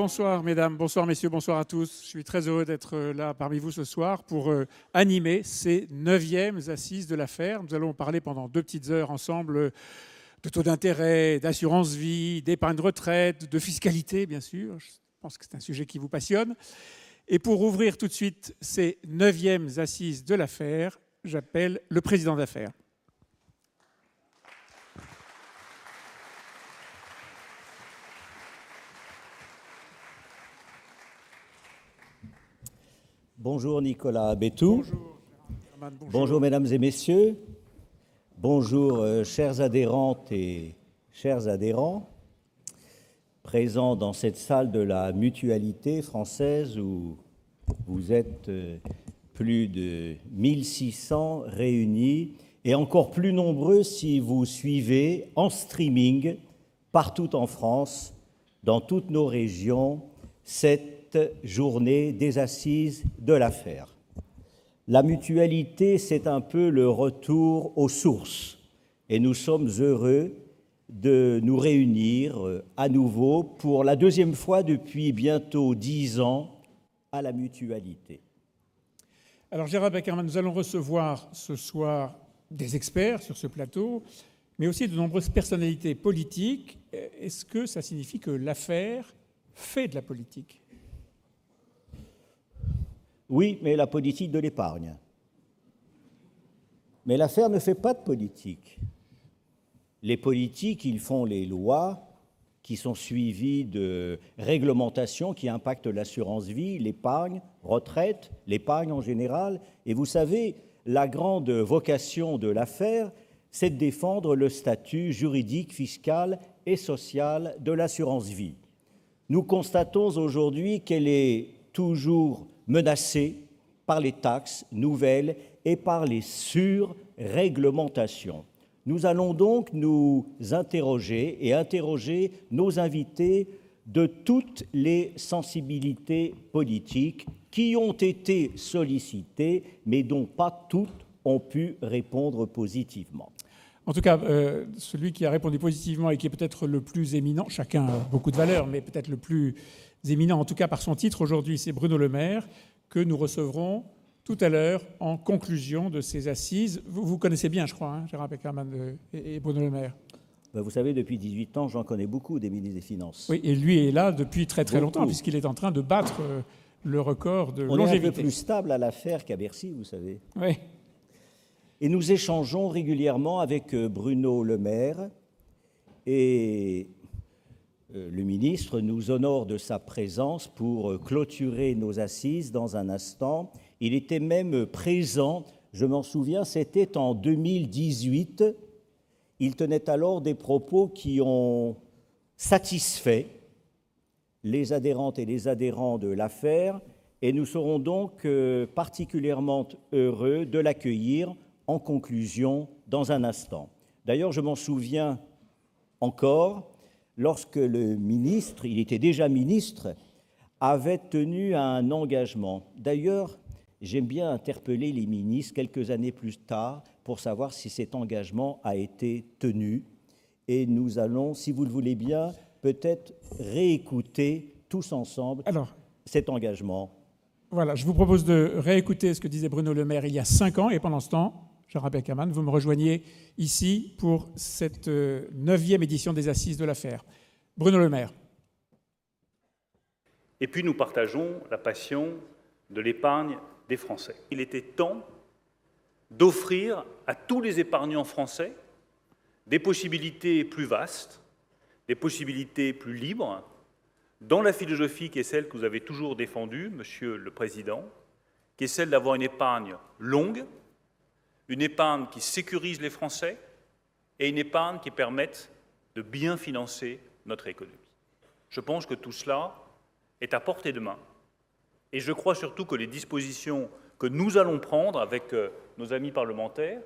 Bonsoir mesdames, bonsoir messieurs, bonsoir à tous. Je suis très heureux d'être là parmi vous ce soir pour animer ces 9e assises de l'affaire. Nous allons parler pendant 2 petites heures ensemble de taux d'intérêt, d'assurance vie, d'épargne retraite, de fiscalité bien sûr. Je pense que c'est un sujet qui vous passionne. Et pour ouvrir tout de suite ces 9e assises de l'affaire, j'appelle le président d'affaires. Bonjour Nicolas Bétou. Bonjour, bonjour. Bonjour mesdames et messieurs. Bonjour chères adhérentes et chers adhérents, présents dans cette salle de la Mutualité française où vous êtes plus de 1600 réunis et encore plus nombreux si vous suivez en streaming partout en France, dans toutes nos régions, cette journée des assises de l'affaire. La mutualité, c'est un peu le retour aux sources et nous sommes heureux de nous réunir à nouveau pour la 2e fois depuis bientôt 10 ans à la mutualité. Alors Gérald Beckerman, nous allons recevoir ce soir des experts sur ce plateau, mais aussi de nombreuses personnalités politiques. Est-ce que ça signifie que l'affaire fait de la politique ? Oui, mais la politique de l'épargne. Mais l'affaire ne fait pas de politique. Les politiques, ils font les lois qui sont suivies de réglementations qui impactent l'assurance vie, l'épargne, retraite, l'épargne en général. Et vous savez, la grande vocation de l'affaire, c'est de défendre le statut juridique, fiscal et social de l'assurance vie. Nous constatons aujourd'hui qu'elle est toujours menacée par les taxes nouvelles et par les surréglementations. Nous allons donc nous interroger et interroger nos invités de toutes les sensibilités politiques qui ont été sollicitées, mais dont pas toutes ont pu répondre positivement. En tout cas, celui qui a répondu positivement et qui est peut-être le plus éminent, chacun a beaucoup de valeurs, mais peut-être le plus éminent, en tout cas par son titre aujourd'hui, c'est Bruno Le Maire, que nous recevrons tout à l'heure en conclusion de ces assises. Vous connaissez bien, je crois, Gérald Beckerman et Bruno Le Maire. Vous savez, depuis 18 ans, j'en connais beaucoup des ministres des Finances. Oui, et lui est là depuis très longtemps, puisqu'il est en train de battre le record de longévité. On est un peu plus stable à l'affaire qu'à Bercy, vous savez. Oui. Et nous échangeons régulièrement avec Bruno Le Maire et le ministre nous honore de sa présence pour clôturer nos assises dans un instant. Il était même présent, je m'en souviens, c'était en 2018. Il tenait alors des propos qui ont satisfait les adhérentes et les adhérents de l'affaire et nous serons donc particulièrement heureux de l'accueillir en conclusion dans un instant. D'ailleurs, je m'en souviens encore, lorsque le ministre, il était déjà ministre, avait tenu un engagement. D'ailleurs, j'aime bien interpeller les ministres quelques années plus tard pour savoir si cet engagement a été tenu. Et nous allons, si vous le voulez bien, peut-être réécouter tous ensemble cet engagement. Voilà, je vous propose de réécouter ce que disait Bruno Le Maire il y a 5 ans, et pendant ce temps, Gérald Beckerman, vous me rejoignez ici pour cette 9e édition des Assises de l'affaire. Bruno Le Maire. Et puis nous partageons la passion de l'épargne des Français. Il était temps d'offrir à tous les épargnants français des possibilités plus vastes, des possibilités plus libres, dans la philosophie qui est celle que vous avez toujours défendue, Monsieur le Président, qui est celle d'avoir une épargne longue, une épargne qui sécurise les Français et une épargne qui permette de bien financer notre économie. Je pense que tout cela est à portée de main et je crois surtout que les dispositions que nous allons prendre avec nos amis parlementaires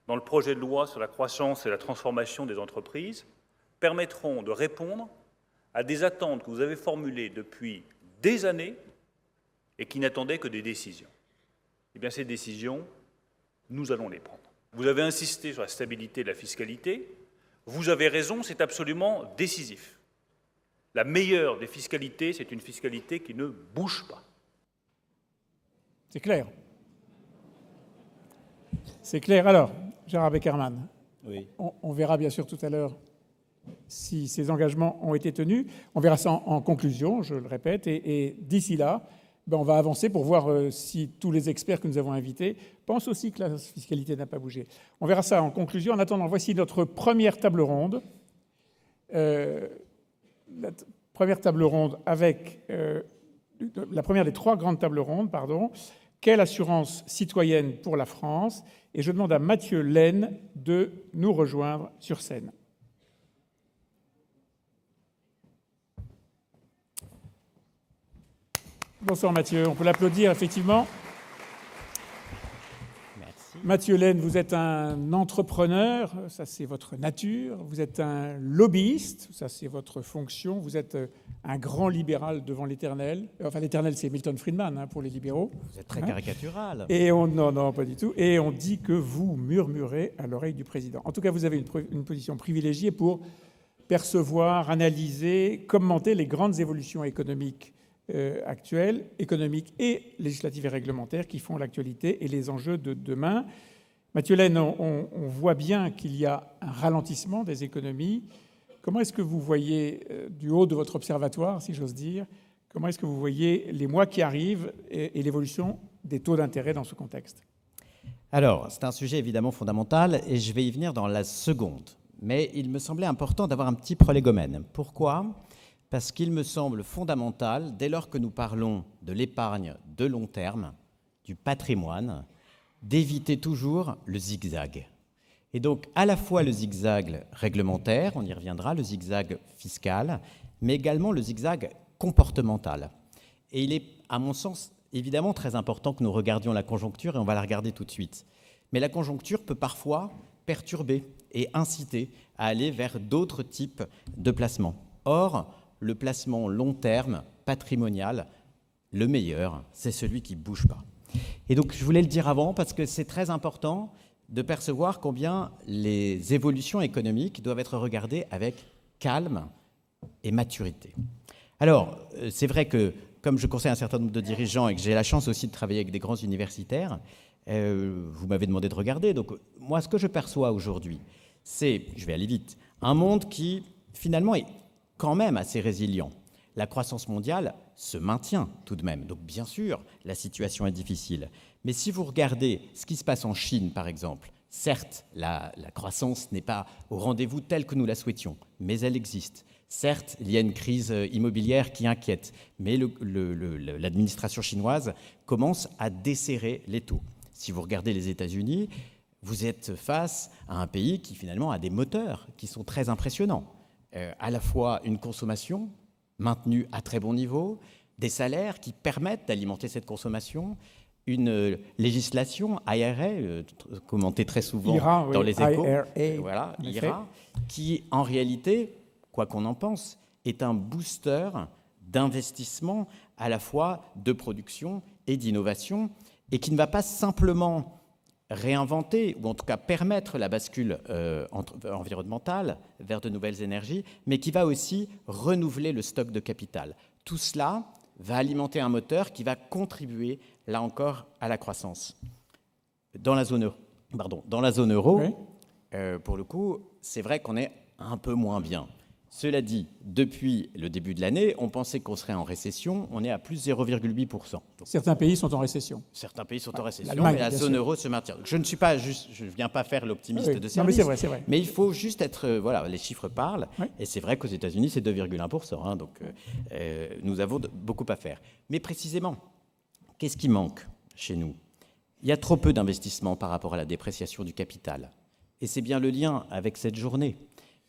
dans le projet de loi sur la croissance et la transformation des entreprises permettront de répondre à des attentes que vous avez formulées depuis des années et qui n'attendaient que des décisions. Eh bien, ces décisions, nous allons les prendre. Vous avez insisté sur la stabilité de la fiscalité. Vous avez raison, c'est absolument décisif. La meilleure des fiscalités, c'est une fiscalité qui ne bouge pas. C'est clair. C'est clair. Alors, Gérard Beckerman, Oui. on verra bien sûr tout à l'heure si ces engagements ont été tenus. On verra ça en conclusion, je le répète. Et d'ici là, on va avancer pour voir si tous les experts que nous avons invités pensent aussi que la fiscalité n'a pas bougé. On verra ça en conclusion. En attendant, voici notre première table ronde. La première table ronde avec la première des trois grandes tables rondes, pardon. Quelle assurance citoyenne pour la France? Et je demande à Mathieu Laine de nous rejoindre sur scène. Bonsoir Mathieu, on peut l'applaudir effectivement. Merci. Mathieu Laine, vous êtes un entrepreneur, ça c'est votre nature. Vous êtes un lobbyiste, ça c'est votre fonction. Vous êtes un grand libéral devant l'éternel. Enfin l'éternel c'est Milton Friedman pour les libéraux. Vous êtes très caricatural. Et non, pas du tout. Et on dit que vous murmurez à l'oreille du président. En tout cas, vous avez une position privilégiée pour percevoir, analyser, commenter les grandes évolutions économiques actuelles, économiques et législatives et réglementaires qui font l'actualité et les enjeux de demain. Mathieu Laine, on voit bien qu'il y a un ralentissement des économies. Comment est-ce que vous voyez, du haut de votre observatoire, si j'ose dire, comment est-ce que vous voyez les mois qui arrivent et l'évolution des taux d'intérêt dans ce contexte? Alors, c'est un sujet évidemment fondamental et je vais y venir dans la seconde. Mais il me semblait important d'avoir un petit prolégomène. Pourquoi ? Parce qu'il me semble fondamental, dès lors que nous parlons de l'épargne de long terme, du patrimoine, d'éviter toujours le zigzag. Et donc, à la fois le zigzag réglementaire, on y reviendra, le zigzag fiscal, mais également le zigzag comportemental. Et il est, à mon sens, évidemment très important que nous regardions la conjoncture, et on va la regarder tout de suite. Mais la conjoncture peut parfois perturber et inciter à aller vers d'autres types de placements. Or, le placement long terme, patrimonial, le meilleur, c'est celui qui ne bouge pas. Et donc, je voulais le dire avant parce que c'est très important de percevoir combien les évolutions économiques doivent être regardées avec calme et maturité. Alors, c'est vrai que, comme je conseille un certain nombre de dirigeants et que j'ai la chance aussi de travailler avec des grands universitaires, vous m'avez demandé de regarder. Donc, moi, ce que je perçois aujourd'hui, c'est, je vais aller vite, un monde qui, finalement, est quand même assez résilient. La croissance mondiale se maintient tout de même. Donc, bien sûr, la situation est difficile. Mais si vous regardez ce qui se passe en Chine, par exemple, certes, la croissance n'est pas au rendez-vous tel que nous la souhaitions, mais elle existe. Certes, il y a une crise immobilière qui inquiète, mais l'administration chinoise commence à desserrer les taux. Si vous regardez les États-Unis, vous êtes face à un pays qui, finalement, a des moteurs qui sont très impressionnants. À la fois une consommation maintenue à très bon niveau, des salaires qui permettent d'alimenter cette consommation, une législation IRA, commentée très souvent IRA, dans oui, les échos, IRA, voilà, IRA, qui en réalité, quoi qu'on en pense, est un booster d'investissement à la fois de production et d'innovation, et qui ne va pas simplement réinventer, ou en tout cas permettre la bascule environnementale vers de nouvelles énergies, mais qui va aussi renouveler le stock de capital. Tout cela va alimenter un moteur qui va contribuer, là encore, à la croissance. Dans la zone euro, oui. Pour le coup, c'est vrai qu'on est un peu moins bien. Cela dit, depuis le début de l'année, on pensait qu'on serait en récession, on est à plus 0,8%. Donc, certains pays sont en récession. certains pays sont en récession, l'Allemagne, mais la bien zone sûr. euro se maintient. Donc, je ne viens pas faire l'optimiste Oui. de Non, mais service, c'est vrai. mais il faut juste être... voilà, les chiffres parlent, Oui. et c'est vrai qu'aux États-Unis, c'est 2,1%, donc nous avons beaucoup à faire. Mais précisément, qu'est-ce qui manque chez nous? Il y a trop peu d'investissements par rapport à la dépréciation du capital. Et c'est bien le lien avec cette journée.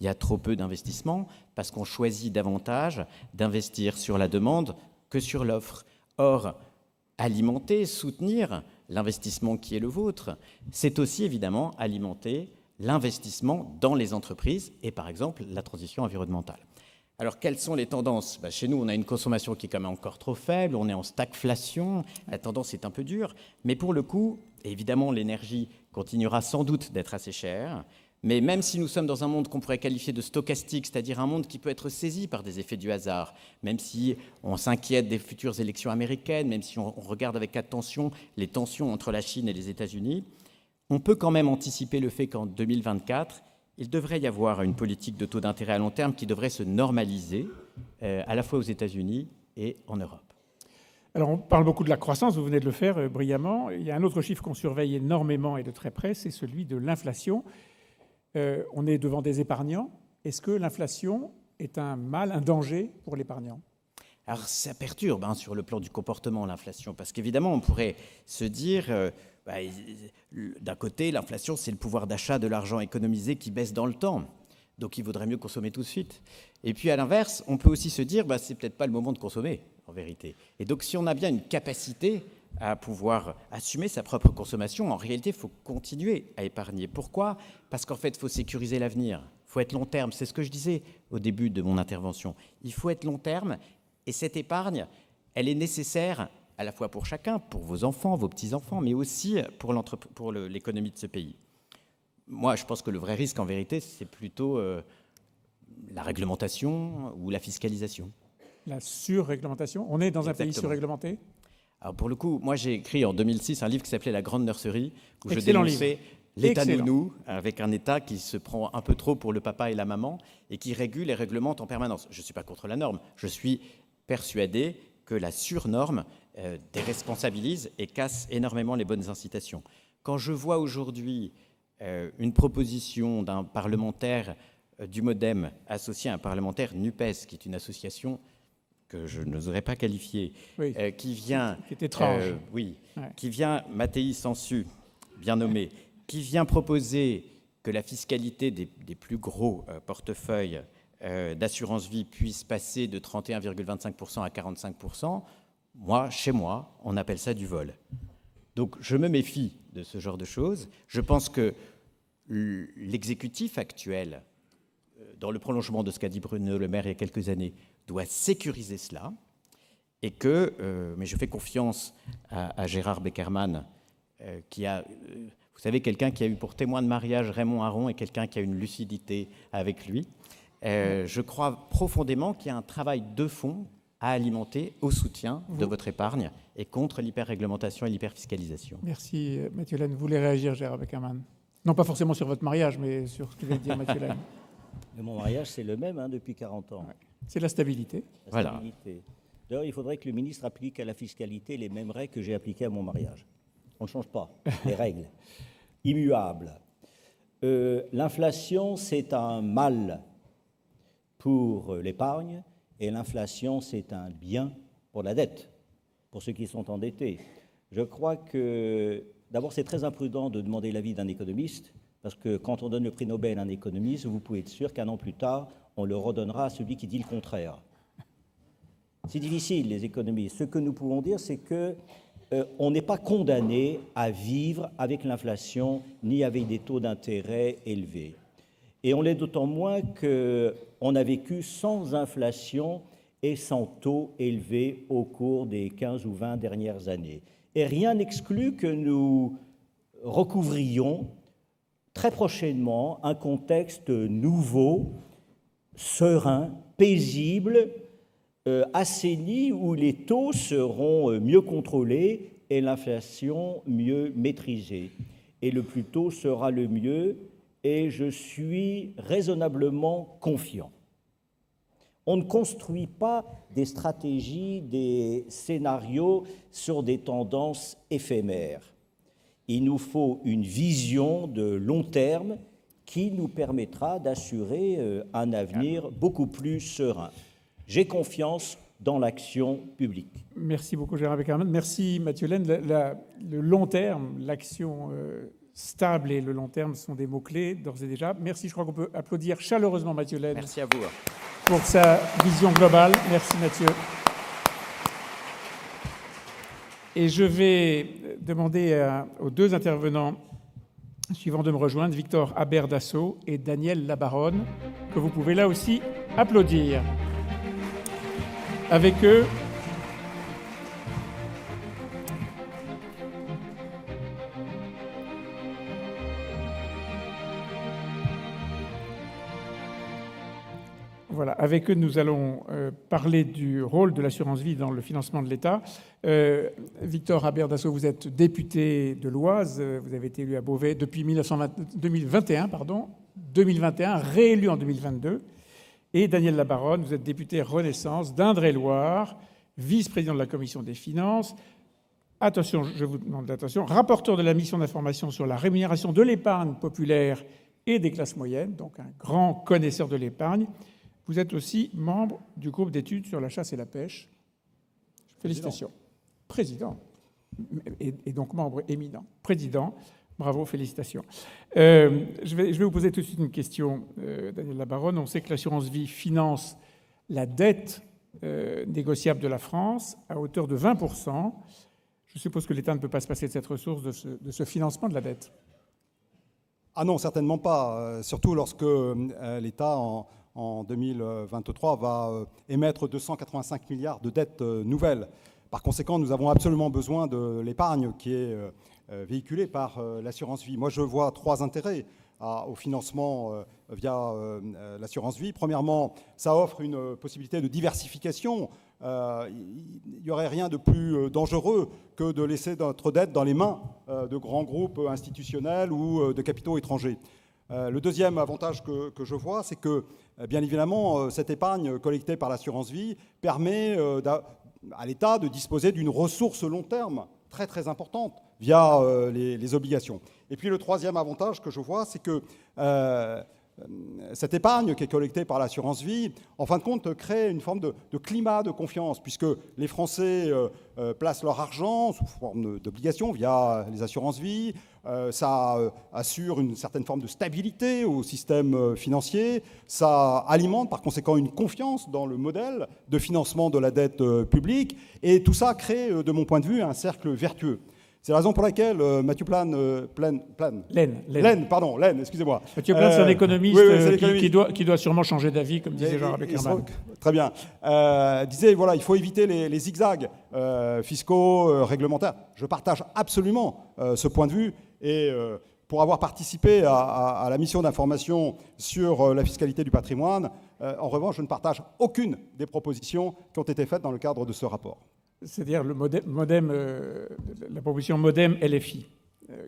Il y a trop peu d'investissements parce qu'on choisit davantage d'investir sur la demande que sur l'offre. Or, alimenter, soutenir l'investissement qui est le vôtre, c'est aussi évidemment alimenter l'investissement dans les entreprises et par exemple la transition environnementale. Alors, quelles sont les tendances? Chez nous, on a une consommation qui est quand même encore trop faible, on est en stagflation, la tendance est un peu dure, mais pour le coup, évidemment, l'énergie continuera sans doute d'être assez chère. Mais même si nous sommes dans un monde qu'on pourrait qualifier de stochastique, c'est-à-dire un monde qui peut être saisi par des effets du hasard, même si on s'inquiète des futures élections américaines, même si on regarde avec attention les tensions entre la Chine et les États-Unis, on peut quand même anticiper le fait qu'en 2024, il devrait y avoir une politique de taux d'intérêt à long terme qui devrait se normaliser, à la fois aux États-Unis et en Europe. Alors, on parle beaucoup de la croissance, vous venez de le faire brillamment. Il y a un autre chiffre qu'on surveille énormément et de très près, c'est celui de l'inflation. On est devant des épargnants. Est-ce que l'inflation est un mal, un danger pour l'épargnant ? Alors ça perturbe sur le plan du comportement l'inflation, parce qu'évidemment on pourrait se dire, d'un côté l'inflation c'est le pouvoir d'achat de l'argent économisé qui baisse dans le temps, donc il vaudrait mieux consommer tout de suite. Et puis à l'inverse, on peut aussi se dire, c'est peut-être pas le moment de consommer en vérité. Et donc si on a bien une capacité à pouvoir assumer sa propre consommation, en réalité, il faut continuer à épargner. Pourquoi ? Parce qu'en fait, il faut sécuriser l'avenir. Il faut être long terme. C'est ce que je disais au début de mon intervention. Il faut être long terme, et cette épargne, elle est nécessaire à la fois pour chacun, pour vos enfants, vos petits-enfants, mais aussi pour l'économie de ce pays. Moi, je pense que le vrai risque, en vérité, c'est plutôt la réglementation ou la fiscalisation. La surréglementation ? On est dans un pays surréglementé ? Alors pour le coup, moi j'ai écrit en 2006 un livre qui s'appelait La Grande Nurserie, où Excellent je dénonçais livre. l'État Excellent. nounou, avec un État qui se prend un peu trop pour le papa et la maman et qui régule et réglemente en permanence. Je ne suis pas contre la norme, je suis persuadé que la surnorme déresponsabilise et casse énormément les bonnes incitations. Quand je vois aujourd'hui une proposition d'un parlementaire du MoDem associé à un parlementaire NUPES, qui est une association que je n'oserais pas qualifier, Oui. qui vient... C'est étrange. Oui, Ouais. qui vient, Mattei Sansu, bien nommé, qui vient proposer que la fiscalité des plus gros portefeuilles d'assurance vie puisse passer de 31,25% à 45%, chez moi, on appelle ça du vol. Donc je me méfie de ce genre de choses. Je pense que l'exécutif actuel, dans le prolongement de ce qu'a dit Bruno Le Maire il y a quelques années, doit sécuriser cela, et que, mais je fais confiance à Gérard Beckerman, qui a, vous savez, quelqu'un qui a eu pour témoin de mariage Raymond Aron et quelqu'un qui a une lucidité avec lui. Je crois profondément qu'il y a un travail de fond à alimenter au soutien de votre épargne et contre l'hyper-réglementation et l'hyper-fiscalisation. Merci Mathieu Laine. Vous voulez réagir, Gérard Beckerman ? Non pas forcément sur votre mariage, mais sur ce que vient de dire Mathieu Laine. Mais mon mariage, c'est le même depuis 40 ans. Ouais. C'est la stabilité. La Voilà. stabilité. D'ailleurs, il faudrait que le ministre applique à la fiscalité les mêmes règles que j'ai appliquées à mon mariage. On ne change pas les règles. Immuables. L'inflation, c'est un mal pour l'épargne, et l'inflation, c'est un bien pour la dette, pour ceux qui sont endettés. Je crois que, d'abord, c'est très imprudent de demander l'avis d'un économiste, parce que quand on donne le prix Nobel à un économiste, vous pouvez être sûr qu'un an plus tard, on le redonnera à celui qui dit le contraire. C'est difficile, les économistes. Ce que nous pouvons dire, c'est que on n'est pas condamné à vivre avec l'inflation ni avec des taux d'intérêt élevés. Et on l'est d'autant moins qu'on a vécu sans inflation et sans taux élevés au cours des 15 ou 20 dernières années. Et rien n'exclut que nous recouvrions très prochainement un contexte nouveau, serein, paisible, assaini, où les taux seront mieux contrôlés et l'inflation mieux maîtrisée. Et le plus tôt sera le mieux, et je suis raisonnablement confiant. On ne construit pas des stratégies, des scénarios sur des tendances éphémères. Il nous faut une vision de long terme qui nous permettra d'assurer un avenir beaucoup plus serein. J'ai confiance dans l'action publique. Merci beaucoup, Gérard Beckerman. Merci, Mathieu Laine. Le long terme, l'action stable et le long terme sont des mots-clés, d'ores et déjà. Merci, je crois qu'on peut applaudir chaleureusement Mathieu Laine. Merci à vous. Pour sa vision globale. Merci, Mathieu. Et je vais demander aux deux intervenants suivants de me rejoindre, Victor Haber-Dassault et Daniel Labaronne, que vous pouvez là aussi applaudir. Avec eux, Voilà, avec eux, nous allons parler du rôle de l'assurance vie dans le financement de l'État. Victor Habert Dassault, vous êtes député de l'Oise, vous avez été élu à Beauvais depuis 2021, réélu en 2022. Et Daniel Labaronne, vous êtes député Renaissance d'Indre-et-Loire, vice-président de la Commission des Finances. Attention, je vous demande d'attention, rapporteur de la mission d'information sur la rémunération de l'épargne populaire et des classes moyennes, donc un grand connaisseur de l'épargne. Vous êtes aussi membre du groupe d'études sur la chasse et la pêche. Félicitations. Président. Et donc membre éminent. Président. Bravo, félicitations. Je vais vous poser tout de suite une question, Daniel Labaronne. On sait que l'assurance vie finance la dette négociable de la France à hauteur de 20%. Je suppose que l'État ne peut pas se passer de cette ressource, de ce financement de la dette. Ah non, certainement pas. Surtout lorsque l'État, en 2023, va émettre 285 milliards de dettes nouvelles. Par conséquent, nous avons absolument besoin de l'épargne qui est véhiculée par l'assurance vie. Moi, je vois trois intérêts au financement via l'assurance vie. Premièrement, ça offre une possibilité de diversification. Il n'y aurait rien de plus dangereux que de laisser notre dette dans les mains de grands groupes institutionnels ou de capitaux étrangers. Le deuxième avantage que je vois, c'est que, bien évidemment, cette épargne collectée par l'assurance vie permet à l'État de disposer d'une ressource long terme très très importante via les obligations. Et puis le troisième avantage que je vois, c'est que cette épargne qui est collectée par l'assurance vie, en fin de compte, crée une forme de climat de confiance, puisque les Français placent leur argent sous forme d'obligations via les assurances vie. Ça assure une certaine forme de stabilité au système financier. Ça alimente par conséquent une confiance dans le modèle de financement de la dette publique. Et tout ça crée, de mon point de vue, un cercle vertueux. C'est la raison pour laquelle Mathieu Laine, excusez-moi. Mathieu Plaine, c'est un économiste qui doit sûrement changer d'avis, comme disait Jean Rabeckerman. Très bien. Disait, voilà, il faut éviter les zigzags fiscaux, réglementaires. Je partage absolument ce point de vue. Et pour avoir participé à la mission d'information sur la fiscalité du patrimoine, en revanche, je ne partage aucune des propositions qui ont été faites dans le cadre de ce rapport. C'est-à-dire le la proposition MODEM LFI,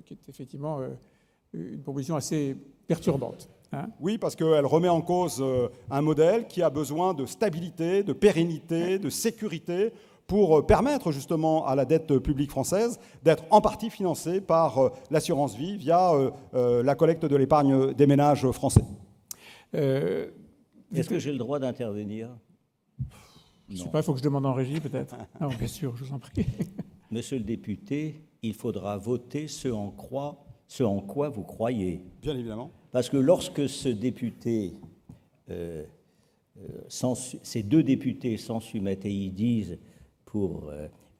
qui est effectivement une proposition assez perturbante. Hein. Oui, parce qu'elle remet en cause un modèle qui a besoin de stabilité, de pérennité, de sécurité, pour permettre justement à la dette publique française d'être en partie financée par l'assurance vie via la collecte de l'épargne des ménages français. Est-ce que j'ai le droit d'intervenir ? Je ne sais pas, il faut que je demande en régie peut-être. Non, bien sûr, je vous en prie. Monsieur le député, il faudra voter ce en quoi vous croyez. Bien évidemment. Parce que lorsque ce député, ces deux députés s'en soumettent et ils disent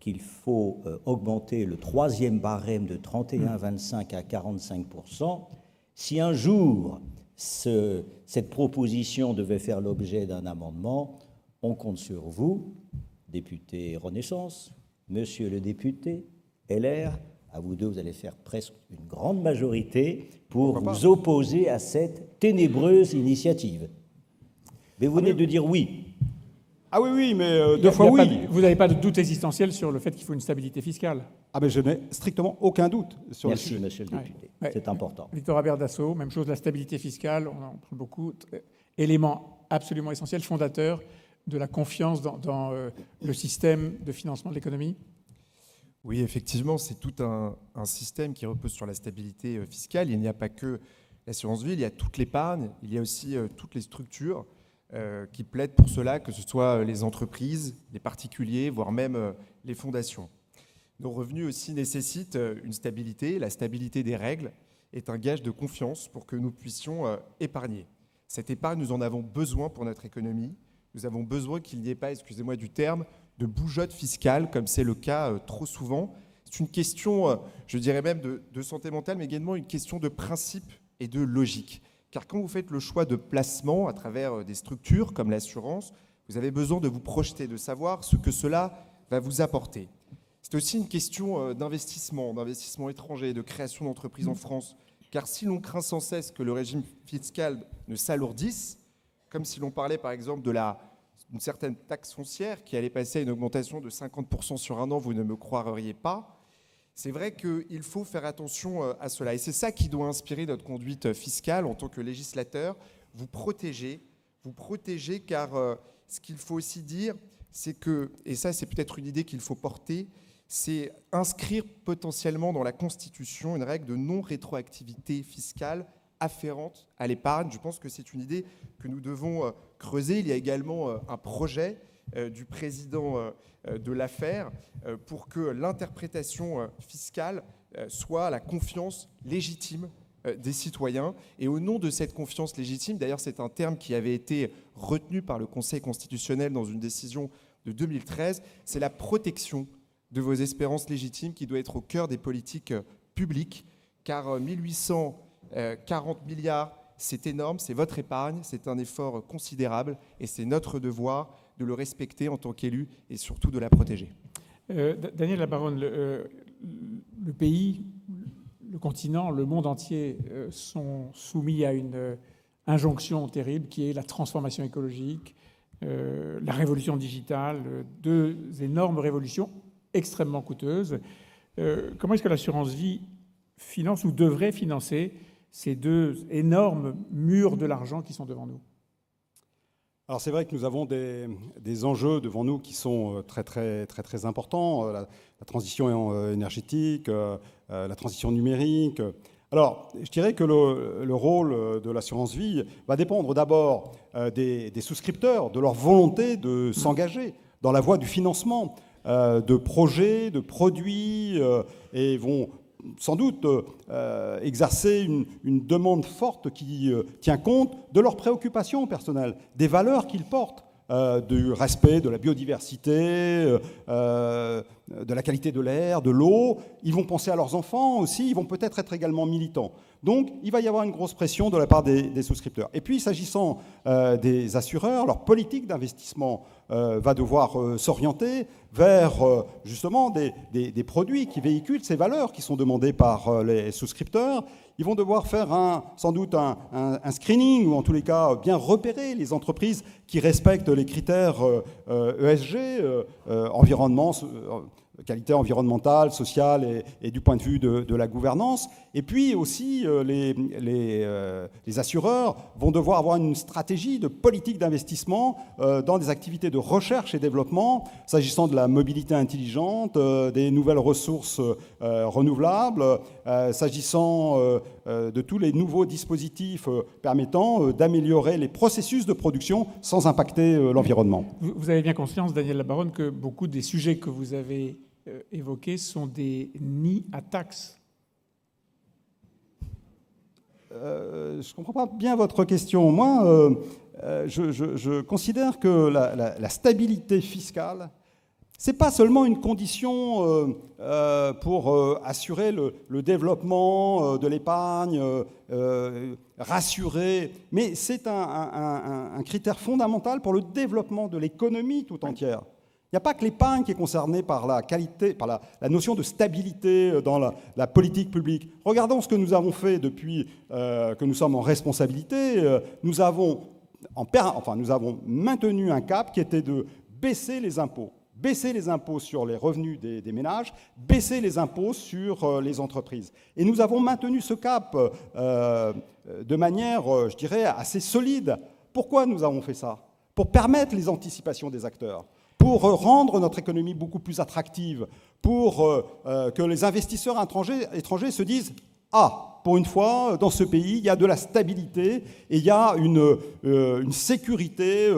qu'il faut augmenter le troisième barème de 31,25 à 45%, si un jour cette proposition devait faire l'objet d'un amendement, on compte sur vous, député Renaissance, monsieur le député LR, à vous deux, vous allez faire presque une grande majorité pour vous opposer à cette ténébreuse initiative. Mais vous venez de dire oui. Ah oui, mais deux fois oui. Vous n'avez pas de doute existentiel sur le fait qu'il faut une stabilité fiscale? Ah mais je n'ai strictement aucun doute sur le sujet. Merci, monsieur le député. Ouais. C'est important. Victor Habert Dassault, même chose, la stabilité fiscale, on en parle beaucoup, élément absolument essentiel, fondateur de la confiance dans le système de financement de l'économie? Oui, effectivement, c'est tout un système qui repose sur la stabilité fiscale. Il n'y a pas que l'assurance vie, il y a toute l'épargne, il y a aussi toutes les structures qui plaident pour cela, que ce soit les entreprises, les particuliers, voire même les fondations. Nos revenus aussi nécessitent une stabilité. La stabilité des règles est un gage de confiance pour que nous puissions épargner. Cette épargne, nous en avons besoin pour notre économie. Nous avons besoin qu'il n'y ait pas, excusez-moi du terme, de bougeotte fiscale, comme c'est le cas trop souvent. C'est une question, je dirais même, de santé mentale, mais également une question de principe et de logique. Car quand vous faites le choix de placement à travers des structures comme l'assurance, vous avez besoin de vous projeter, de savoir ce que cela va vous apporter. C'est aussi une question d'investissement étranger, de création d'entreprises en France. Car si l'on craint sans cesse que le régime fiscal ne s'alourdisse, comme si l'on parlait par exemple d'une certaine taxe foncière qui allait passer à une augmentation de 50% sur un an, vous ne me croiriez pas. C'est vrai qu'il faut faire attention à cela. Et c'est ça qui doit inspirer notre conduite fiscale en tant que législateur. Vous protégez car ce qu'il faut aussi dire, c'est que, et ça c'est peut-être une idée qu'il faut porter, c'est inscrire potentiellement dans la Constitution une règle de non-rétroactivité fiscale afférente à l'épargne. Je pense que c'est une idée que nous devons creuser. Il y a également un projet du président de l'affaire pour que l'interprétation fiscale soit la confiance légitime des citoyens. Et au nom de cette confiance légitime, d'ailleurs c'est un terme qui avait été retenu par le Conseil constitutionnel dans une décision de 2013, c'est la protection de vos espérances légitimes qui doit être au cœur des politiques publiques, car 1840 milliards, c'est énorme, c'est votre épargne, c'est un effort considérable et c'est notre devoir de le respecter en tant qu'élu et surtout de la protéger. Daniel Labaronne, le pays, le continent, le monde entier sont soumis à une injonction terrible qui est la transformation écologique, la révolution digitale, deux énormes révolutions extrêmement coûteuses. Comment est-ce que l'assurance vie finance ou devrait financer ces deux énormes murs de l'argent qui sont devant nous? Alors c'est vrai que nous avons des enjeux devant nous qui sont très importants, la transition énergétique, la transition numérique. Alors je dirais que le rôle de l'assurance vie va dépendre d'abord des souscripteurs, de leur volonté de s'engager dans la voie du financement de projets, de produits, et vont sans doute exercer une demande forte qui tient compte de leurs préoccupations personnelles, des valeurs qu'ils portent, du respect de la biodiversité, de la qualité de l'air, de l'eau. Ils vont penser à leurs enfants aussi, ils vont peut-être être également militants. Donc il va y avoir une grosse pression de la part des souscripteurs. Et puis s'agissant des assureurs, leur politique d'investissement va devoir s'orienter vers justement des produits qui véhiculent ces valeurs qui sont demandées par les souscripteurs. Ils vont devoir faire sans doute un screening, ou en tous les cas bien repérer les entreprises qui respectent les critères ESG, environnement, qualité environnementale, sociale et du point de vue de la gouvernance. Et puis aussi, les assureurs vont devoir avoir une stratégie de politique d'investissement dans des activités de recherche et développement, s'agissant de la mobilité intelligente, des nouvelles ressources renouvelables, s'agissant de tous les nouveaux dispositifs permettant d'améliorer les processus de production sans impacter l'environnement. Vous avez bien conscience, Daniel Labaronne, que beaucoup des sujets que vous avez évoqués sont des nids à taxes. Je ne comprends pas bien votre question. Moi, je considère que la stabilité fiscale, ce n'est pas seulement une condition pour assurer le développement de l'épargne, rassurer, mais c'est un critère fondamental pour le développement de l'économie tout entière. Il n'y a pas que l'épargne qui est concernée par la qualité, par la notion de stabilité dans la politique publique. Regardons ce que nous avons fait depuis que nous sommes en responsabilité. Nous avons maintenu un cap qui était de baisser les impôts. Baisser les impôts sur les revenus des ménages, baisser les impôts sur les entreprises. Et nous avons maintenu ce cap de manière, je dirais, assez solide. Pourquoi nous avons fait ça? Pour permettre les anticipations des acteurs, pour rendre notre économie beaucoup plus attractive, pour que les investisseurs étrangers se disent « Ah, pour une fois, dans ce pays, il y a de la stabilité et il y a une sécurité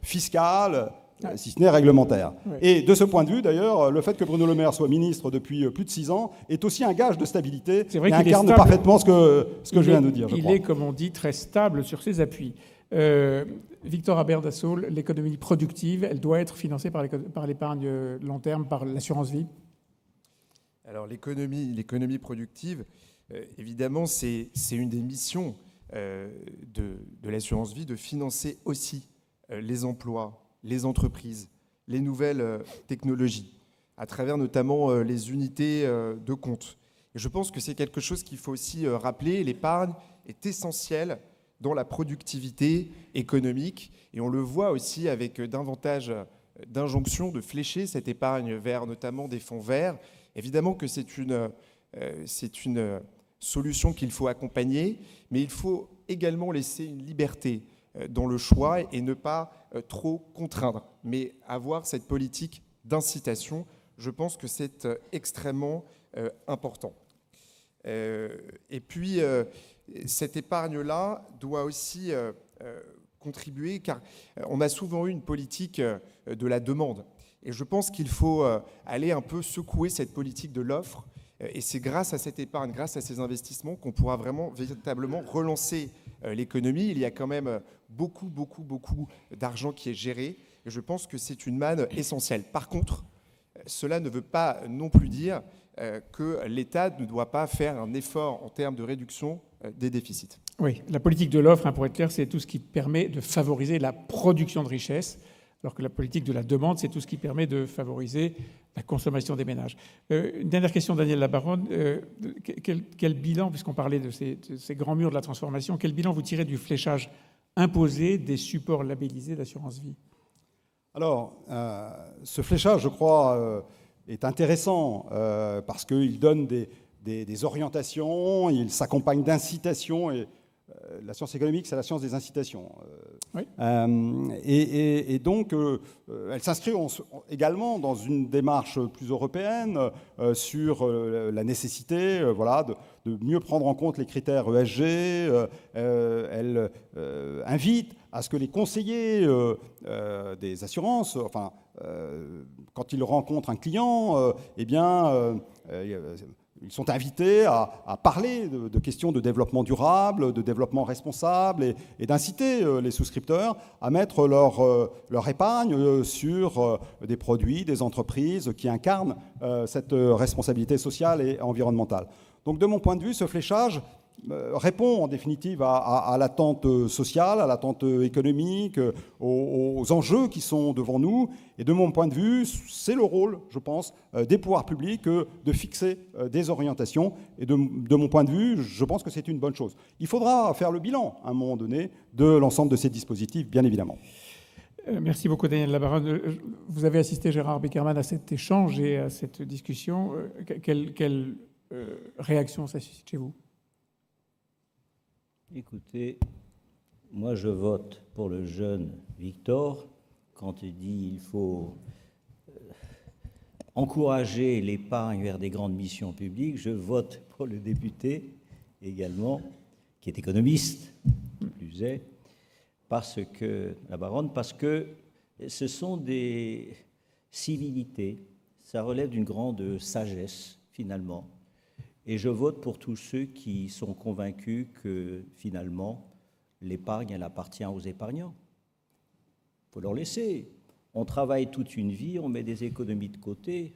fiscale, si ce n'est réglementaire. Oui. » Et de ce point de vue, d'ailleurs, le fait que Bruno Le Maire soit ministre depuis plus de 6 ans est aussi un gage de stabilité et incarne parfaitement ce que je viens de dire. Il est, comme on dit, très stable sur ses appuis. Victor Habert-Dassault, l'économie productive, elle doit être financée par l'épargne long terme, par l'assurance vie? Alors l'économie productive, évidemment, c'est une des missions de l'assurance vie de financer aussi les emplois, les entreprises, les nouvelles technologies, à travers notamment les unités de compte. Et je pense que c'est quelque chose qu'il faut aussi rappeler. L'épargne est essentielle dans la productivité économique. Et on le voit aussi avec davantage d'injonctions de flécher cette épargne vers notamment des fonds verts. Évidemment que c'est une solution qu'il faut accompagner, mais il faut également laisser une liberté dans le choix et ne pas trop contraindre, mais avoir cette politique d'incitation. Je pense que c'est extrêmement important. Et puis, cette épargne-là doit aussi contribuer, car on a souvent eu une politique de la demande. Et je pense qu'il faut aller un peu secouer cette politique de l'offre. Et c'est grâce à cette épargne, grâce à ces investissements qu'on pourra vraiment, véritablement relancer l'économie. Il y a quand même beaucoup d'argent qui est géré. Et je pense que c'est une manne essentielle. Par contre, cela ne veut pas non plus dire que l'État ne doit pas faire un effort en termes de réduction des déficits. Oui, la politique de l'offre, pour être clair, c'est tout ce qui permet de favoriser la production de richesse, alors que la politique de la demande, c'est tout ce qui permet de favoriser la consommation des ménages. Une dernière question, Daniel Labaronne. Quel bilan, puisqu'on parlait de ces grands murs de la transformation, quel bilan vous tirez du fléchage imposé des supports labellisés d'assurance vie? Alors, ce fléchage, je crois, est intéressant parce qu'il donne des orientations, il s'accompagne d'incitations. Et la science économique, c'est la science des incitations. Oui. Et donc, elle s'inscrit également dans une démarche plus européenne sur la nécessité de mieux prendre en compte les critères ESG. Elle invite à ce que les conseillers des assurances, quand ils rencontrent un client, ils sont invités à parler de questions de développement durable, de développement responsable et d'inciter les souscripteurs à mettre leur épargne sur des produits, des entreprises qui incarnent cette responsabilité sociale et environnementale. Donc de mon point de vue, ce fléchage répond en définitive à l'attente sociale, à l'attente économique, aux enjeux qui sont devant nous. Et de mon point de vue, c'est le rôle, je pense, des pouvoirs publics de fixer des orientations. Et de mon point de vue, je pense que c'est une bonne chose. Il faudra faire le bilan, à un moment donné, de l'ensemble de ces dispositifs, bien évidemment. Merci beaucoup, Daniel Labaronne. Vous avez assisté, Gérard Beckerman, à cet échange et à cette discussion. Quelle réaction ça suscite chez vous? Écoutez, moi je vote pour le jeune Victor quand il dit qu'il faut encourager l'épargne vers des grandes missions publiques. Je vote pour le député également, qui est économiste, plus est, parce que ce sont des civilités, ça relève d'une grande sagesse finalement. Et je vote pour tous ceux qui sont convaincus que, finalement, l'épargne, elle appartient aux épargnants. Il faut leur laisser. On travaille toute une vie, on met des économies de côté.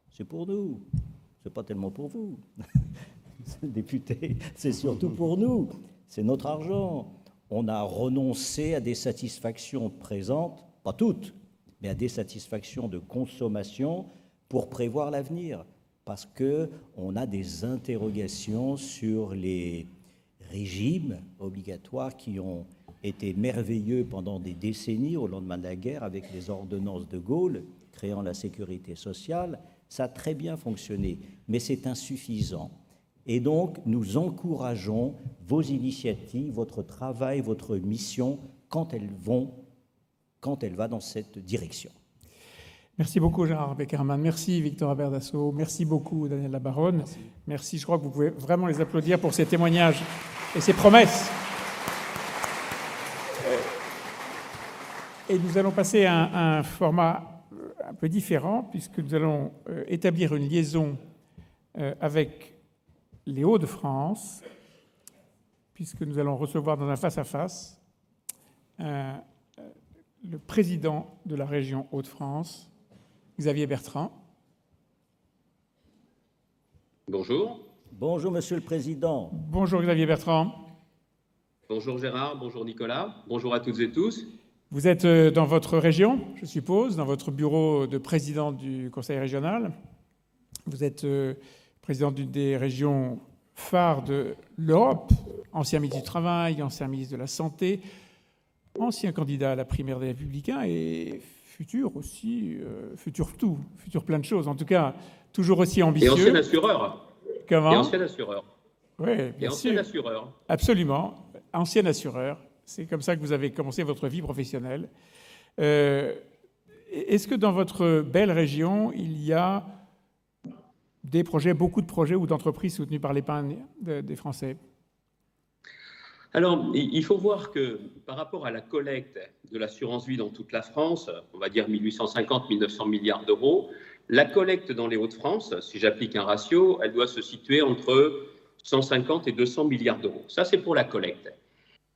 C'est pour nous. C'est pas tellement pour vous. Député, c'est surtout pour nous. C'est notre argent. On a renoncé à des satisfactions présentes, pas toutes, mais à des satisfactions de consommation pour prévoir l'avenir. Parce qu'on a des interrogations sur les régimes obligatoires qui ont été merveilleux pendant des décennies au lendemain de la guerre avec les ordonnances de Gaulle créant la sécurité sociale. Ça a très bien fonctionné, mais c'est insuffisant. Et donc, nous encourageons vos initiatives, votre travail, votre mission, quand elle va dans cette direction. Merci beaucoup, Gérard Beckerman. Merci, Victor Aberdasso. Merci beaucoup, Daniel Labaronne. Merci. Je crois que vous pouvez vraiment les applaudir pour ces témoignages et ces promesses. Et nous allons passer à un format un peu différent, puisque nous allons établir une liaison avec les Hauts-de-France, puisque nous allons recevoir dans un face-à-face le président de la région Hauts-de-France, Xavier Bertrand. Bonjour. Bonjour, Monsieur le Président. Bonjour, Xavier Bertrand. Bonjour, Gérard. Bonjour, Nicolas. Bonjour à toutes et tous. Vous êtes dans votre région, je suppose, dans votre bureau de président du Conseil régional. Vous êtes président d'une des régions phare de l'Europe, ancien ministre du Travail, ancien ministre de la Santé, ancien candidat à la primaire des Républicains et futur aussi, futur plein de choses. En tout cas, toujours aussi ambitieux. Et ancien assureur. Comment ? Et ancien assureur. Oui, Et bien ancien sûr. assureur. Absolument. Ancien assureur. C'est comme ça que vous avez commencé votre vie professionnelle. Est-ce que dans votre belle région, il y a des projets, beaucoup de projets ou d'entreprises soutenues par l'épargne des Français ? Alors, il faut voir que par rapport à la collecte de l'assurance vie dans toute la France, on va dire 1850-1900 milliards d'euros, la collecte dans les Hauts-de-France, si j'applique un ratio, elle doit se situer entre 150 et 200 milliards d'euros. Ça, c'est pour la collecte.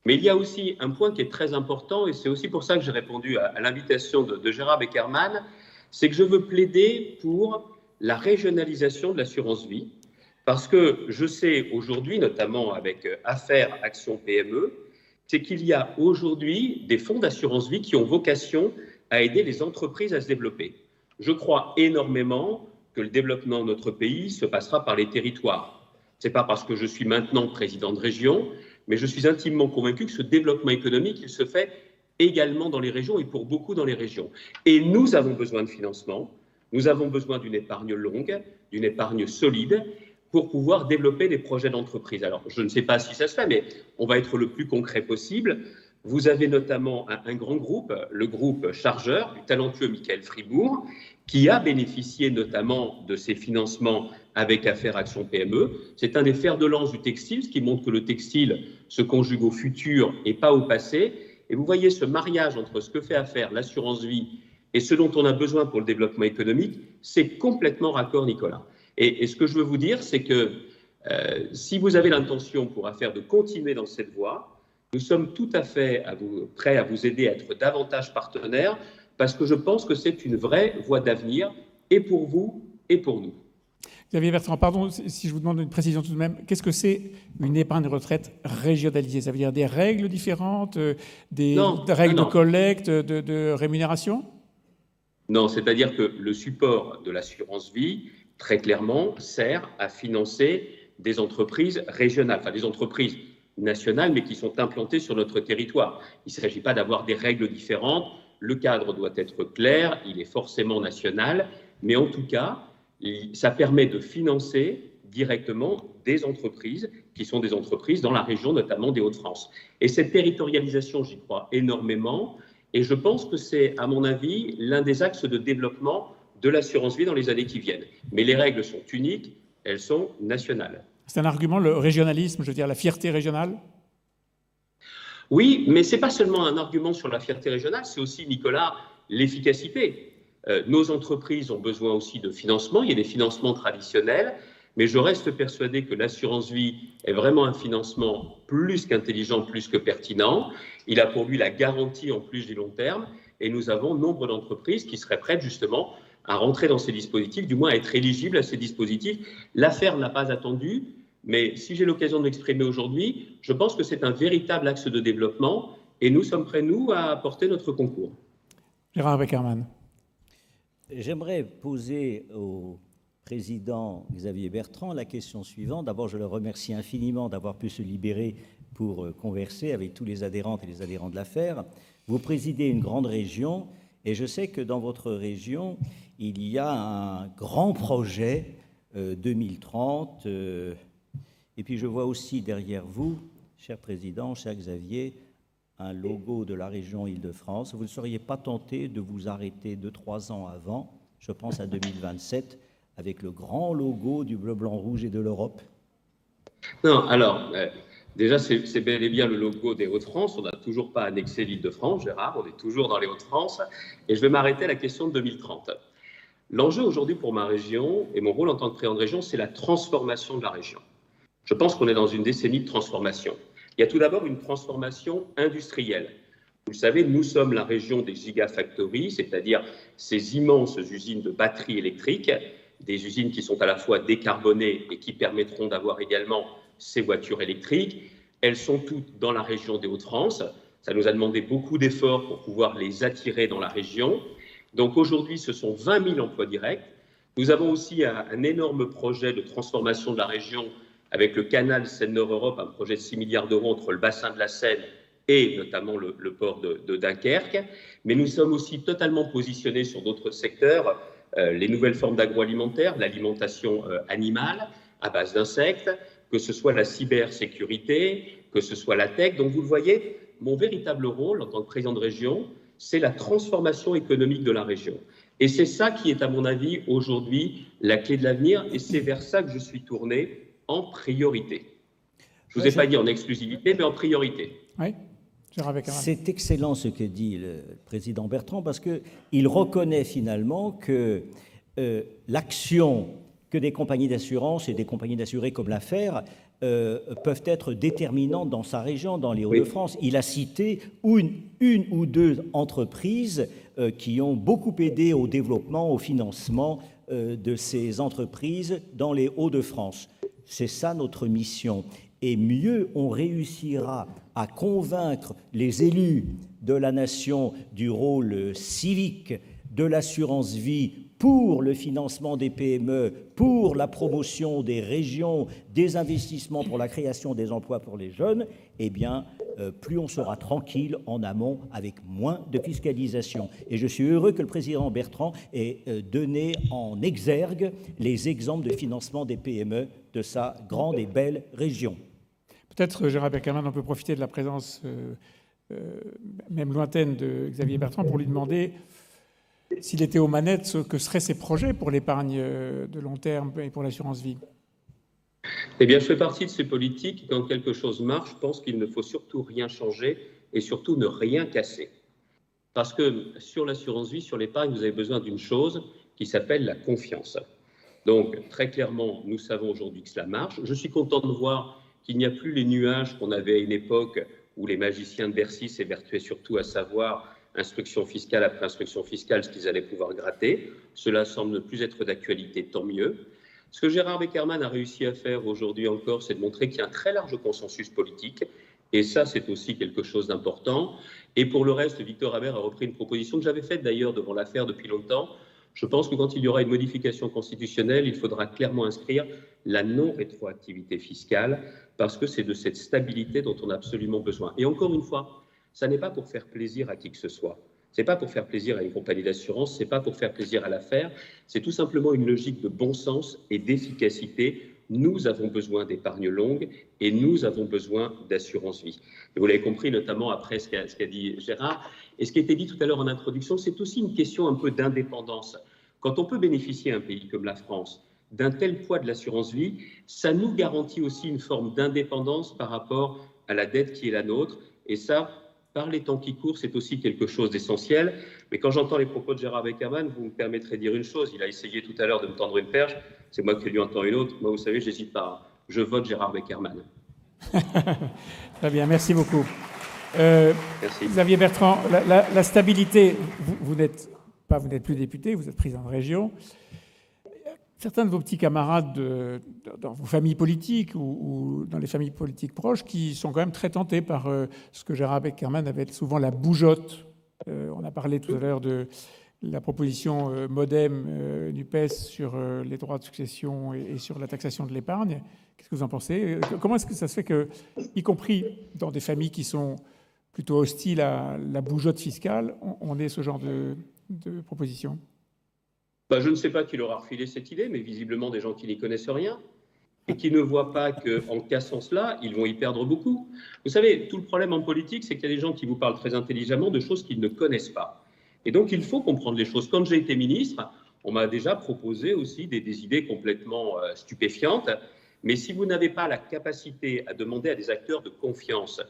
Mais il y a aussi un point qui est très important, et c'est aussi pour ça que j'ai répondu à l'invitation de Gérard Beckerman, c'est que je veux plaider pour la régionalisation de l'assurance vie, parce que je sais aujourd'hui, notamment avec Affaires Action PME, c'est qu'il y a aujourd'hui des fonds d'assurance vie qui ont vocation à aider les entreprises à se développer. Je crois énormément que le développement de notre pays se passera par les territoires. Ce n'est pas parce que je suis maintenant président de région, mais je suis intimement convaincu que ce développement économique, il se fait également dans les régions et pour beaucoup dans les régions. Et nous avons besoin de financement, nous avons besoin d'une épargne longue, d'une épargne solide, pour pouvoir développer des projets d'entreprise. Alors, je ne sais pas si ça se fait, mais on va être le plus concret possible. Vous avez notamment un grand groupe, le groupe Chargeur, du talentueux Michael Fribourg, qui a bénéficié notamment de ces financements avec Affaires Action PME. C'est un des fers de lance du textile, ce qui montre que le textile se conjugue au futur et pas au passé. Et vous voyez ce mariage entre ce que fait Affaires, l'assurance vie, et ce dont on a besoin pour le développement économique, c'est complètement raccord, Nicolas. Et ce que je veux vous dire, c'est que si vous avez l'intention pour Affaires de continuer dans cette voie, nous sommes tout à fait prêts à vous aider à être davantage partenaires, parce que je pense que c'est une vraie voie d'avenir, et pour vous, et pour nous. Xavier Bertrand, pardon si je vous demande une précision tout de même. Qu'est-ce que c'est une épargne retraite régionalisée ? Ça veut dire des règles différentes, des règles de collecte, de rémunération ? Non, c'est-à-dire que le support de l'assurance vie, très clairement, sert à financer des entreprises régionales, enfin des entreprises nationales, mais qui sont implantées sur notre territoire. Il ne s'agit pas d'avoir des règles différentes. Le cadre doit être clair, il est forcément national, mais en tout cas, ça permet de financer directement des entreprises qui sont des entreprises dans la région, notamment des Hauts-de-France. Et cette territorialisation, j'y crois énormément, et je pense que c'est, à mon avis, l'un des axes de développement de l'assurance vie dans les années qui viennent. Mais les règles sont uniques, elles sont nationales. C'est un argument, le régionalisme, je veux dire la fierté régionale ? Oui, mais ce n'est pas seulement un argument sur la fierté régionale, c'est aussi, Nicolas, l'efficacité. Nos entreprises ont besoin aussi de financement, il y a des financements traditionnels, mais je reste persuadé que l'assurance vie est vraiment un financement plus qu'intelligent, plus que pertinent. Il a pour lui la garantie en plus du long terme, et nous avons nombre d'entreprises qui seraient prêtes justement à rentrer dans ces dispositifs, du moins à être éligibles à ces dispositifs. L'affaire n'a pas attendu, mais si j'ai l'occasion de m'exprimer aujourd'hui, je pense que c'est un véritable axe de développement et nous sommes prêts, nous, à apporter notre concours. Gérard Beckerman. J'aimerais poser au président Xavier Bertrand la question suivante. D'abord, je le remercie infiniment d'avoir pu se libérer pour converser avec tous les adhérentes et les adhérents de l'affaire. Vous présidez une grande région et je sais que dans votre région, il y a un grand projet 2030. Et puis je vois aussi derrière vous, cher président, cher Xavier, un logo de la région Île-de-France. Vous ne seriez pas tenté de vous arrêter 2-3 ans avant, je pense à 2027, avec le grand logo du bleu, blanc, rouge et de l'Europe? Non, alors, déjà, c'est bel et bien le logo des Hauts-de-France. On n'a toujours pas annexé l'Île-de-France, Gérard, on est toujours dans les Hauts-de-France. Et je vais m'arrêter à la question de 2030. L'enjeu aujourd'hui pour ma région, et mon rôle en tant que président de région, c'est la transformation de la région. Je pense qu'on est dans une décennie de transformation. Il y a tout d'abord une transformation industrielle. Vous le savez, nous sommes la région des gigafactories, c'est-à-dire ces immenses usines de batteries électriques, des usines qui sont à la fois décarbonées et qui permettront d'avoir également ces voitures électriques. Elles sont toutes dans la région des Hauts-de-France. Ça nous a demandé beaucoup d'efforts pour pouvoir les attirer dans la région. Donc aujourd'hui, ce sont 20 000 emplois directs. Nous avons aussi un énorme projet de transformation de la région avec le canal Seine-Nord-Europe, un projet de 6 milliards d'euros entre le bassin de la Seine et notamment le port de Dunkerque. Mais nous sommes aussi totalement positionnés sur d'autres secteurs, les nouvelles formes d'agroalimentaire, l'alimentation animale à base d'insectes, que ce soit la cybersécurité, que ce soit la tech. Donc vous le voyez, mon véritable rôle en tant que président de région, c'est la transformation économique de la région. Et c'est ça qui est, à mon avis, aujourd'hui, la clé de l'avenir, et c'est vers ça que je suis tourné en priorité. Je ne vous ai pas dit en exclusivité, mais en priorité. Oui. C'est excellent ce que dit le président Bertrand, parce qu'il reconnaît finalement que l'action que des compagnies d'assurance et des compagnies d'assurés comme l'affaire peuvent être déterminantes dans sa région, dans les Hauts-de-France. Il a cité une ou deux entreprises qui ont beaucoup aidé au développement, au financement de ces entreprises dans les Hauts-de-France. C'est ça notre mission. Et mieux on réussira à convaincre les élus de la nation du rôle civique de l'assurance vie pour le financement des PME, pour la promotion des régions, des investissements pour la création des emplois pour les jeunes, eh bien, plus on sera tranquille en amont avec moins de fiscalisation. Et je suis heureux que le président Bertrand ait donné en exergue les exemples de financement des PME de sa grande et belle région. Peut-être, Gérard Beckerman, on peut profiter de la présence même lointaine de Xavier Bertrand pour lui demander s'il était aux manettes, ce que seraient ses projets pour l'épargne de long terme et pour l'assurance vie. Eh bien, je fais partie de ces politiques qui, quand quelque chose marche, je pense qu'il ne faut surtout rien changer et surtout ne rien casser. Parce que sur l'assurance vie, sur l'épargne, vous avez besoin d'une chose qui s'appelle la confiance. Donc, très clairement, nous savons aujourd'hui que cela marche. Je suis content de voir qu'il n'y a plus les nuages qu'on avait à une époque où les magiciens de Bercy s'évertuaient surtout à savoir instruction fiscale après instruction fiscale, ce qu'ils allaient pouvoir gratter. Cela semble ne plus être d'actualité, tant mieux. Ce que Gérard Beckerman a réussi à faire aujourd'hui encore, c'est de montrer qu'il y a un très large consensus politique. Et ça, c'est aussi quelque chose d'important. Et pour le reste, Victor Haber a repris une proposition que j'avais faite d'ailleurs devant l'affaire depuis longtemps. Je pense que quand il y aura une modification constitutionnelle, il faudra clairement inscrire la non-rétroactivité fiscale, parce que c'est de cette stabilité dont on a absolument besoin. Et encore une fois, ça n'est pas pour faire plaisir à qui que ce soit. Ce n'est pas pour faire plaisir à une compagnie d'assurance, ce n'est pas pour faire plaisir à l'affaire, c'est tout simplement une logique de bon sens et d'efficacité. Nous avons besoin d'épargne longue et nous avons besoin d'assurance vie. Et vous l'avez compris, notamment après ce qu'a dit Gérard. Et ce qui a été dit tout à l'heure en introduction, c'est aussi une question un peu d'indépendance. Quand on peut bénéficier, un pays comme la France, d'un tel poids de l'assurance vie, ça nous garantit aussi une forme d'indépendance par rapport à la dette qui est la nôtre. Et ça, par les temps qui courent, c'est aussi quelque chose d'essentiel. Mais quand j'entends les propos de Gérard Beckerman, vous me permettrez de dire une chose. Il a essayé tout à l'heure de me tendre une perche. C'est moi qui lui entends une autre. Moi, vous savez, j'hésite pas. Je vote Gérard Beckerman. Très bien, merci beaucoup. Merci. Xavier Bertrand, la stabilité, vous n'êtes plus député, vous êtes président de région. Certains de vos petits camarades dans vos familles politiques ou dans les familles politiques proches qui sont quand même très tentés par ce que Gérard Beckerman avait souvent la bougeotte. On a parlé tout à l'heure de la proposition MoDem NUPES sur les droits de succession et sur la taxation de l'épargne. Qu'est-ce que vous en pensez? Comment est-ce que ça se fait que, y compris dans des familles qui sont plutôt hostiles à la bougeotte fiscale, on ait ce genre de proposition? Je ne sais pas qui leur a refilé cette idée, mais visiblement des gens qui n'y connaissent rien et qui ne voient pas qu'en cassant cela, ils vont y perdre beaucoup. Vous savez, tout le problème en politique, c'est qu'il y a des gens qui vous parlent très intelligemment de choses qu'ils ne connaissent pas. Et donc, il faut comprendre les choses. Quand j'ai été ministre, on m'a déjà proposé aussi des idées complètement stupéfiantes. Mais si vous n'avez pas la capacité à demander à des acteurs de confiance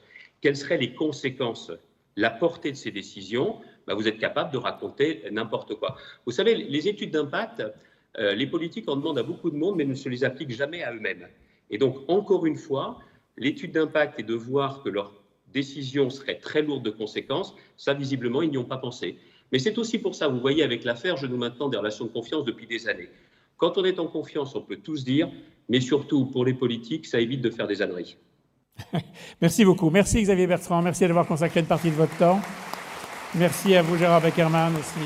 quelles seraient les conséquences, la portée de ces décisions, vous êtes capable de raconter n'importe quoi. Vous savez, les études d'impact, les politiques en demandent à beaucoup de monde, mais ne se les appliquent jamais à eux-mêmes. Et donc, encore une fois, l'étude d'impact et de voir que leurs décisions seraient très lourdes de conséquences, ça, visiblement, ils n'y ont pas pensé. Mais c'est aussi pour ça, vous voyez, avec l'affaire, je nous maintiens des relations de confiance depuis des années. Quand on est en confiance, on peut tous dire, mais surtout, pour les politiques, ça évite de faire des âneries. Merci beaucoup. Merci Xavier Bertrand. Merci d'avoir consacré une partie de votre temps. Merci à vous, Gérard Beckerman, aussi.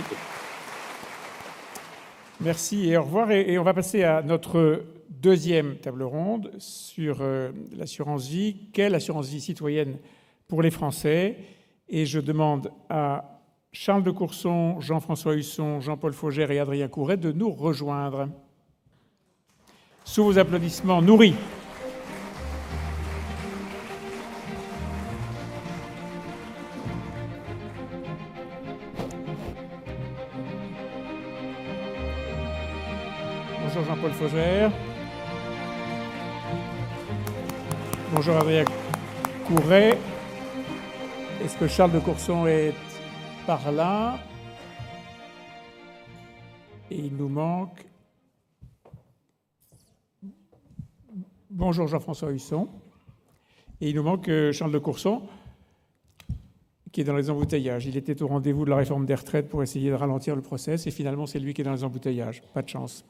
Merci et au revoir. Et on va passer à notre deuxième table ronde sur l'assurance vie. Quelle assurance vie citoyenne pour les Français? Et je demande à Charles de Courson, Jean-François Husson, Jean-Paul Faugère et Adrien Couret de nous rejoindre. Sous vos applaudissements nourris. Bonjour Jean-Paul Faugère. Bonjour Adrien Couret. Est-ce que Charles de Courson est par là? Et il nous manque... Bonjour Jean-François Husson. Et il nous manque Charles de Courson, qui est dans les embouteillages. Il était au rendez-vous de la réforme des retraites pour essayer de ralentir le process, et finalement c'est lui qui est dans les embouteillages. Pas de chance.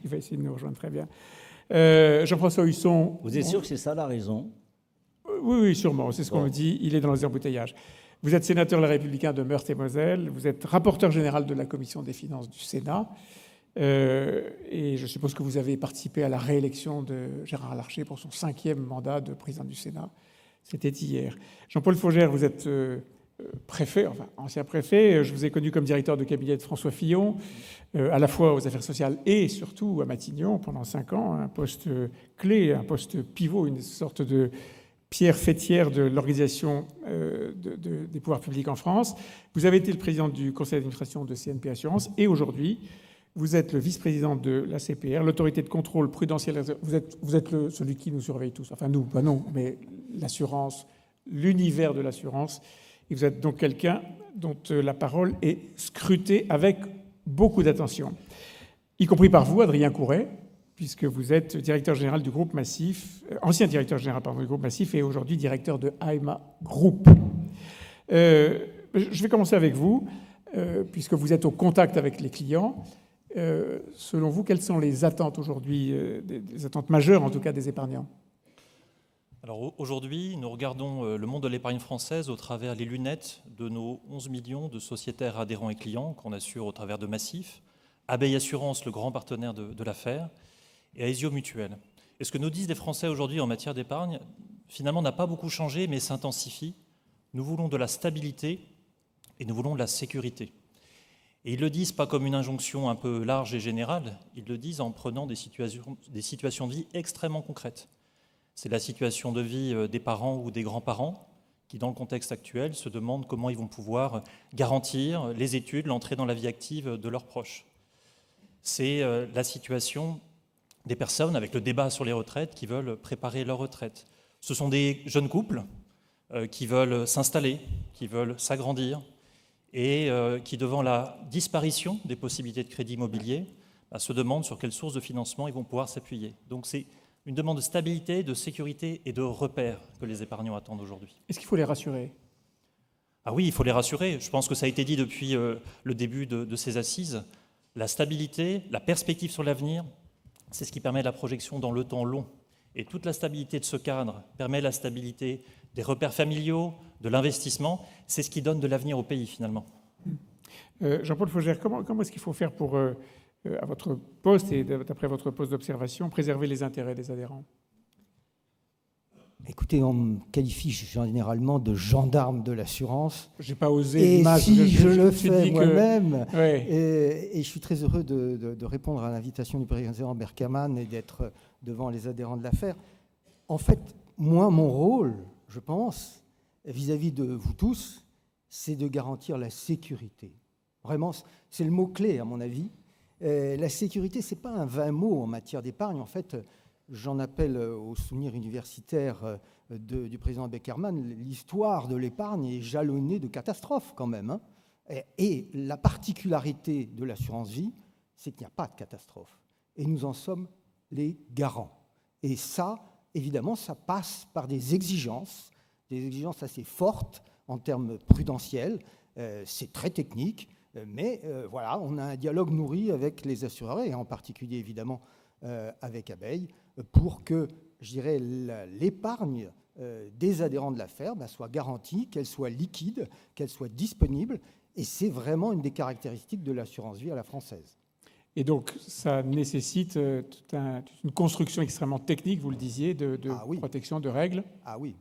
Il va essayer de nous rejoindre, très bien. Jean-François Husson... Vous êtes sûr que c'est ça la raison? Oui, sûrement, c'est ce qu'on me dit. Il est dans les embouteillages. Vous êtes sénateur Les Républicains de Meurthe-et-Moselle, vous êtes rapporteur général de la Commission des finances du Sénat, et je suppose que vous avez participé à la réélection de Gérard Larcher pour son 5e mandat de président du Sénat. C'était hier. Jean-Paul Faugère, vous êtes préfet, enfin ancien préfet. Je vous ai connu comme directeur de cabinet de François Fillon, à la fois aux affaires sociales et surtout à Matignon pendant 5 ans, un poste clé, un poste pivot, une sorte de pierre fêtière de l'organisation des pouvoirs publics en France. Vous avez été le président du conseil d'administration de CNP Assurance et aujourd'hui, vous êtes le vice-président de la CPR, l'autorité de contrôle prudentiel. Vous êtes celui qui nous surveille tous. Enfin, nous, pas non, mais l'assurance, l'univers de l'assurance. Et vous êtes donc quelqu'un dont la parole est scrutée avec beaucoup d'attention, y compris par vous, Adrien Couret, puisque vous êtes directeur général du groupe Massif, ancien directeur général du groupe Massif et aujourd'hui directeur de AIMA Group. Je vais commencer avec vous, puisque vous êtes au contact avec les clients. Selon vous, quelles sont les attentes aujourd'hui, des attentes majeures en tout cas des épargnants? Alors aujourd'hui, nous regardons le monde de l'épargne française au travers les lunettes de nos 11 millions de sociétaires adhérents et clients qu'on assure au travers de Massif, Abeille Assurance, le grand partenaire de l'affaire, et Aesio Mutuelle. Et ce que nous disent les Français aujourd'hui en matière d'épargne, finalement, n'a pas beaucoup changé, mais s'intensifie. Nous voulons de la stabilité et nous voulons de la sécurité. Et ils le disent pas comme une injonction un peu large et générale, ils le disent en prenant des situations de vie extrêmement concrètes. C'est la situation de vie des parents ou des grands-parents qui, dans le contexte actuel, se demandent comment ils vont pouvoir garantir les études, l'entrée dans la vie active de leurs proches. C'est la situation des personnes avec le débat sur les retraites qui veulent préparer leur retraite. Ce sont des jeunes couples qui veulent s'installer, qui veulent s'agrandir et qui, devant la disparition des possibilités de crédit immobilier, se demandent sur quelles sources de financement ils vont pouvoir s'appuyer. Donc c'est une demande de stabilité, de sécurité et de repères que les épargnants attendent aujourd'hui. Est-ce qu'il faut les rassurer? Ah oui, il faut les rassurer. Je pense que ça a été dit depuis le début de ces assises. La stabilité, la perspective sur l'avenir, c'est ce qui permet la projection dans le temps long. Et toute la stabilité de ce cadre permet la stabilité des repères familiaux, de l'investissement. C'est ce qui donne de l'avenir au pays, finalement. Jean-Paul Faugère, comment est-ce qu'il faut faire pour, à votre poste et d'après votre poste d'observation, préserver les intérêts des adhérents? Écoutez, on me qualifie généralement de gendarme de l'assurance. Je n'ai pas osé. Et si je le fais moi-même, ouais. et je suis très heureux de répondre à l'invitation du président Berkaman et d'être devant les adhérents de l'affaire. En fait, moi, mon rôle, je pense, vis-à-vis de vous tous, c'est de garantir la sécurité. Vraiment, c'est le mot-clé, à mon avis. La sécurité, ce n'est pas un vain mot en matière d'épargne. En fait, j'en appelle au souvenir universitaire du président Beckerman, l'histoire de l'épargne est jalonnée de catastrophes quand même. Hein. Et la particularité de l'assurance vie, c'est qu'il n'y a pas de catastrophe. Et nous en sommes les garants. Et ça, évidemment, ça passe par des exigences assez fortes en termes prudentiels. C'est très technique, mais voilà, on a un dialogue nourri avec les assureurs, et en particulier, évidemment, avec Abeille, pour que, je dirais, l'épargne des adhérents de l'affaire soit garantie, qu'elle soit liquide, qu'elle soit disponible, Et c'est vraiment une des caractéristiques de l'assurance vie à la française. Et donc, ça nécessite toute une construction extrêmement technique, vous le disiez, de protection, de règles. Ah oui.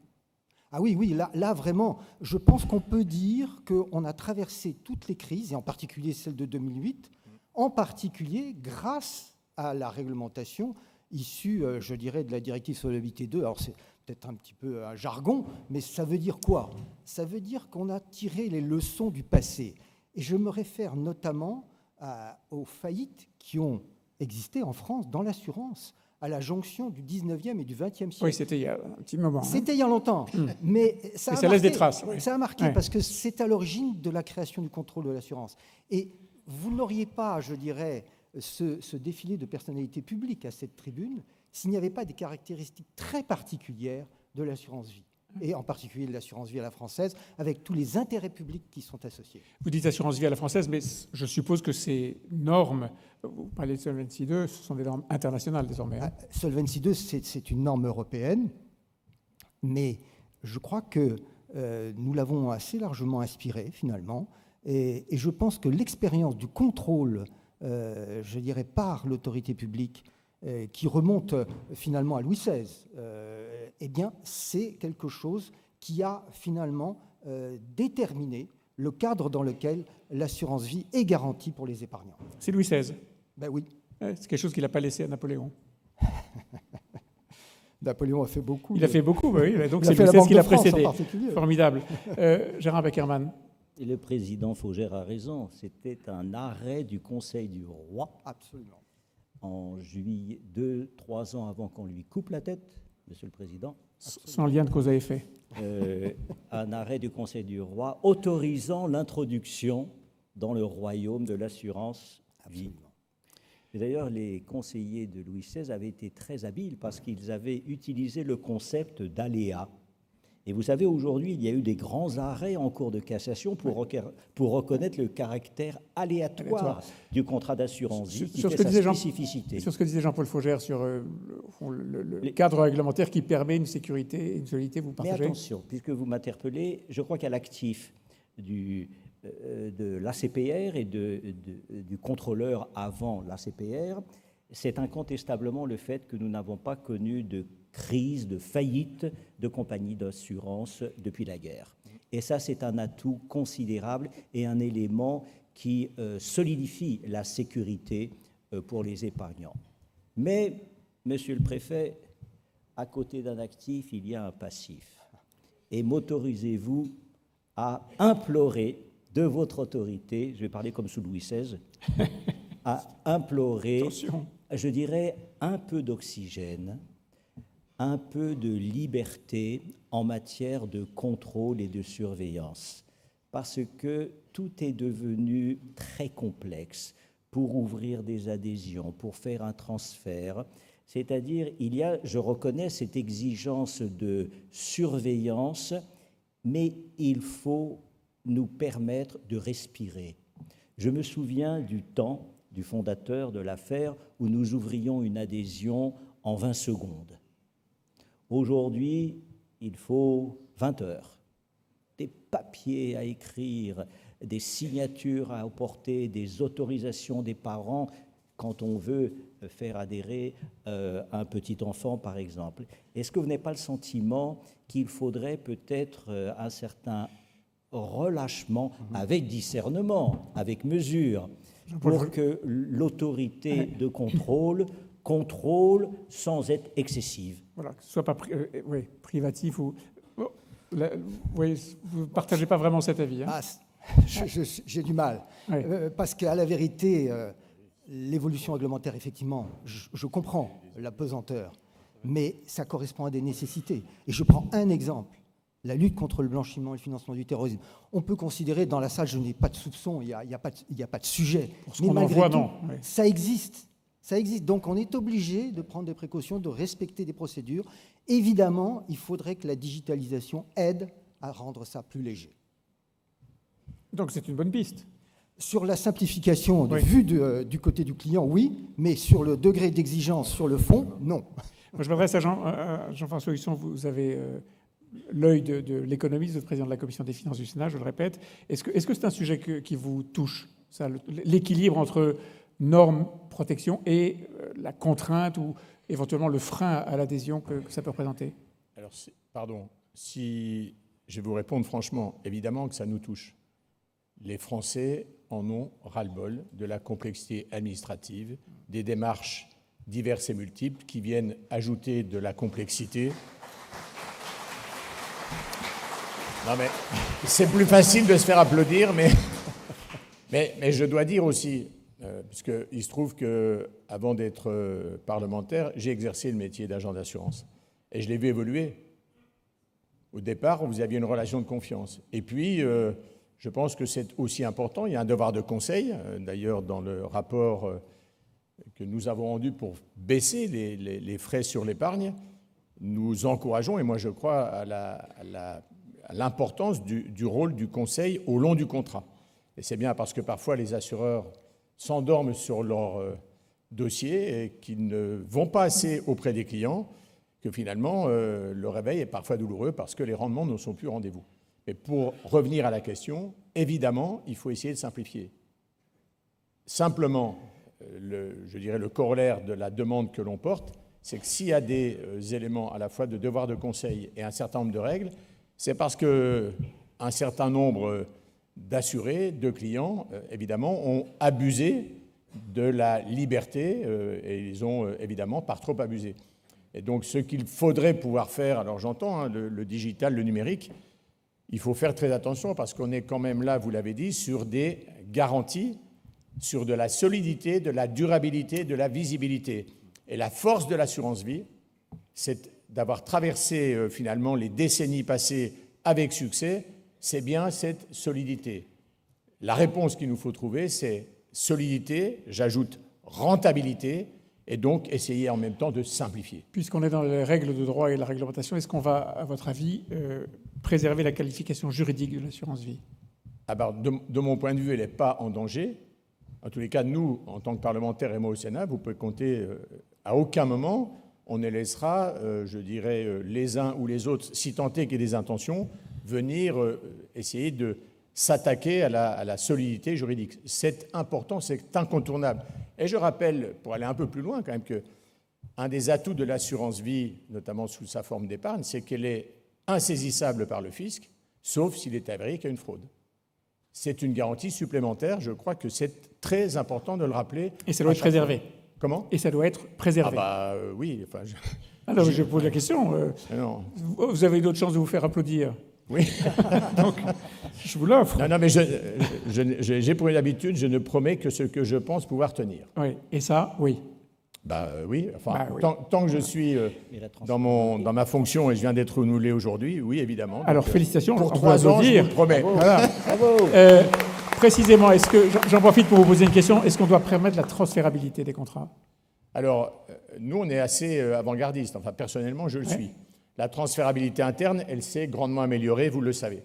Ah oui, oui, là vraiment, je pense qu'on peut dire qu'on a traversé toutes les crises, et en particulier celle de 2008, en particulier grâce à la réglementation issue, je dirais, de la directive Solvabilité 2. Alors c'est peut-être un petit peu un jargon, mais ça veut dire quoi? Ça veut dire qu'on a tiré les leçons du passé. Et je me réfère notamment aux faillites qui ont existé en France dans l'assurance, à la jonction du 19e et du 20e siècle. Oui, c'était il y a un petit moment. C'était il y a longtemps, mais ça laisse des traces. Oui. Ça a marqué parce que c'est à l'origine de la création du contrôle de l'assurance. Et vous n'auriez pas, je dirais, ce défilé de personnalités publiques à cette tribune s'il n'y avait pas des caractéristiques très particulières de l'assurance vie, et en particulier de l'assurance vie à la française, avec tous les intérêts publics qui sont associés. Vous dites assurance vie à la française, mais je suppose que ces normes, vous parlez de Solvency 2, ce sont des normes internationales désormais. Hein. Solvency 2, c'est une norme européenne, mais je crois que nous l'avons assez largement inspirée finalement, et je pense que l'expérience du contrôle, je dirais, par l'autorité publique, qui remonte finalement à Louis XVI, eh bien, c'est quelque chose qui a finalement déterminé le cadre dans lequel l'assurance vie est garantie pour les épargnants. C'est Louis XVI. Ben oui. C'est quelque chose qu'il n'a pas laissé à Napoléon. Napoléon a fait beaucoup. Il a fait beaucoup, oui. Donc c'est Louis XVI qui l'a précédé. Formidable. Gérard Beckerman. Et le président Faugère a raison. C'était un arrêt du Conseil du Roi. Absolument. En juillet, 2-3 ans avant qu'on lui coupe la tête, Monsieur le Président. Sans lien de cause à effet. Un arrêt du Conseil du Roi autorisant l'introduction dans le royaume de l'assurance vie. Et d'ailleurs, les conseillers de Louis XVI avaient été très habiles parce qu'ils avaient utilisé le concept d'aléa. Et vous savez, aujourd'hui, il y a eu des grands arrêts en cours de cassation pour reconnaître le caractère aléatoire du contrat d'assurance vie, qui fait sa spécificité. Sur ce que disait Jean-Paul Faugère sur le cadre réglementaire qui permet une sécurité et une solidité, vous partagez? Mais attention, puisque vous m'interpellez, je crois qu'à l'actif de l'ACPR et du contrôleur avant l'ACPR, c'est incontestablement le fait que nous n'avons pas connu de crise, de faillite de compagnies d'assurance depuis la guerre. Et ça, c'est un atout considérable et un élément qui solidifie la sécurité pour les épargnants. Mais, Monsieur le Préfet, à côté d'un actif, il y a un passif. Et m'autorisez-vous à implorer de votre autorité, je vais parler comme sous Louis XVI, à implorer, attention, je dirais, un peu d'oxygène, un peu de liberté en matière de contrôle et de surveillance, parce que tout est devenu très complexe pour ouvrir des adhésions, pour faire un transfert. C'est-à-dire, il y a, je reconnais cette exigence de surveillance, mais il faut nous permettre de respirer. Je me souviens du temps du fondateur de l'affaire où nous ouvrions une adhésion en 20 secondes. Aujourd'hui, il faut 20 heures. Des papiers à écrire, des signatures à apporter, des autorisations des parents quand on veut faire adhérer un petit enfant, par exemple. Est-ce que vous n'avez pas le sentiment qu'il faudrait peut-être un certain relâchement, avec discernement, avec mesure, pour que l'autorité de contrôle sans être excessive? Voilà, que ce soit pas privatif ou... vous ne partagez pas vraiment cet avis. Hein. J'ai du mal. Oui. Parce qu'à la vérité, l'évolution réglementaire, effectivement, je comprends la pesanteur, mais ça correspond à des nécessités. Et je prends un exemple. La lutte contre le blanchiment et le financement du terrorisme. On peut considérer, dans la salle, je n'ai pas de soupçon, il n'y a pas de sujet. Pour ce qu'on en voit, non. Oui. Ça existe. Ça existe. Donc, on est obligé de prendre des précautions, de respecter des procédures. Évidemment, il faudrait que la digitalisation aide à rendre ça plus léger. Donc, c'est une bonne piste. Sur la simplification, vue du côté du client, oui, mais sur le degré d'exigence sur le fond, non. Moi, je m'adresse à Jean-François Husson. Vous avez l'œil de l'économiste, le président de la Commission des finances du Sénat, je le répète. Est-ce que c'est un sujet qui vous touche, ça, l'équilibre entre normes, protection et la contrainte ou éventuellement le frein à l'adhésion que ça peut représenter? Alors, pardon, si je vais vous répondre franchement, évidemment que ça nous touche. Les Français en ont ras-le-bol de la complexité administrative, des démarches diverses et multiples qui viennent ajouter de la complexité. Non mais c'est plus facile de se faire applaudir, mais je dois dire aussi, puisqu'il se trouve qu'avant d'être parlementaire, j'ai exercé le métier d'agent d'assurance et je l'ai vu évoluer. Au départ, vous aviez une relation de confiance. Et puis, je pense que c'est aussi important, il y a un devoir de conseil, d'ailleurs dans le rapport que nous avons rendu pour baisser les frais sur l'épargne, nous encourageons, et moi je crois, à l'importance du rôle du conseil au long du contrat. Et c'est bien parce que parfois les assureurs s'endorment sur leur dossier et qu'ils ne vont pas assez auprès des clients, que finalement le réveil est parfois douloureux parce que les rendements ne sont plus au rendez-vous. Mais pour revenir à la question, évidemment, il faut essayer de simplifier. Simplement, je dirais le corollaire de la demande que l'on porte, c'est que s'il y a des éléments à la fois de devoir de conseil et un certain nombre de règles, c'est parce qu'un certain nombre d'assurés, de clients, évidemment, ont abusé de la liberté et ils ont évidemment par trop abusé. Et donc ce qu'il faudrait pouvoir faire, alors j'entends le digital, le numérique, il faut faire très attention parce qu'on est quand même là, vous l'avez dit, sur des garanties, sur de la solidité, de la durabilité, de la visibilité. Et la force de l'assurance vie, c'est d'avoir traversé finalement les décennies passées avec succès, c'est bien cette solidité. La réponse qu'il nous faut trouver, c'est solidité, j'ajoute rentabilité, et donc essayer en même temps de simplifier. Puisqu'on est dans les règles de droit et la réglementation, est-ce qu'on va, à votre avis, préserver la qualification juridique de l'assurance vie? De mon point de vue, elle n'est pas en danger. En tous les cas, nous, en tant que parlementaires et moi au Sénat, vous pouvez compter, à aucun moment, on ne laissera, je dirais, les uns ou les autres, si tant est qu'il y ait des intentions, venir essayer de s'attaquer à la solidité juridique. C'est important, c'est incontournable. Et je rappelle, pour aller un peu plus loin quand même, qu'un des atouts de l'assurance vie, notamment sous sa forme d'épargne, c'est qu'elle est insaisissable par le fisc, sauf s'il est avéré qu'il y a une fraude. C'est une garantie supplémentaire, je crois que c'est très important de le rappeler. Et ça doit être préservé. Comment ? Et ça doit être préservé. Oui. Enfin, alors je pose la question. Non. Vous avez une autre chance de vous faire applaudir. Oui. Donc, je vous l'offre. Non, mais j'ai pour une habitude, je ne promets que ce que je pense pouvoir tenir. Oui, et ça, oui. Oui, enfin, oui. Tant que je suis dans ma fonction et je viens d'être renouvelé aujourd'hui, oui, évidemment. Alors, félicitations. Pour 3 ans, je vous le promets. Bravo. Voilà. Bravo. Précisément, est-ce que, j'en profite pour vous poser une question, est-ce qu'on doit permettre la transférabilité des contrats? Alors, nous, on est assez avant-gardiste. Enfin, personnellement, je le suis. La transférabilité interne, elle s'est grandement améliorée, vous le savez.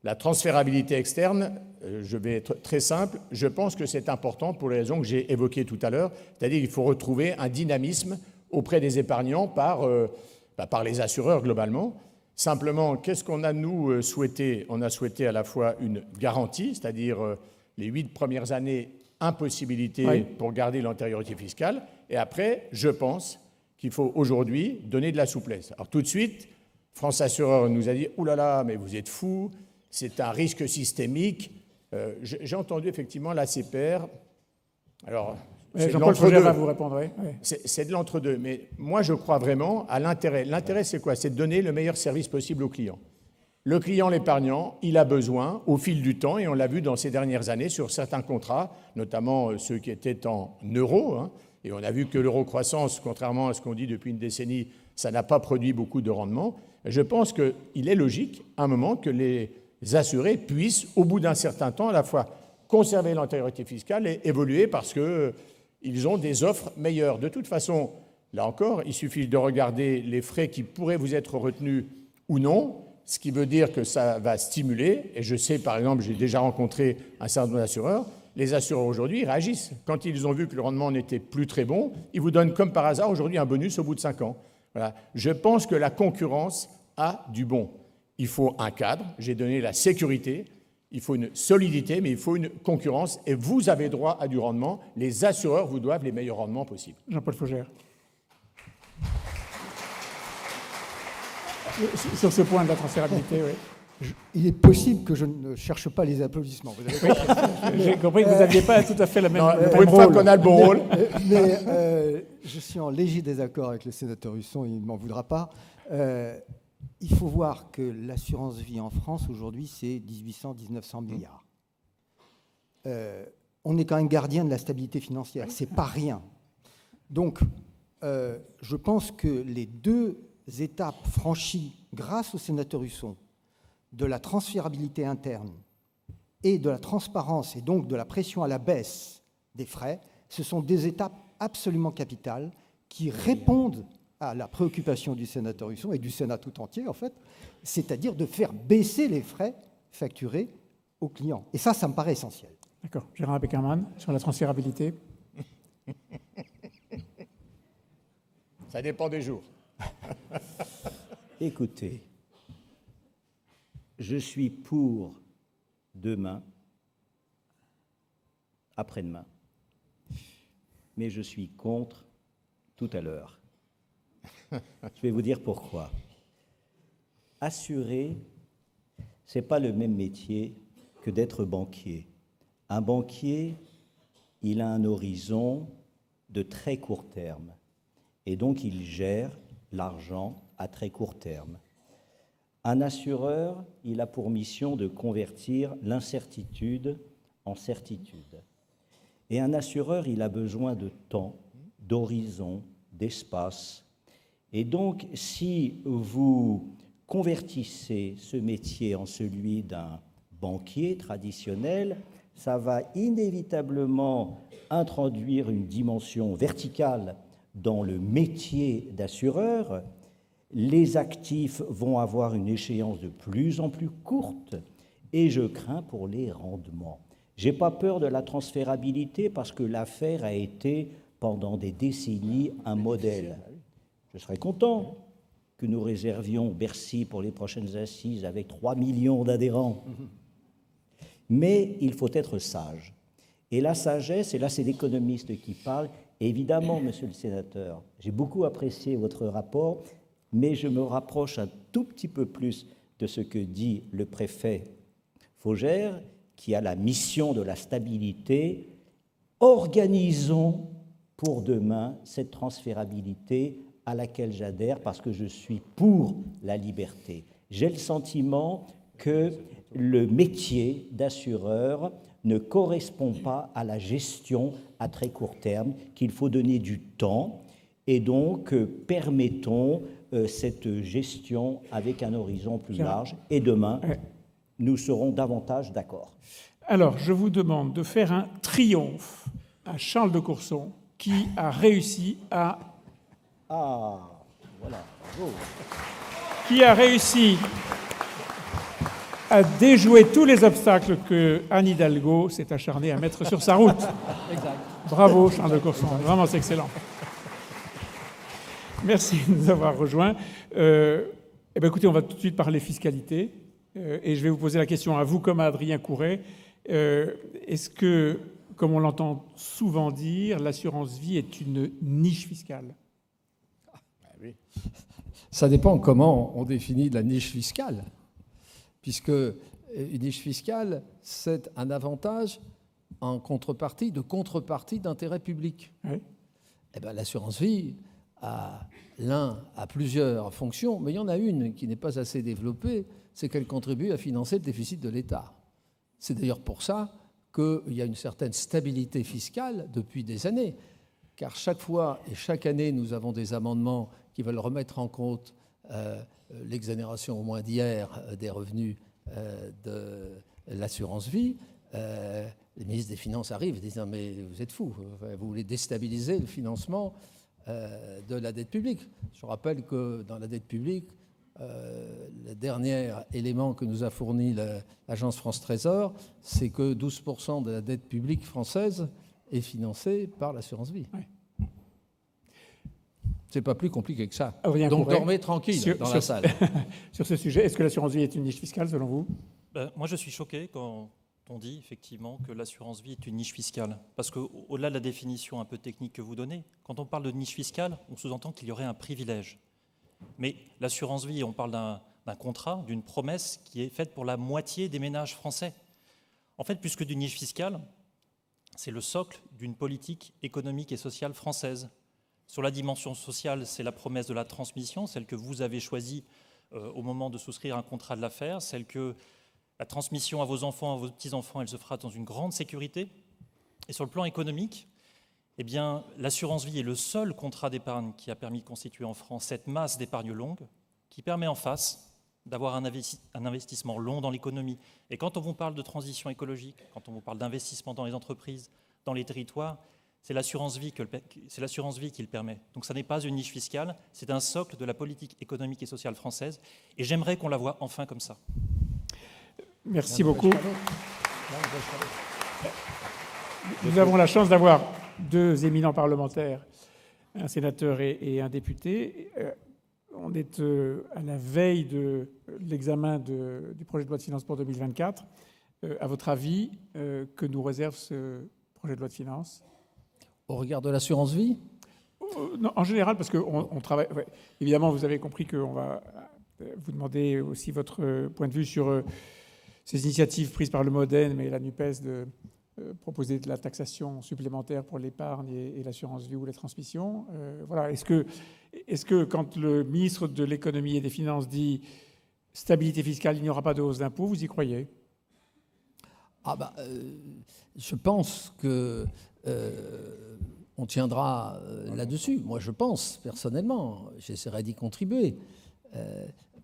La transférabilité externe, je vais être très simple, je pense que c'est important pour les raisons que j'ai évoquées tout à l'heure, c'est-à-dire qu'il faut retrouver un dynamisme auprès des épargnants par les assureurs globalement. Simplement, qu'est-ce qu'on a, nous, souhaité? On a souhaité à la fois une garantie, c'est-à-dire les 8 premières années, impossibilité pour garder l'antériorité fiscale, et après, je pense qu'il faut aujourd'hui donner de la souplesse. Alors tout de suite, France Assureur nous a dit « Ouh là là, mais vous êtes fous, c'est un risque systémique ». J'ai entendu effectivement l'ACPR. Alors, Jean-Paul Fougère va vous répondre. Oui. C'est de l'entre-deux. Mais moi, je crois vraiment à l'intérêt. L'intérêt, c'est quoi? C'est de donner le meilleur service possible au client. Le client, l'épargnant, il a besoin, au fil du temps, et on l'a vu dans ces dernières années sur certains contrats, notamment ceux qui étaient en euros, et on a vu que l'euro-croissance, contrairement à ce qu'on dit depuis une décennie, ça n'a pas produit beaucoup de rendement. Je pense qu'il est logique, à un moment, que les assurés puissent, au bout d'un certain temps, à la fois conserver l'antériorité fiscale et évoluer parce qu'ils ont des offres meilleures. De toute façon, là encore, il suffit de regarder les frais qui pourraient vous être retenus ou non, ce qui veut dire que ça va stimuler. Et je sais, par exemple, j'ai déjà rencontré un certain nombre d'assureurs. Les assureurs aujourd'hui réagissent. Quand ils ont vu que le rendement n'était plus très bon, ils vous donnent comme par hasard aujourd'hui un bonus au bout de 5 ans. Voilà. Je pense que la concurrence a du bon. il faut un cadre, j'ai donné la sécurité, il faut une solidité, mais il faut une concurrence, et vous avez droit à du rendement. Les assureurs vous doivent les meilleurs rendements possibles. Jean-Paul Faugère. Sur ce point de la transférabilité, oui. Il est possible que je ne cherche pas les applaudissements. Vous avez compris. J'ai compris que vous n'aviez pas tout à fait la même, Non, le pour même une fois rôle. qu'on a le bon rôle. Mais je suis en léger désaccord avec le sénateur Husson, il ne m'en voudra pas. Il faut voir que l'assurance vie en France, aujourd'hui, c'est 1800-1900 milliards. On est quand même gardien de la stabilité financière, c'est pas rien. Donc, je pense que les deux étapes franchies grâce au sénateur Husson, de la transférabilité interne et de la transparence, et donc de la pression à la baisse des frais, ce sont des étapes absolument capitales qui répondent à la préoccupation du sénateur Husson et du Sénat tout entier, en fait, c'est-à-dire de faire baisser les frais facturés aux clients. Et ça me paraît essentiel. D'accord. Gérard Beckerman, sur la transférabilité. Ça dépend des jours. Écoutez, je suis pour demain, après-demain, mais je suis contre tout à l'heure. Je vais vous dire pourquoi. Assurer, ce n'est pas le même métier que d'être banquier. Un banquier, il a un horizon de très court terme, et donc il gère l'argent à très court terme. Un assureur, il a pour mission de convertir l'incertitude en certitude. Et un assureur, il a besoin de temps, d'horizon, d'espace. Et donc, si vous convertissez ce métier en celui d'un banquier traditionnel, ça va inévitablement introduire une dimension verticale dans le métier d'assureur. Les actifs vont avoir une échéance de plus en plus courte et je crains pour les rendements. Je n'ai pas peur de la transférabilité parce que l'affaire a été pendant des décennies un modèle. Je serais content que nous réservions Bercy pour les prochaines assises avec 3 millions d'adhérents. Mais il faut être sage. Et la sagesse, et là c'est l'économiste qui parle, évidemment, monsieur le sénateur, j'ai beaucoup apprécié votre rapport, mais je me rapproche un tout petit peu plus de ce que dit le préfet Faugère, qui a la mission de la stabilité. Organisons pour demain cette transférabilité à laquelle j'adhère parce que je suis pour la liberté. J'ai le sentiment que le métier d'assureur ne correspond pas à la gestion à très court terme, qu'il faut donner du temps, et donc permettons cette gestion avec un horizon plus large, et demain, nous serons davantage d'accord. Alors, je vous demande de faire un triomphe à Charles de Courson, qui a réussi à... Ah, voilà, bravo. Qui a réussi à déjouer tous les obstacles que Anne Hidalgo s'est acharnée à mettre sur sa route. Exact. Bravo, Charles de Courson, vraiment c'est excellent. Merci de nous avoir rejoints. Écoutez, on va tout de suite parler fiscalité, et je vais vous poser la question à vous comme à Adrien Couret. Est-ce que, comme on l'entend souvent dire, l'assurance vie est une niche fiscale ? Oui. Ça dépend comment on définit la niche fiscale, puisque une niche fiscale, c'est un avantage en contrepartie d'intérêt public. Oui. Eh bien, l'assurance vie a plusieurs fonctions, mais il y en a une qui n'est pas assez développée, c'est qu'elle contribue à financer le déficit de l'État. C'est d'ailleurs pour ça qu'il y a une certaine stabilité fiscale depuis des années, car chaque fois et chaque année, nous avons des amendements qui veulent remettre en compte l'exonération au moins d'hier des revenus de l'assurance vie. Les ministres des Finances arrivent et disent « Non, mais vous êtes fous, vous voulez déstabiliser le financement de la dette publique ». Je rappelle que dans la dette publique, le dernier élément que nous a fourni l'agence France Trésor, c'est que 12% de la dette publique française est financée par l'assurance vie. Oui. C'est pas plus compliqué que ça. Adrien Donc Couret, dormez tranquille dans la salle. Sur ce sujet, est-ce que l'assurance vie est une niche fiscale selon vous? Moi, je suis choqué quand on dit effectivement que l'assurance vie est une niche fiscale. Parce qu'au-delà de la définition un peu technique que vous donnez, quand on parle de niche fiscale, on sous-entend qu'il y aurait un privilège. Mais l'assurance vie, on parle d'un contrat, d'une promesse qui est faite pour la moitié des ménages français. En fait, plus que d'une niche fiscale, c'est le socle d'une politique économique et sociale française. Sur la dimension sociale, c'est la promesse de la transmission, celle que vous avez choisie au moment de souscrire un contrat de l'affaire, celle que la transmission à vos enfants, à vos petits-enfants, elle se fera dans une grande sécurité. Et sur le plan économique, eh bien, l'assurance vie est le seul contrat d'épargne qui a permis de constituer en France cette masse d'épargne longue qui permet en face d'avoir un investissement long dans l'économie. Et quand on vous parle de transition écologique, quand on vous parle d'investissement dans les entreprises, dans les territoires, c'est l'assurance vie qui le permet. Donc ça n'est pas une niche fiscale, c'est un socle de la politique économique et sociale française. Et j'aimerais qu'on la voie enfin comme ça. Merci beaucoup. Nous avons la chance d'avoir deux éminents parlementaires, un sénateur et un député. On est à la veille de l'examen du projet de loi de finances pour 2024. À votre avis, que nous réserve ce projet de loi de finances? Au regard de l'assurance vie? Non, en général, parce qu'on travaille... Ouais, évidemment, vous avez compris qu'on va vous demander aussi votre point de vue sur ces initiatives prises par le MoDem et la NUPES de proposer de la taxation supplémentaire pour l'épargne et l'assurance vie ou les transmissions. Voilà. Est-ce que quand le ministre de l'économie et des finances dit stabilité fiscale, il n'y aura pas de hausse d'impôts, vous y croyez? Je pense que on tiendra là-dessus. Moi, je pense, personnellement, j'essaierai d'y contribuer.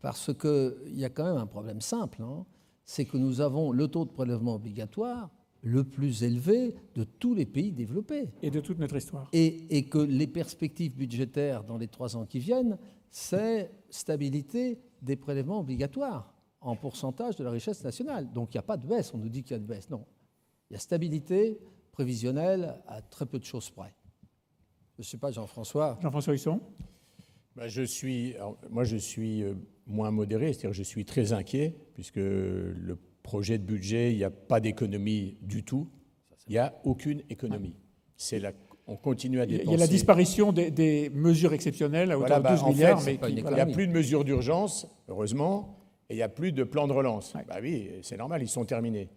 Parce qu'il y a quand même un problème simple, hein, c'est que nous avons le taux de prélèvement obligatoire le plus élevé de tous les pays développés. Et de toute notre histoire. Et que les perspectives budgétaires dans les 3 ans qui viennent, c'est stabilité des prélèvements obligatoires en pourcentage de la richesse nationale. Donc il n'y a pas de baisse, on nous dit qu'il y a de baisse. Non, il y a stabilité prévisionnelle à très peu de choses près. Je ne sais pas, Jean-François. Jean-François Husson. Je suis moins modéré, c'est-à-dire je suis très inquiet, puisque le projet de budget, il n'y a pas d'économie du tout. Il n'y a aucune économie. On continue à dépenser. Il y a la disparition des mesures exceptionnelles à hauteur de 12 milliards. Mais il n'y a plus de mesures d'urgence, heureusement, et il n'y a plus de plan de relance. Ouais. Oui, c'est normal, ils sont terminés.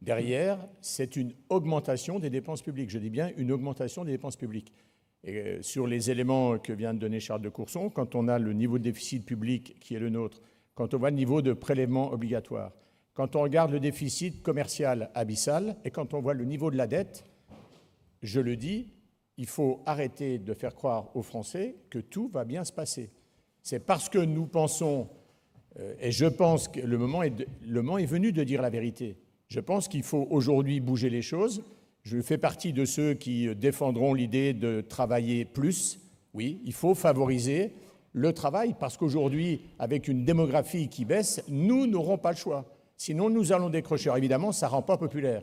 Derrière, c'est une augmentation des dépenses publiques. Je dis bien une augmentation des dépenses publiques. Et sur les éléments que vient de donner Charles de Courson, quand on a le niveau de déficit public qui est le nôtre, quand on voit le niveau de prélèvement obligatoire, quand on regarde le déficit commercial abyssal et quand on voit le niveau de la dette, je le dis, il faut arrêter de faire croire aux Français que tout va bien se passer. C'est parce que nous pensons, et je pense que le moment est venu de dire la vérité. Je pense qu'il faut aujourd'hui bouger les choses. Je fais partie de ceux qui défendront l'idée de travailler plus. Oui, il faut favoriser le travail parce qu'aujourd'hui, avec une démographie qui baisse, nous n'aurons pas le choix. Sinon, nous allons décrocher. Alors, évidemment, ça ne rend pas populaire.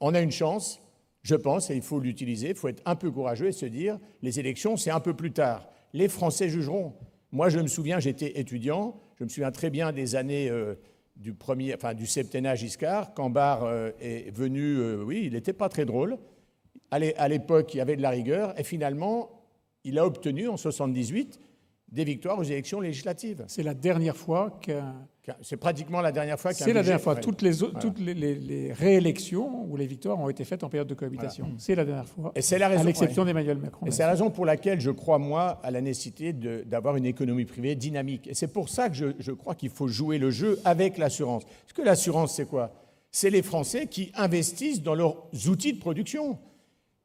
On a une chance, je pense, et il faut l'utiliser. Il faut être un peu courageux et se dire, les élections, c'est un peu plus tard. Les Français jugeront. Moi, je me souviens, j'étais étudiant. Je me souviens très bien des années du septennat Giscard. Quand Barre est venu, oui, il n'était pas très drôle. À l'époque, il y avait de la rigueur. Et finalement, il a obtenu, en 1978, des victoires aux élections législatives. C'est la dernière fois c'est pratiquement la dernière fois qu'un C'est la dernière fois. Toutes les réélections où les victoires ont été faites en période de cohabitation. Voilà. C'est la dernière fois, et c'est la raison, à l'exception d'Emmanuel Macron. Et c'est la raison pour laquelle je crois, moi, à la nécessité d'avoir une économie privée dynamique. Et c'est pour ça que je crois qu'il faut jouer le jeu avec l'assurance. Parce que l'assurance, c'est quoi? C'est les Français qui investissent dans leurs outils de production.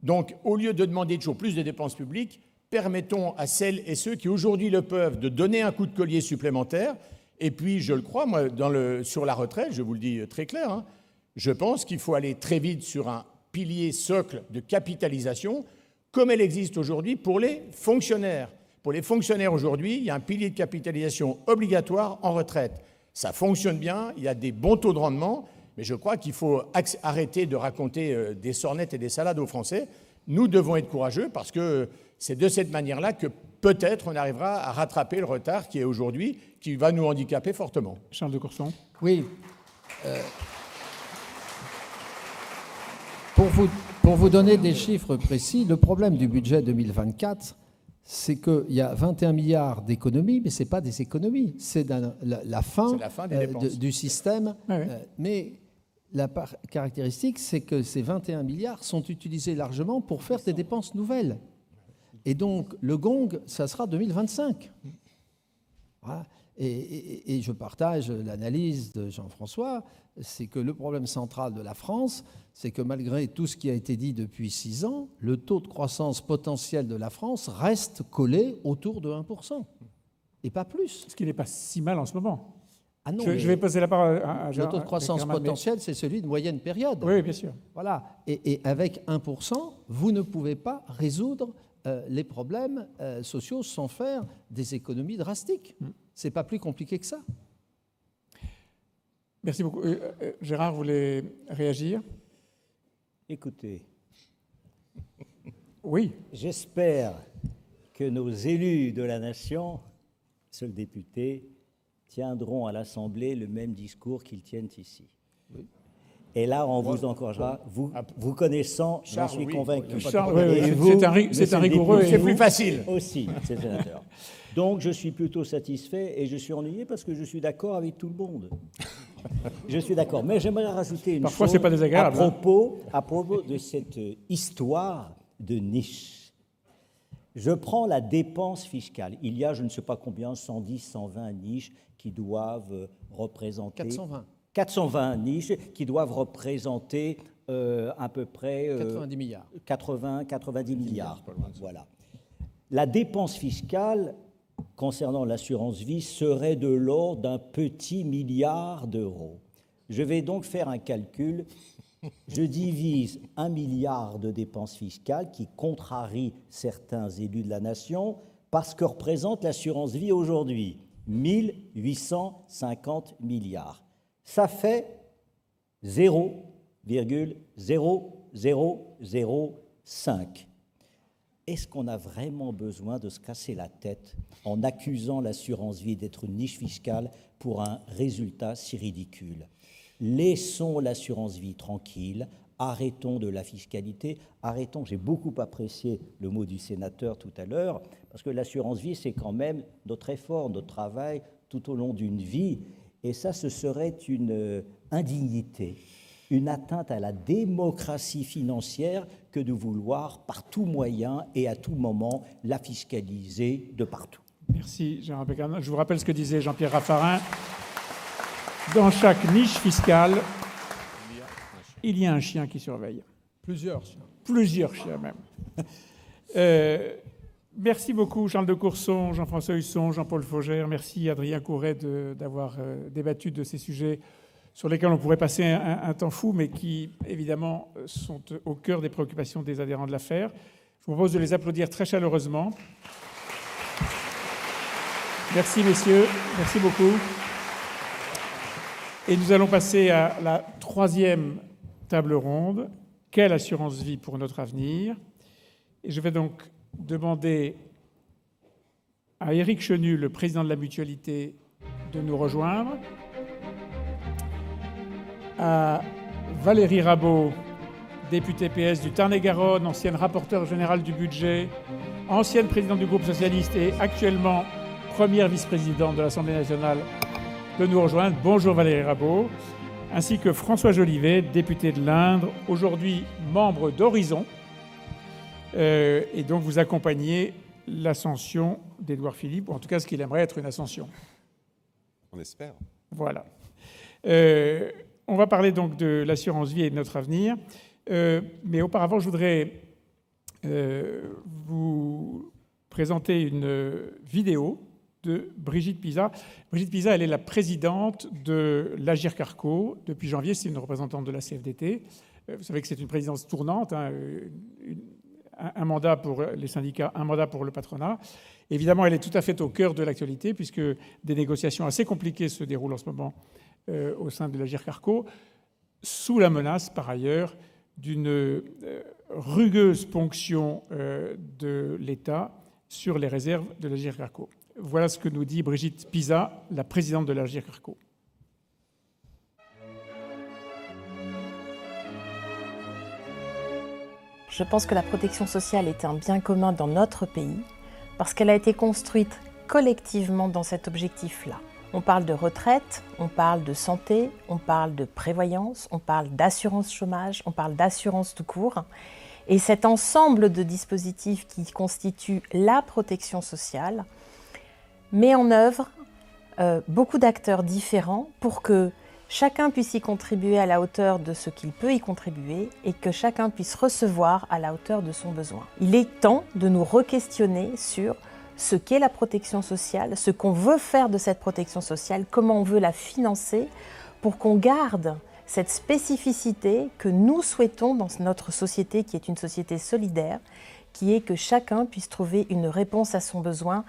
Donc, au lieu de demander toujours plus de dépenses publiques, permettons à celles et ceux qui aujourd'hui le peuvent de donner un coup de collier supplémentaire. Et puis, je le crois, moi, sur la retraite, je vous le dis très clair, hein, je pense qu'il faut aller très vite sur un pilier socle de capitalisation, comme elle existe aujourd'hui pour les fonctionnaires. Pour les fonctionnaires aujourd'hui, il y a un pilier de capitalisation obligatoire en retraite. Ça fonctionne bien, il y a des bons taux de rendement, mais je crois qu'il faut arrêter de raconter des sornettes et des salades aux Français. nous devons être courageux parce que c'est de cette manière-là que peut-être on arrivera à rattraper le retard qui est aujourd'hui, qui va nous handicaper fortement. Charles de Courson. Oui. Pour vous donner des chiffres précis, le problème du budget 2024, c'est qu'il y a 21 milliards d'économies, mais ce n'est pas des économies, c'est la fin, du système. Ah oui. Mais la caractéristique, c'est que ces 21 milliards sont utilisés largement pour faire des dépenses nouvelles. Et donc, le gong, ça sera 2025. Voilà. Et je partage l'analyse de Jean-François, c'est que le problème central de la France, c'est que malgré tout ce qui a été dit depuis 6 ans, le taux de croissance potentiel de la France reste collé autour de 1%, et pas plus. Ce qui n'est pas si mal en ce moment. Ah non, je vais poser la parole à le taux de croissance potentiel, c'est celui de moyenne période. Oui, bien sûr. Voilà. Et avec 1%, vous ne pouvez pas résoudre les problèmes sociaux sans faire des économies drastiques. C'est pas plus compliqué que ça. Merci beaucoup. Gérard voulait réagir? Écoutez, oui. J'espère que nos élus de la nation, seuls députés, tiendront à l'Assemblée le même discours qu'ils tiennent ici. Oui. Et là, on vous encouragera, vous connaissant, j'en suis convaincu. C'est un rigoureux. C'est plus facile. Aussi, c'est sénateur. Donc, je suis plutôt satisfait et je suis ennuyé parce que je suis d'accord avec tout le monde. Je suis d'accord. Mais j'aimerais rajouter une Parfois, chose c'est pas désagréable, à propos de cette histoire de niche. Je prends la dépense fiscale. Il y a, je ne sais pas combien, 110, 120 niches qui doivent représenter... 420 niches qui doivent représenter à peu près... 90 milliards. 90 milliards. Voilà. La dépense fiscale concernant l'assurance vie serait de l'ordre d'un petit milliard d'euros. Je vais donc faire un calcul. Je divise 1 milliard de dépenses fiscales qui contrarie certains élus de la nation parce que représente l'assurance vie aujourd'hui, 1850 milliards. Ça fait 0,0005. Est-ce qu'on a vraiment besoin de se casser la tête en accusant l'assurance vie d'être une niche fiscale pour un résultat si ridicule? Laissons l'assurance vie tranquille, arrêtons de la fiscalité, arrêtons, j'ai beaucoup apprécié le mot du sénateur tout à l'heure, parce que l'assurance vie, c'est quand même notre effort, notre travail tout au long d'une vie, et ça, ce serait une indignité, une atteinte à la démocratie financière que de vouloir par tout moyen et à tout moment la fiscaliser de partout. Merci, Gérard Pécard. Je vous rappelle ce que disait Jean-Pierre Raffarin. Dans chaque niche fiscale, il y a un chien qui surveille. Plusieurs chiens. Plusieurs chiens même. Merci beaucoup Charles de Courson, Jean-François Husson, Jean-Paul Faugère. Merci Adrien Couret d'avoir débattu de ces sujets sur lesquels on pourrait passer un temps fou, mais qui, évidemment, sont au cœur des préoccupations des adhérents de l'affaire. Je vous propose de les applaudir très chaleureusement. Merci, messieurs. Merci beaucoup. Et nous allons passer à la troisième table ronde. Quelle assurance vie pour notre avenir? Et je vais donc demander à Éric Chenu, le président de la Mutualité, de nous rejoindre, à Valérie Rabault, députée PS du Tarn-et-Garonne, ancienne rapporteure générale du budget, ancienne présidente du groupe socialiste et actuellement première vice-présidente de l'Assemblée nationale, de nous rejoindre. Bonjour Valérie Rabault, ainsi que François Jolivet, député de l'Indre, aujourd'hui membre d'Horizon, et donc vous accompagnez l'ascension d'Édouard Philippe, ou en tout cas ce qu'il aimerait être une ascension. On espère. Voilà. On va parler donc de l'assurance vie et de notre avenir, mais auparavant je voudrais vous présenter une vidéo de Brigitte Pisa. Brigitte Pisa, elle est la présidente de l'Agirc-Arrco. Depuis janvier, c'est une représentante de la CFDT. Vous savez que c'est une présidence tournante, hein, un mandat pour les syndicats, un mandat pour le patronat. Évidemment, elle est tout à fait au cœur de l'actualité, puisque des négociations assez compliquées se déroulent en ce moment au sein de l'Agirc-Arrco, sous la menace, par ailleurs, d'une rugueuse ponction de l'État sur les réserves de l'Agirc-Arrco. Voilà ce que nous dit Brigitte Pisa, la présidente de l'Agirc-Arrco. Je pense que la protection sociale est un bien commun dans notre pays parce qu'elle a été construite collectivement dans cet objectif-là. On parle de retraite, on parle de santé, on parle de prévoyance, on parle d'assurance chômage, on parle d'assurance tout court. Et cet ensemble de dispositifs qui constituent la protection sociale met en œuvre beaucoup d'acteurs différents pour que chacun puisse y contribuer à la hauteur de ce qu'il peut y contribuer et que chacun puisse recevoir à la hauteur de son besoin. Il est temps de nous re-questionner sur ce qu'est la protection sociale, ce qu'on veut faire de cette protection sociale, comment on veut la financer pour qu'on garde cette spécificité que nous souhaitons dans notre société qui est une société solidaire, qui est que chacun puisse trouver une réponse à son besoin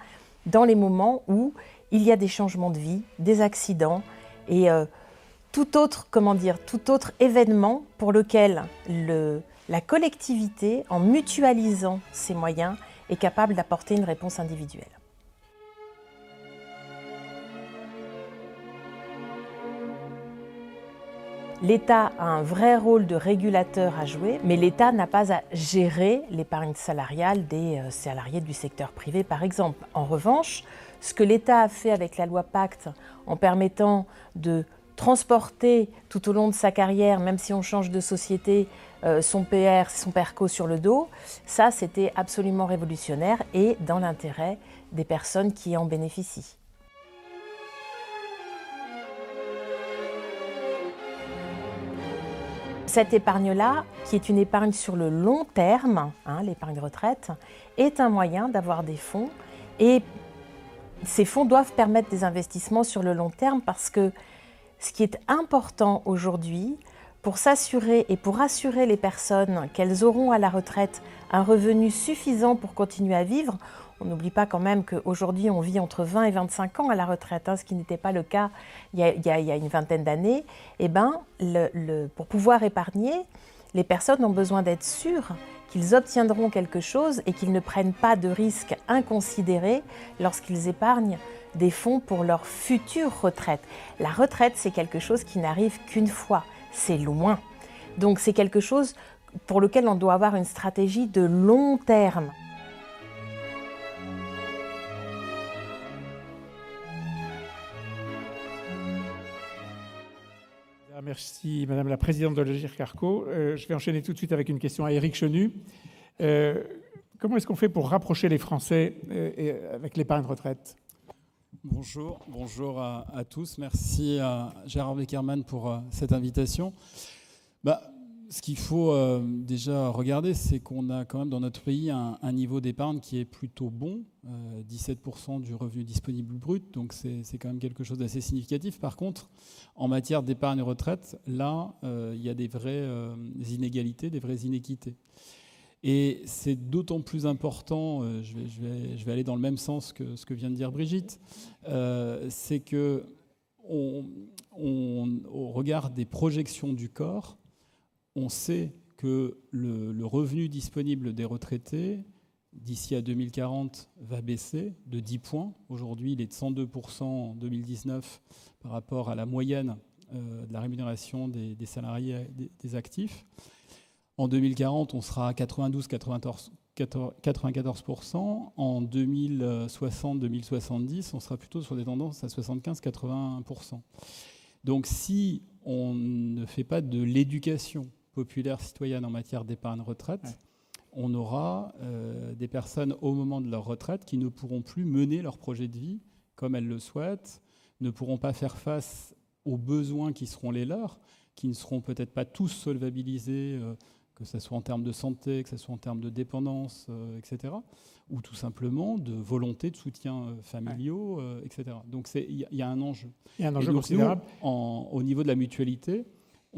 dans les moments où il y a des changements de vie, des accidents et tout autre événement pour lequel la collectivité, en mutualisant ses moyens, est capable d'apporter une réponse individuelle. L'État a un vrai rôle de régulateur à jouer, mais l'État n'a pas à gérer l'épargne salariale des salariés du secteur privé, par exemple. En revanche, ce que l'État a fait avec la loi Pacte, en permettant de transporter tout au long de sa carrière, même si on change de société, son PR, son PERCO sur le dos, ça c'était absolument révolutionnaire et dans l'intérêt des personnes qui en bénéficient. Cette épargne-là, qui est une épargne sur le long terme, l'épargne retraite, est un moyen d'avoir des fonds et ces fonds doivent permettre des investissements sur le long terme parce que ce qui est important aujourd'hui, pour s'assurer et pour assurer les personnes qu'elles auront à la retraite un revenu suffisant pour continuer à vivre, on n'oublie pas quand même qu'aujourd'hui on vit entre 20 et 25 ans à la retraite, ce qui n'était pas le cas il y a une vingtaine d'années, et pour pouvoir épargner, les personnes ont besoin d'être sûres qu'ils obtiendront quelque chose et qu'ils ne prennent pas de risques inconsidérés lorsqu'ils épargnent des fonds pour leur future retraite. La retraite, c'est quelque chose qui n'arrive qu'une fois, c'est loin. Donc c'est quelque chose pour lequel on doit avoir une stratégie de long terme. Merci Madame la Présidente de l'Agirc-Arrco. Je vais enchaîner tout de suite avec une question à Éric Chenu. Comment est-ce qu'on fait pour rapprocher les Français avec l'épargne retraite ? Bonjour à tous. Merci à Gérard Beckerman pour cette invitation. Ce qu'il faut déjà regarder, c'est qu'on a quand même dans notre pays un niveau d'épargne qui est plutôt bon, 17% du revenu disponible brut, donc c'est quand même quelque chose d'assez significatif. Par contre, en matière d'épargne retraite, là, il y a des vraies inégalités, des vraies inéquités. Et c'est d'autant plus important, je vais aller dans le même sens que ce que vient de dire Brigitte, c'est qu'au regard des projections du corps, on sait que le revenu disponible des retraités, d'ici à 2040, va baisser de 10 points. Aujourd'hui, il est de 102% en 2019 par rapport à la moyenne de la rémunération des salariés des actifs. En 2040, on sera à 94%. En 2060-2070, on sera plutôt sur des tendances à 75-80%. Donc si on ne fait pas de l'éducation populaire citoyenne en matière d'épargne retraite, on aura des personnes au moment de leur retraite qui ne pourront plus mener leur projet de vie comme elles le souhaitent, ne pourront pas faire face aux besoins qui seront les leurs, qui ne seront peut-être pas tous solvabilisés, que ce soit en termes de santé, que ce soit en termes de dépendance, etc., ou tout simplement de volonté de soutien familiaux, etc. Donc il y a un enjeu. Il y a un enjeu considérable. Nous, au niveau de la mutualité,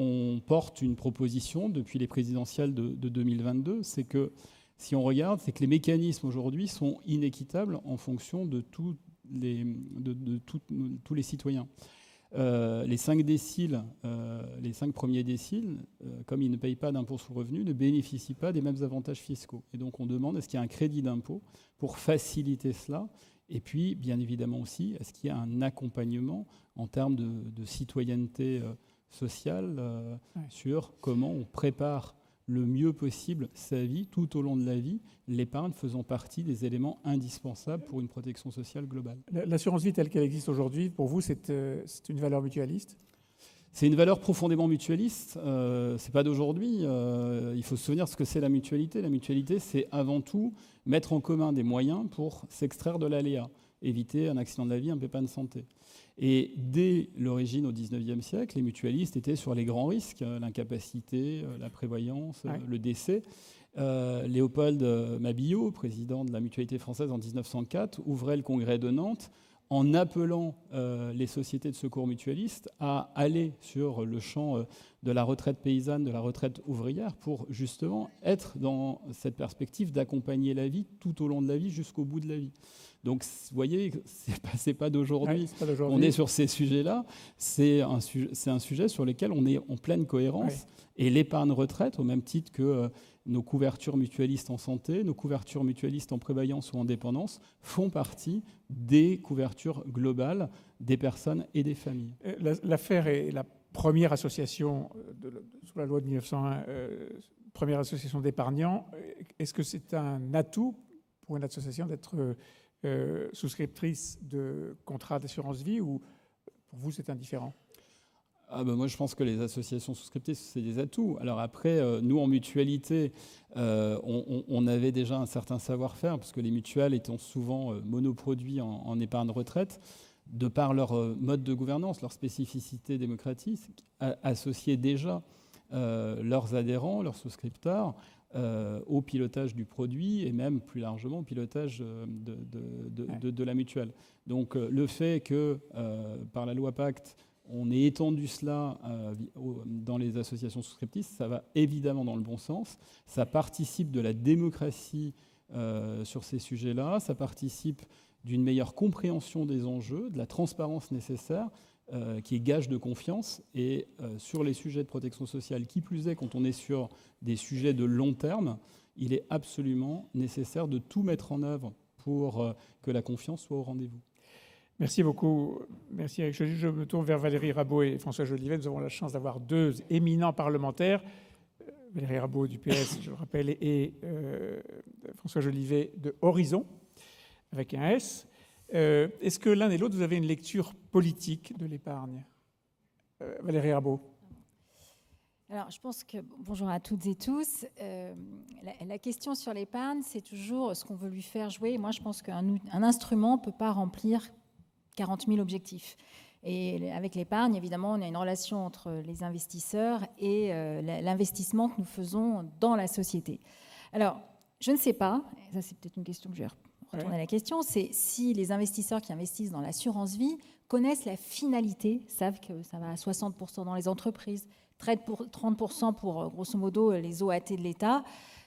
on porte une proposition depuis les présidentielles de 2022, c'est que, si on regarde, c'est que les mécanismes aujourd'hui sont inéquitables en fonction de tous les citoyens. Les 5 déciles, les 5 premiers déciles, comme ils ne payent pas d'impôt sur le revenu, ne bénéficient pas des mêmes avantages fiscaux. Et donc on demande est-ce qu'il y a un crédit d'impôt pour faciliter cela. Et puis, bien évidemment aussi, est-ce qu'il y a un accompagnement en termes de citoyenneté sociale sur comment on prépare le mieux possible sa vie tout au long de la vie, l'épargne faisant partie des éléments indispensables pour une protection sociale globale. L'assurance vie telle qu'elle existe aujourd'hui, pour vous, c'est une valeur mutualiste ? C'est une valeur profondément mutualiste. C'est pas d'aujourd'hui. Il faut se souvenir de ce que c'est la mutualité. La mutualité, c'est avant tout mettre en commun des moyens pour s'extraire de l'aléa, éviter un accident de la vie, un pépin de santé. Et dès l'origine, au XIXe siècle, les mutualistes étaient sur les grands risques, l'incapacité, la prévoyance, le décès. Léopold Mabillot, président de la Mutualité française en 1904, ouvrait le congrès de Nantes en appelant les sociétés de secours mutualistes à aller sur le champ de la retraite paysanne, de la retraite ouvrière, pour justement être dans cette perspective d'accompagner la vie tout au long de la vie jusqu'au bout de la vie. Donc, vous voyez, c'est pas d'aujourd'hui. On est sur ces sujets-là. C'est un sujet sur lequel on est en pleine cohérence. Ouais. Et l'épargne retraite, au même titre que nos couvertures mutualistes en santé, nos couvertures mutualistes en prévoyance ou en dépendance, font partie des couvertures globales des personnes et des familles. L'affaire est la première association, sous la loi de 1901, première association d'épargnants. Est-ce que c'est un atout pour une association d'être souscriptrice de contrats d'assurance vie, ou pour vous c'est indifférent ? Moi, je pense que les associations souscriptrices, c'est des atouts. Alors après, nous, en mutualité, on avait déjà un certain savoir-faire, parce que les mutuelles étant souvent monoproduits en épargne retraite, de par leur mode de gouvernance, leur spécificité démocratique, associaient déjà leurs adhérents, leurs souscripteurs, au pilotage du produit et même plus largement au pilotage de la mutuelle. Donc le fait que, par la loi Pacte, on ait étendu cela dans les associations souscriptrices, ça va évidemment dans le bon sens. Ça participe de la démocratie sur ces sujets-là, ça participe d'une meilleure compréhension des enjeux, de la transparence nécessaire, qui est gage de confiance. Et sur les sujets de protection sociale, qui plus est, quand on est sur des sujets de long terme, il est absolument nécessaire de tout mettre en œuvre pour que la confiance soit au rendez-vous. Merci beaucoup. Merci Eric Chaugy. Je me tourne vers Valérie Rabault et François Jolivet. Nous avons la chance d'avoir deux éminents parlementaires. Valérie Rabault du PS, je le rappelle, et François Jolivet de Horizon, avec un S. Est-ce que l'un et l'autre, vous avez une lecture politique de l'épargne ? Valérie Rabault. Alors, je pense que, bonjour à toutes et tous, la question sur l'épargne, c'est toujours ce qu'on veut lui faire jouer. Moi, je pense qu'un instrument ne peut pas remplir 40 000 objectifs. Et avec l'épargne, évidemment, on a une relation entre les investisseurs et l'investissement que nous faisons dans la société. Alors, je ne sais pas, et ça c'est peut-être une question que je vais retourner à la question, c'est si les investisseurs qui investissent dans l'assurance vie connaissent la finalité, savent que ça va à 60% dans les entreprises, 30% pour, grosso modo, les OAT de l'État.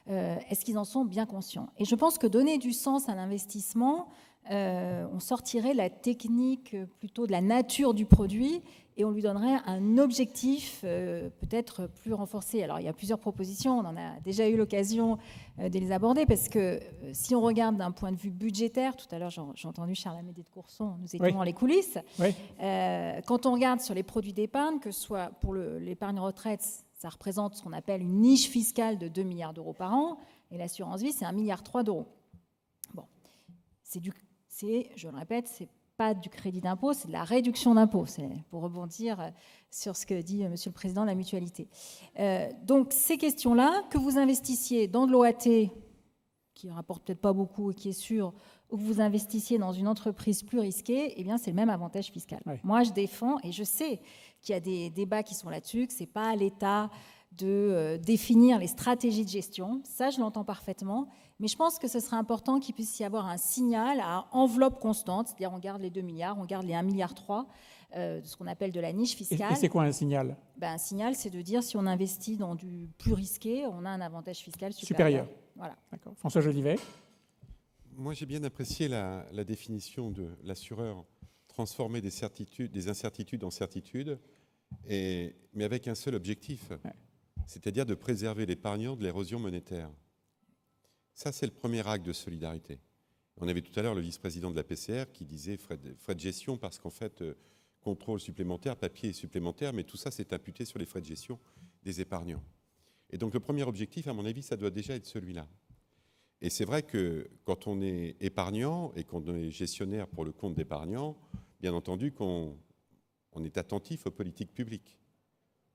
Est-ce qu'ils en sont bien conscients ? Et je pense que donner du sens à l'investissement, on sortirait la technique plutôt de la nature du produit et on lui donnerait un objectif peut-être plus renforcé. Alors, il y a plusieurs propositions, on en a déjà eu l'occasion de les aborder, parce que si on regarde d'un point de vue budgétaire, tout à l'heure j'ai entendu Charles-Amédée de Courson, nous étions dans les coulisses, quand on regarde sur les produits d'épargne, que ce soit pour l'épargne retraite, ça représente ce qu'on appelle une niche fiscale de 2 milliards d'euros par an, et l'assurance vie, c'est 1,3 milliard d'euros. Bon, je le répète, c'est pas du crédit d'impôt, c'est de la réduction d'impôt. C'est pour rebondir sur ce que dit Monsieur le Président de la Mutualité. Donc ces questions-là, que vous investissiez dans de l'OAT, qui ne rapporte peut-être pas beaucoup et qui est sûr, ou que vous investissiez dans une entreprise plus risquée, eh bien c'est le même avantage fiscal. Moi, je défends, et je sais qu'il y a des débats qui sont là-dessus, que ce n'est pas à l'État de définir les stratégies de gestion. Ça, je l'entends parfaitement. Mais je pense que ce serait important qu'il puisse y avoir un signal à enveloppe constante, c'est-à-dire on garde les 2 milliards, on garde les 1,3 milliard, ce qu'on appelle de la niche fiscale. Et c'est quoi un signal ? Un signal, c'est de dire si on investit dans du plus risqué, on a un avantage fiscal supérieur. Voilà. D'accord. François Jolivet. Moi, j'ai bien apprécié la définition de l'assureur transformer des incertitudes en certitudes, mais avec un seul objectif, c'est-à-dire de préserver l'épargnant de l'érosion monétaire. Ça, c'est le premier acte de solidarité. On avait tout à l'heure le vice-président de la PCR qui disait frais de gestion parce qu'en fait, contrôle supplémentaire, papier supplémentaire, mais tout ça, c'est imputé sur les frais de gestion des épargnants. Et donc, le premier objectif, à mon avis, ça doit déjà être celui-là. Et c'est vrai que quand on est épargnant et qu'on est gestionnaire pour le compte d'épargnant, bien entendu qu'on est attentif aux politiques publiques.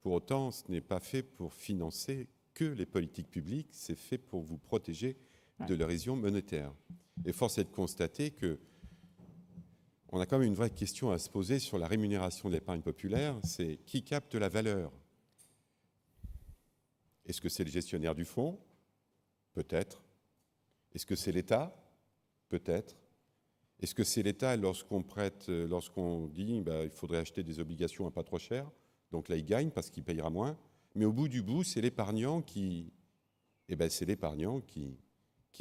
Pour autant, ce n'est pas fait pour financer que les politiques publiques, c'est fait pour vous protéger de l'érosion monétaire. Et force est de constater qu'on a quand même une vraie question à se poser sur la rémunération de l'épargne populaire, c'est qui capte la valeur? Est-ce que c'est le gestionnaire du fonds? Peut-être. Est-ce que c'est l'État? Peut-être. Est-ce que c'est l'État lorsqu'on prête, lorsqu'on dit il faudrait acheter des obligations à pas trop cher? Donc là, il gagne parce qu'il payera moins. Mais au bout du bout, c'est l'épargnant qui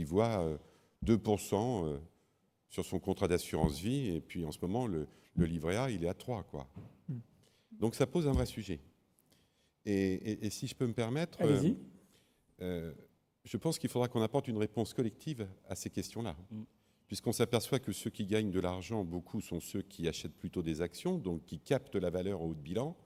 voit 2% sur son contrat d'assurance vie. Et puis en ce moment, le livret A, il est à 3, quoi. Donc ça pose un vrai sujet. Et si je peux me permettre, je pense qu'il faudra qu'on apporte une réponse collective à ces questions-là. Puisqu'on s'aperçoit que ceux qui gagnent de l'argent, beaucoup sont ceux qui achètent plutôt des actions, donc qui captent la valeur en haut de bilan.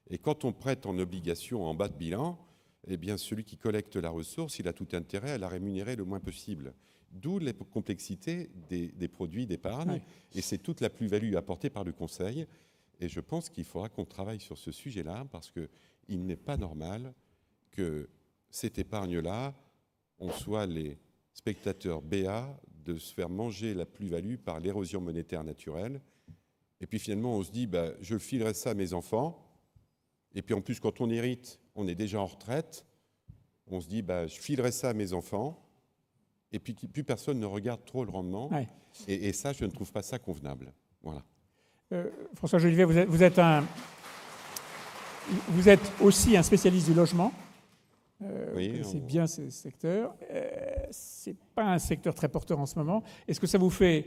Et quand on prête en obligation en bas de bilan, eh bien celui qui collecte la ressource, il a tout intérêt à la rémunérer le moins possible. D'où la complexité des produits d'épargne. Oui. Et c'est toute la plus-value apportée par le Conseil. Et je pense qu'il faudra qu'on travaille sur ce sujet-là, parce qu'il n'est pas normal que cette épargne-là, on soit les spectateurs béats de se faire manger la plus-value par l'érosion monétaire naturelle. Et puis finalement, on se dit, je filerai ça à mes enfants. Et puis en plus, quand on hérite, on est déjà en retraite. On se dit, je filerai ça à mes enfants. Et puis plus personne ne regarde trop le rendement. Ouais. Et ça, je ne trouve pas ça convenable. Voilà. François Jolivet, vous êtes aussi un spécialiste du logement. Oui, c'est bien ce secteur. C'est pas un secteur très porteur en ce moment. Est-ce que ça vous fait,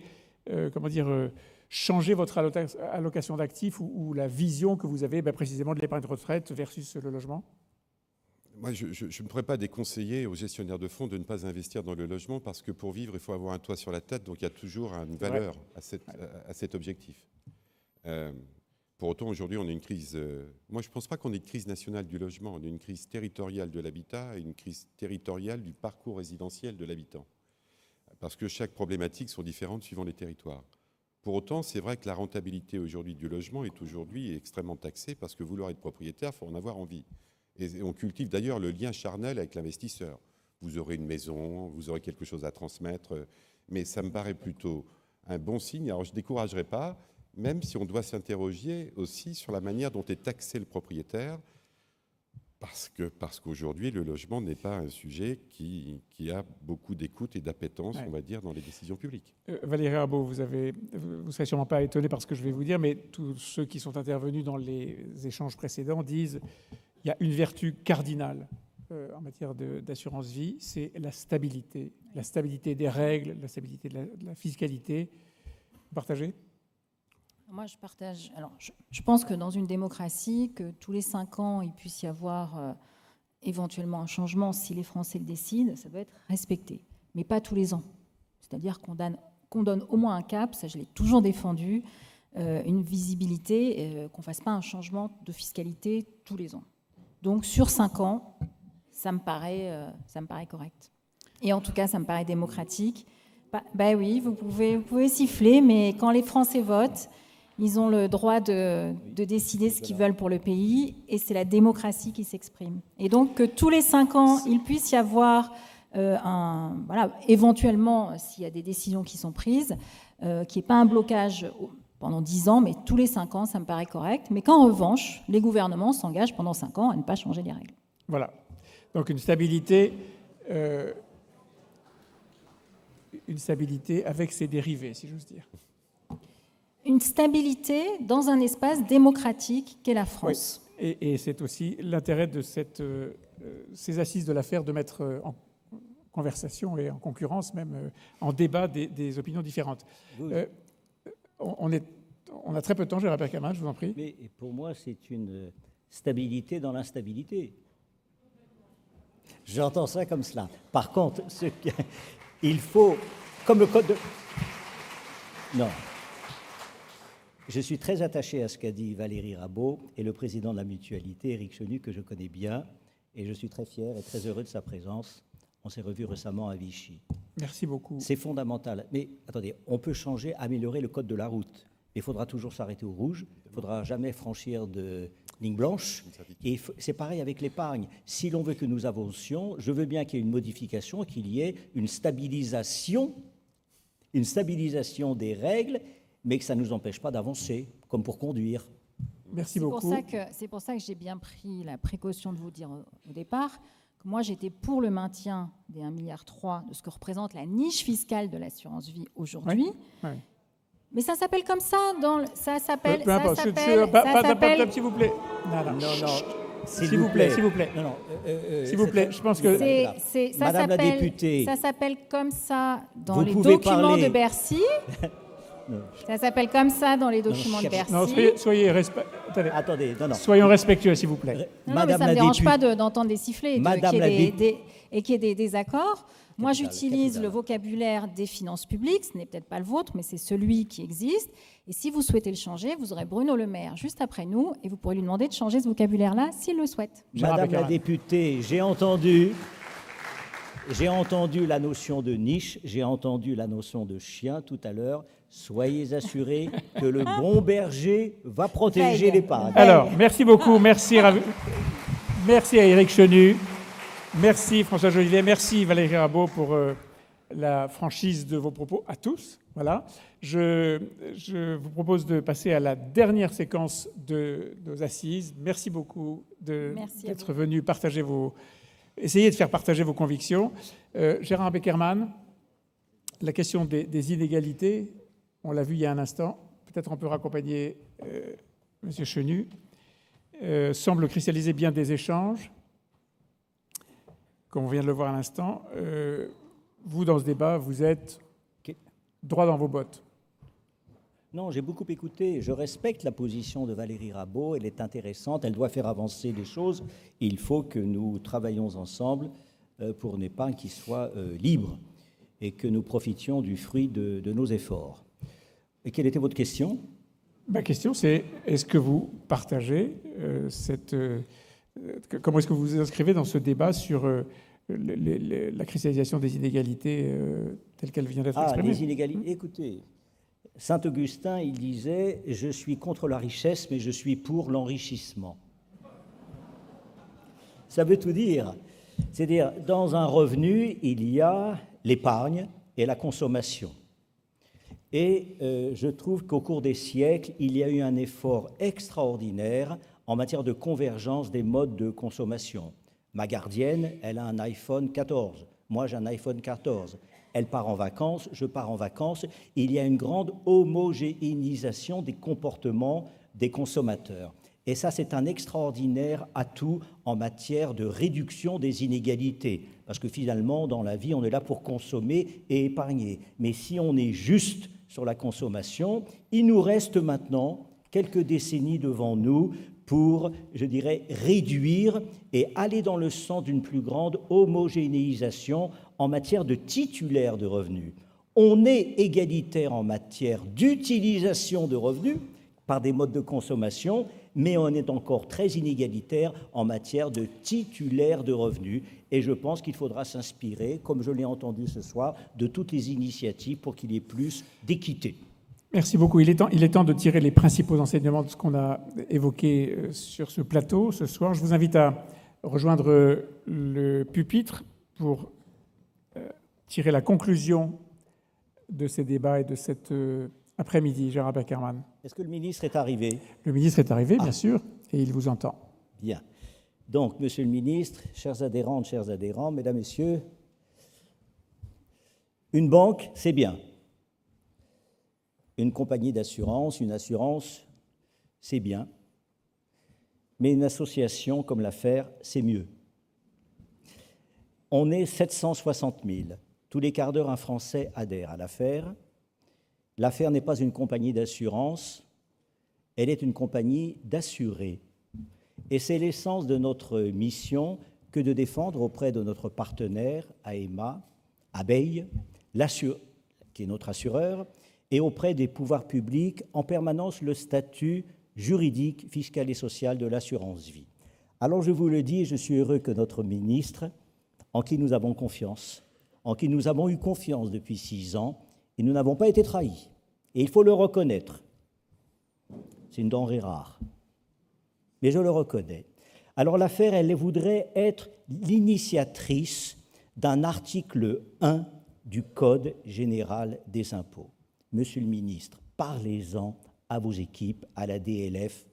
changer votre allocation d'actifs ou la vision que vous avez précisément de l'épargne de retraite versus le logement? Moi, je ne pourrais pas déconseiller aux gestionnaires de fonds de ne pas investir dans le logement parce que pour vivre, il faut avoir un toit sur la tête. Donc, il y a toujours une valeur à cet objectif. Pour autant, aujourd'hui, on a une crise... moi, je ne pense pas qu'on ait une crise nationale du logement. On a une crise territoriale de l'habitat et une crise territoriale du parcours résidentiel de l'habitant. Parce que chaque problématique sont différentes suivant les territoires. Pour autant, c'est vrai que la rentabilité aujourd'hui du logement est aujourd'hui extrêmement taxée parce que vouloir être propriétaire, il faut en avoir envie. Et on cultive d'ailleurs le lien charnel avec l'investisseur. Vous aurez une maison, vous aurez quelque chose à transmettre, mais ça me paraît plutôt un bon signe. Alors, je ne découragerai pas, même si on doit s'interroger aussi sur la manière dont est taxé le propriétaire, parce qu'aujourd'hui, le logement n'est pas un sujet qui a beaucoup d'écoute et d'appétence, on va dire, dans les décisions publiques. Valérie Rabault, vous ne serez sûrement pas étonné par ce que je vais vous dire, mais tous ceux qui sont intervenus dans les échanges précédents disent qu'il y a une vertu cardinale en matière d'assurance vie, c'est la stabilité des règles, la stabilité de la fiscalité. Vous partagez ? Moi, je partage. Alors, je pense que dans une démocratie, que tous les 5 ans, il puisse y avoir éventuellement un changement si les Français le décident, ça doit être respecté, mais pas tous les ans. C'est-à-dire qu'on donne au moins un cap, ça je l'ai toujours défendu, une visibilité, qu'on ne fasse pas un changement de fiscalité tous les ans. Donc, sur 5 ans, ça me paraît correct. Et en tout cas, ça me paraît démocratique. Oui, vous pouvez siffler, mais quand les Français votent, ils ont le droit de décider ce qu'ils veulent pour le pays, et c'est la démocratie qui s'exprime. Et donc, que tous les 5 ans, il puisse y avoir éventuellement, s'il y a des décisions qui sont prises, qu'il n'y ait pas un blocage pendant 10 ans, mais tous les 5 ans, ça me paraît correct. Mais qu'en revanche, les gouvernements s'engagent pendant 5 ans à ne pas changer les règles. Voilà. Donc une stabilité avec ses dérivés, si j'ose dire. Une stabilité dans un espace démocratique qu'est la France. Oui. Et c'est aussi l'intérêt de ces assises de l'affaire de mettre en conversation et en concurrence, même en débat, des opinions différentes. Oui. On On a très peu de temps, Gérard Beckermann, je vous en prie. Mais pour moi, c'est une stabilité dans l'instabilité. J'entends ça comme cela. Par contre, il faut, comme le code de... Non. Je suis très attaché à ce qu'a dit Valérie Rabault et le président de la mutualité, Éric Chenu, que je connais bien, et je suis très fier et très heureux de sa présence. On s'est revus récemment à Vichy. Merci beaucoup. C'est fondamental. Mais attendez, on peut changer, améliorer le code de la route. Mais il faudra toujours s'arrêter au rouge. Il ne faudra jamais franchir de ligne blanche. Et c'est pareil avec l'épargne. Si l'on veut que nous avancions, je veux bien qu'il y ait une modification, qu'il y ait une stabilisation des règles, mais que ça ne nous empêche pas d'avancer, comme pour conduire. Merci beaucoup. C'est pour ça que j'ai bien pris la précaution de vous dire au départ que moi, j'étais pour le maintien des 1,3 milliard de ce que représente la niche fiscale de l'assurance vie aujourd'hui. Oui. Mais ça s'appelle comme ça. Ça s'appelle. S'il vous plaît. Non. S'il vous plaît. Non. S'il vous plaît, je pense que... Madame la députée. Ça s'appelle comme ça dans les documents de Bercy. Ça s'appelle comme ça dans les documents de Bercy. Non, Attendez, non. Soyons respectueux, s'il vous plaît. Non, mais ça ne me dérange pas d'entendre des sifflets et qu'il y ait des désaccords. Moi, j'utilise le vocabulaire des finances publiques. Ce n'est peut-être pas le vôtre, mais c'est celui qui existe. Et si vous souhaitez le changer, vous aurez Bruno Le Maire juste après nous et vous pourrez lui demander de changer ce vocabulaire-là s'il le souhaite. Madame la députée, j'ai entendu la notion de niche, j'ai entendu la notion de chien tout à l'heure. Soyez assurés que le bon berger va protéger l'épargne. Alors, merci beaucoup. Merci à Éric Chenu. Merci François Jolivet. Merci Valérie Rabault pour la franchise de vos propos à tous. Voilà. Je vous propose de passer à la dernière séquence de nos assises. Merci beaucoup d'être venu essayer de faire partager vos convictions. Gérard Beckermann, la question des inégalités, on l'a vu il y a un instant, peut-être on peut raccompagner M. Chenu, semble cristalliser bien des échanges, comme on vient de le voir à l'instant. Vous, dans ce débat, vous êtes droit dans vos bottes. Non, j'ai beaucoup écouté. Je respecte la position de Valérie Rabault. Elle est intéressante. Elle doit faire avancer les choses. Il faut que nous travaillions ensemble pour une épargne qui soit libre et que nous profitions du fruit de nos efforts. Et quelle était votre question ? Ma question, c'est est-ce que vous partagez comment est-ce que vous vous inscrivez dans ce débat sur la cristallisation des inégalités telle qu'elle vient d'être exprimée ? Les inégalités. Écoutez, Saint-Augustin, il disait « Je suis contre la richesse, mais je suis pour l'enrichissement ». Ça veut tout dire. C'est-à-dire, dans un revenu, il y a l'épargne et la consommation. Et je trouve qu'au cours des siècles, il y a eu un effort extraordinaire en matière de convergence des modes de consommation. Ma gardienne, elle a un iPhone 14. Moi, j'ai un iPhone 14. Elle part en vacances, je pars en vacances. Il y a une grande homogénéisation des comportements des consommateurs. Et ça, c'est un extraordinaire atout en matière de réduction des inégalités. Parce que finalement, dans la vie, on est là pour consommer et épargner. Mais si on est juste sur la consommation, il nous reste maintenant quelques décennies devant nous pour, je dirais, réduire et aller dans le sens d'une plus grande homogénéisation en matière de titulaires de revenus. On est égalitaire en matière d'utilisation de revenus par des modes de consommation, mais on est encore très inégalitaire en matière de titulaires de revenus. Et je pense qu'il faudra s'inspirer, comme je l'ai entendu ce soir, de toutes les initiatives pour qu'il y ait plus d'équité. Merci beaucoup. Il est temps de tirer les principaux enseignements de ce qu'on a évoqué sur ce plateau ce soir. Je vous invite à rejoindre le pupitre pour tirer la conclusion de ces débats et de cet après-midi. Gérard Beckermann. Est-ce que le ministre est arrivé ? Le ministre est arrivé, bien sûr, et il vous entend. Bien. Donc, Monsieur le ministre, chers adhérentes, chers adhérents, mesdames, messieurs, une banque, c'est bien. Une compagnie d'assurance, une assurance, c'est bien. Mais une association comme l'affaire, c'est mieux. On est 760 000. Tous les quarts d'heure, un Français adhère à l'affaire. L'affaire n'est pas une compagnie d'assurance, elle est une compagnie d'assurés. Et c'est l'essence de notre mission que de défendre auprès de notre partenaire, AEMA, Abeille, qui est notre assureur, et auprès des pouvoirs publics en permanence le statut juridique, fiscal et social de l'assurance vie. Alors je vous le dis, je suis heureux que notre ministre, en qui nous avons confiance, en qui nous avons eu confiance depuis 6 ans, et nous n'avons pas été trahis. Et il faut le reconnaître. C'est une denrée rare. Mais je le reconnais. Alors l'affaire, elle voudrait être l'initiatrice d'un article 1 du Code général des impôts. Monsieur le ministre, parlez-en à vos équipes, à la DLF,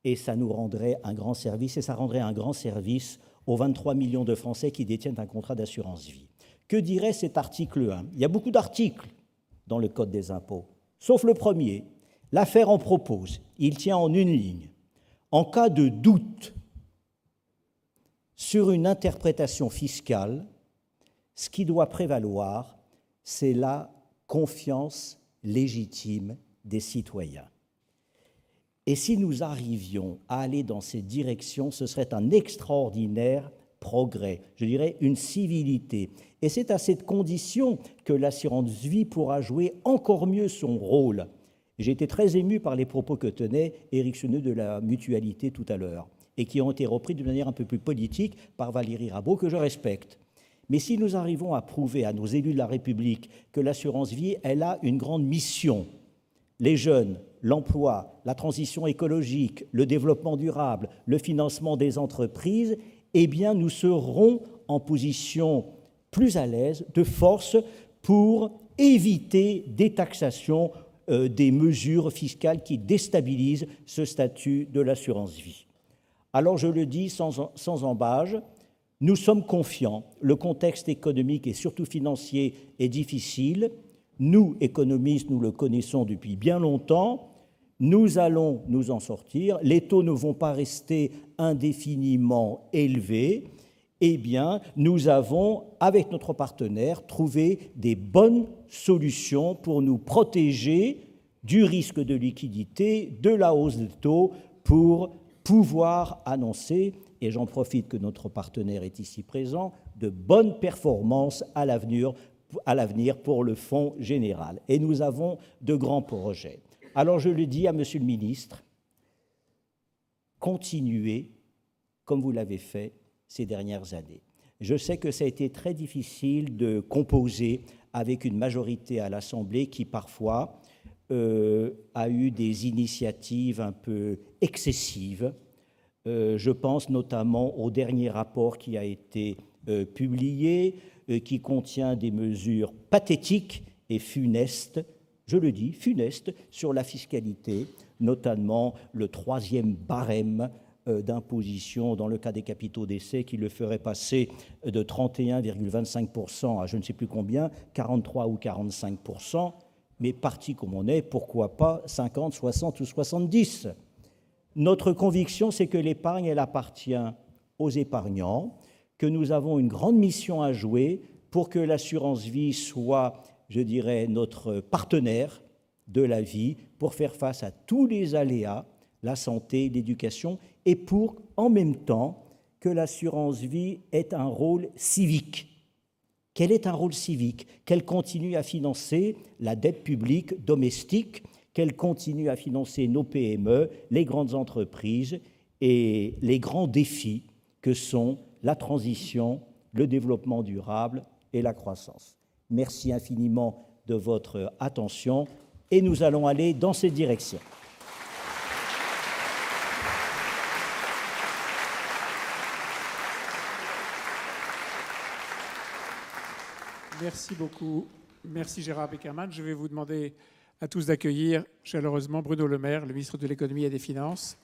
et ça nous rendrait un grand service, et ça rendrait un grand service aux 23 millions de Français qui détiennent un contrat d'assurance vie. Que dirait cet article 1 ? Il y a beaucoup d'articles dans le Code des impôts, sauf le premier. L'affaire en propose, il tient en une ligne. En cas de doute sur une interprétation fiscale, ce qui doit prévaloir, c'est la confiance légitime des citoyens. Et si nous arrivions à aller dans cette direction, ce serait un extraordinaire progrès, je dirais une civilité. Et c'est à cette condition que l'assurance vie pourra jouer encore mieux son rôle. J'ai été très ému par les propos que tenait Éric Cheneux de la mutualité tout à l'heure, et qui ont été repris d'une manière un peu plus politique par Valérie Rabault, que je respecte. Mais si nous arrivons à prouver à nos élus de la République que l'assurance vie, elle a une grande mission, les jeunes, l'emploi, la transition écologique, le développement durable, le financement des entreprises, eh bien nous serons en position plus à l'aise, de force, pour éviter des taxations, des mesures fiscales qui déstabilisent ce statut de l'assurance vie. Alors je le dis sans embâche, nous sommes confiants. Le contexte économique et surtout financier est difficile. Nous, économistes, nous le connaissons depuis bien longtemps. Nous allons nous en sortir. Les taux ne vont pas rester indéfiniment élevés. Eh bien, nous avons, avec notre partenaire, trouvé des bonnes solutions pour nous protéger du risque de liquidité, de la hausse des taux, pour pouvoir annoncer, et j'en profite que notre partenaire est ici présent, de bonnes performances à l'avenir pour le Fonds général. Et nous avons de grands projets. Alors je le dis à Monsieur le ministre, continuez comme vous l'avez fait ces dernières années. Je sais que ça a été très difficile de composer avec une majorité à l'Assemblée qui parfois a eu des initiatives un peu excessives. Je pense notamment au dernier rapport qui a été publié, qui contient des mesures pathétiques et funestes, je le dis, funestes, sur la fiscalité, notamment le 3e barème d'imposition dans le cas des capitaux d'essai qui le ferait passer de 31,25% à je ne sais plus combien, 43 ou 45%, mais parti comme on est, pourquoi pas 50, 60 ou 70 ? Notre conviction, c'est que l'épargne, elle appartient aux épargnants, que nous avons une grande mission à jouer pour que l'assurance vie soit, je dirais, notre partenaire de la vie pour faire face à tous les aléas, la santé, l'éducation, et pour, en même temps, que l'assurance vie ait un rôle civique. Qu'elle ait un rôle civique, qu'elle continue à financer la dette publique domestique, qu'elle continue à financer nos PME, les grandes entreprises et les grands défis que sont la transition, le développement durable et la croissance. Merci infiniment de votre attention et nous allons aller dans cette direction. Merci beaucoup. Merci Gérard Beckermann. Je vais vous demander à tous d'accueillir chaleureusement Bruno Le Maire, le ministre de l'Économie et des Finances.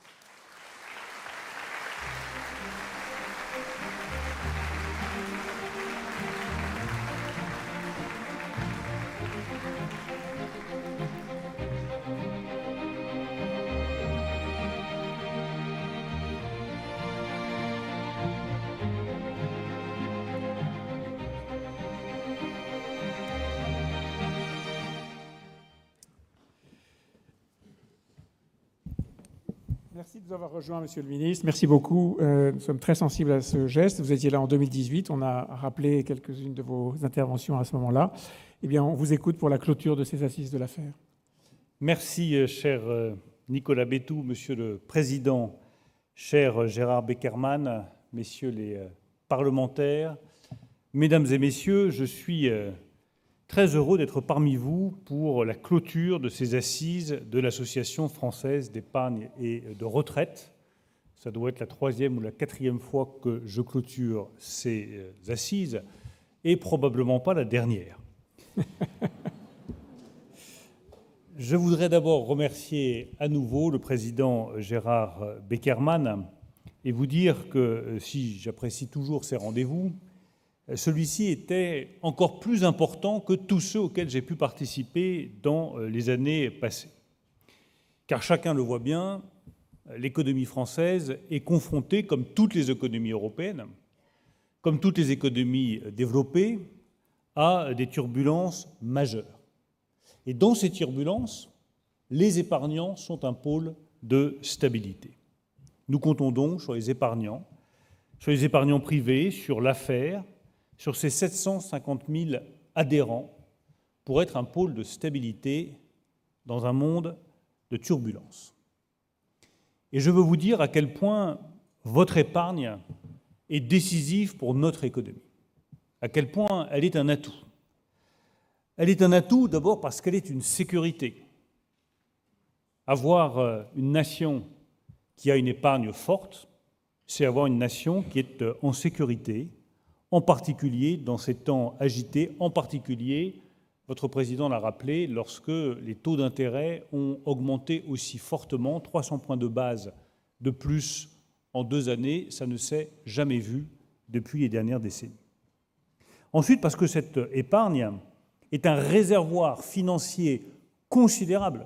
de nous avoir rejoints, Monsieur le Ministre. Merci beaucoup. Nous sommes très sensibles à ce geste. Vous étiez là en 2018. On a rappelé quelques-unes de vos interventions à ce moment-là. Eh bien, on vous écoute pour la clôture de ces assises de l'affaire. Merci, cher Nicolas Béthou, Monsieur le Président, cher Gérard Beckerman, messieurs les parlementaires, mesdames et messieurs, je suis très heureux d'être parmi vous pour la clôture de ces assises de l'Association française d'épargne et de retraite. Ça doit être la 3e ou la 4e fois que je clôture ces assises, et probablement pas la dernière. Je voudrais d'abord remercier à nouveau le président Gérard Beckerman et vous dire que si j'apprécie toujours ces rendez-vous, celui-ci était encore plus important que tous ceux auxquels j'ai pu participer dans les années passées. Car chacun le voit bien, l'économie française est confrontée, comme toutes les économies européennes, comme toutes les économies développées, à des turbulences majeures. Et dans ces turbulences, les épargnants sont un pôle de stabilité. Nous comptons donc sur les épargnants privés, sur l'affaire, sur ces 750 000 adhérents, pour être un pôle de stabilité dans un monde de turbulences. Et je veux vous dire à quel point votre épargne est décisive pour notre économie, à quel point elle est un atout. Elle est un atout d'abord parce qu'elle est une sécurité. Avoir une nation qui a une épargne forte, c'est avoir une nation qui est en sécurité, en particulier dans ces temps agités, en particulier, votre président l'a rappelé, lorsque les taux d'intérêt ont augmenté aussi fortement, 300 points de base de plus en 2 années, ça ne s'est jamais vu depuis les dernières décennies. Ensuite, parce que cette épargne est un réservoir financier considérable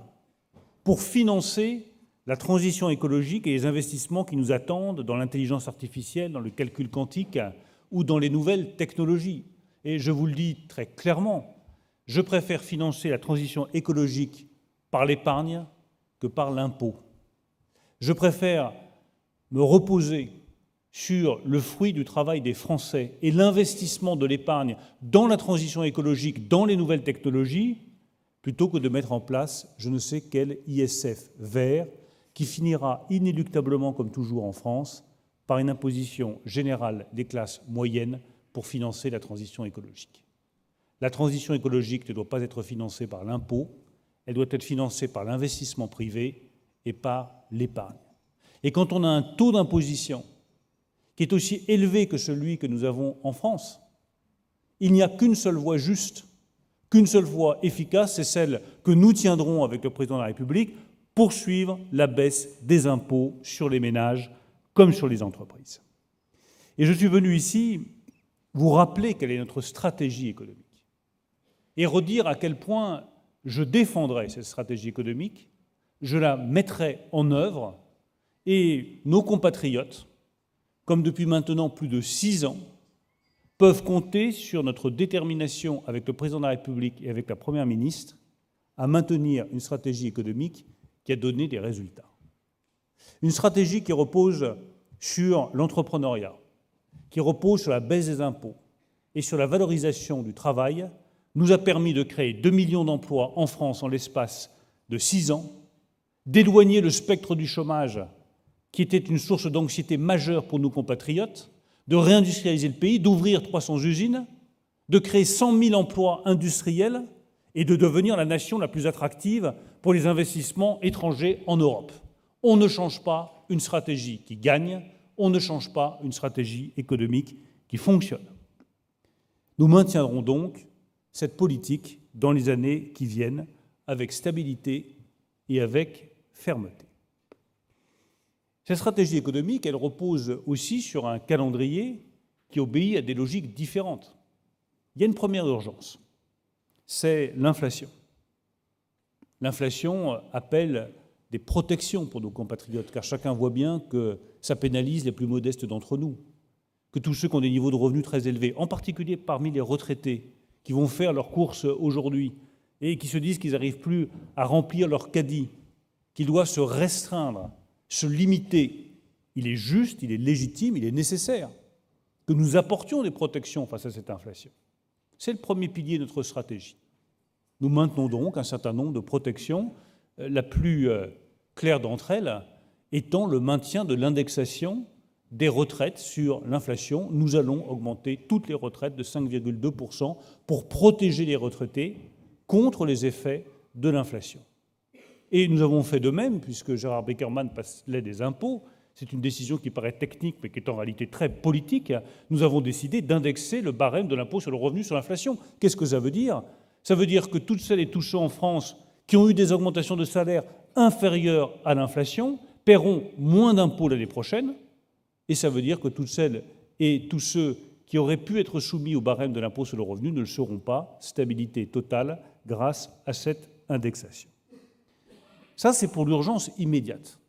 pour financer la transition écologique et les investissements qui nous attendent dans l'intelligence artificielle, dans le calcul quantique ou dans les nouvelles technologies. Et je vous le dis très clairement, je préfère financer la transition écologique par l'épargne que par l'impôt. Je préfère me reposer sur le fruit du travail des Français et l'investissement de l'épargne dans la transition écologique, dans les nouvelles technologies, plutôt que de mettre en place je ne sais quel ISF vert qui finira inéluctablement, comme toujours en France, par une imposition générale des classes moyennes pour financer la transition écologique. La transition écologique ne doit pas être financée par l'impôt, elle doit être financée par l'investissement privé et par l'épargne. Et quand on a un taux d'imposition qui est aussi élevé que celui que nous avons en France, il n'y a qu'une seule voie juste, qu'une seule voie efficace, c'est celle que nous tiendrons avec le président de la République, poursuivre la baisse des impôts sur les ménages comme sur les entreprises. Et je suis venu ici vous rappeler quelle est notre stratégie économique et redire à quel point je défendrai cette stratégie économique, je la mettrai en œuvre et nos compatriotes, comme depuis maintenant plus de 6 ans, peuvent compter sur notre détermination avec le président de la République et avec la Première ministre à maintenir une stratégie économique qui a donné des résultats. Une stratégie qui repose sur l'entrepreneuriat, qui repose sur la baisse des impôts et sur la valorisation du travail, nous a permis de créer 2 millions d'emplois en France en l'espace de 6 ans, d'éloigner le spectre du chômage, qui était une source d'anxiété majeure pour nos compatriotes, de réindustrialiser le pays, d'ouvrir 300 usines, de créer 100 000 emplois industriels et de devenir la nation la plus attractive pour les investissements étrangers en Europe. On ne change pas une stratégie qui gagne, on ne change pas une stratégie économique qui fonctionne. Nous maintiendrons donc cette politique dans les années qui viennent avec stabilité et avec fermeté. Cette stratégie économique, elle repose aussi sur un calendrier qui obéit à des logiques différentes. Il y a une première urgence, c'est l'inflation. L'inflation appelle des protections pour nos compatriotes, car chacun voit bien que ça pénalise les plus modestes d'entre nous, que tous ceux qui ont des niveaux de revenus très élevés, en particulier parmi les retraités, qui vont faire leurs courses aujourd'hui et qui se disent qu'ils n'arrivent plus à remplir leur caddie, qu'ils doivent se restreindre se limiter, il est juste, il est légitime, il est nécessaire que nous apportions des protections face à cette inflation. C'est le premier pilier de notre stratégie. Nous maintenons donc un certain nombre de protections, la plus claire d'entre elles étant le maintien de l'indexation des retraites sur l'inflation. Nous allons augmenter toutes les retraites de 5,2% pour protéger les retraités contre les effets de l'inflation. Et nous avons fait de même, puisque Gérard Beckerman parlait des impôts, c'est une décision qui paraît technique, mais qui est en réalité très politique. Nous avons décidé d'indexer le barème de l'impôt sur le revenu sur l'inflation. Qu'est-ce que ça veut dire? Ça veut dire que toutes celles et tous ceux en France qui ont eu des augmentations de salaire inférieures à l'inflation paieront moins d'impôts l'année prochaine. Et ça veut dire que toutes celles et tous ceux qui auraient pu être soumis au barème de l'impôt sur le revenu ne le seront pas. Stabilité totale grâce à cette indexation. Ça, c'est pour l'urgence immédiate.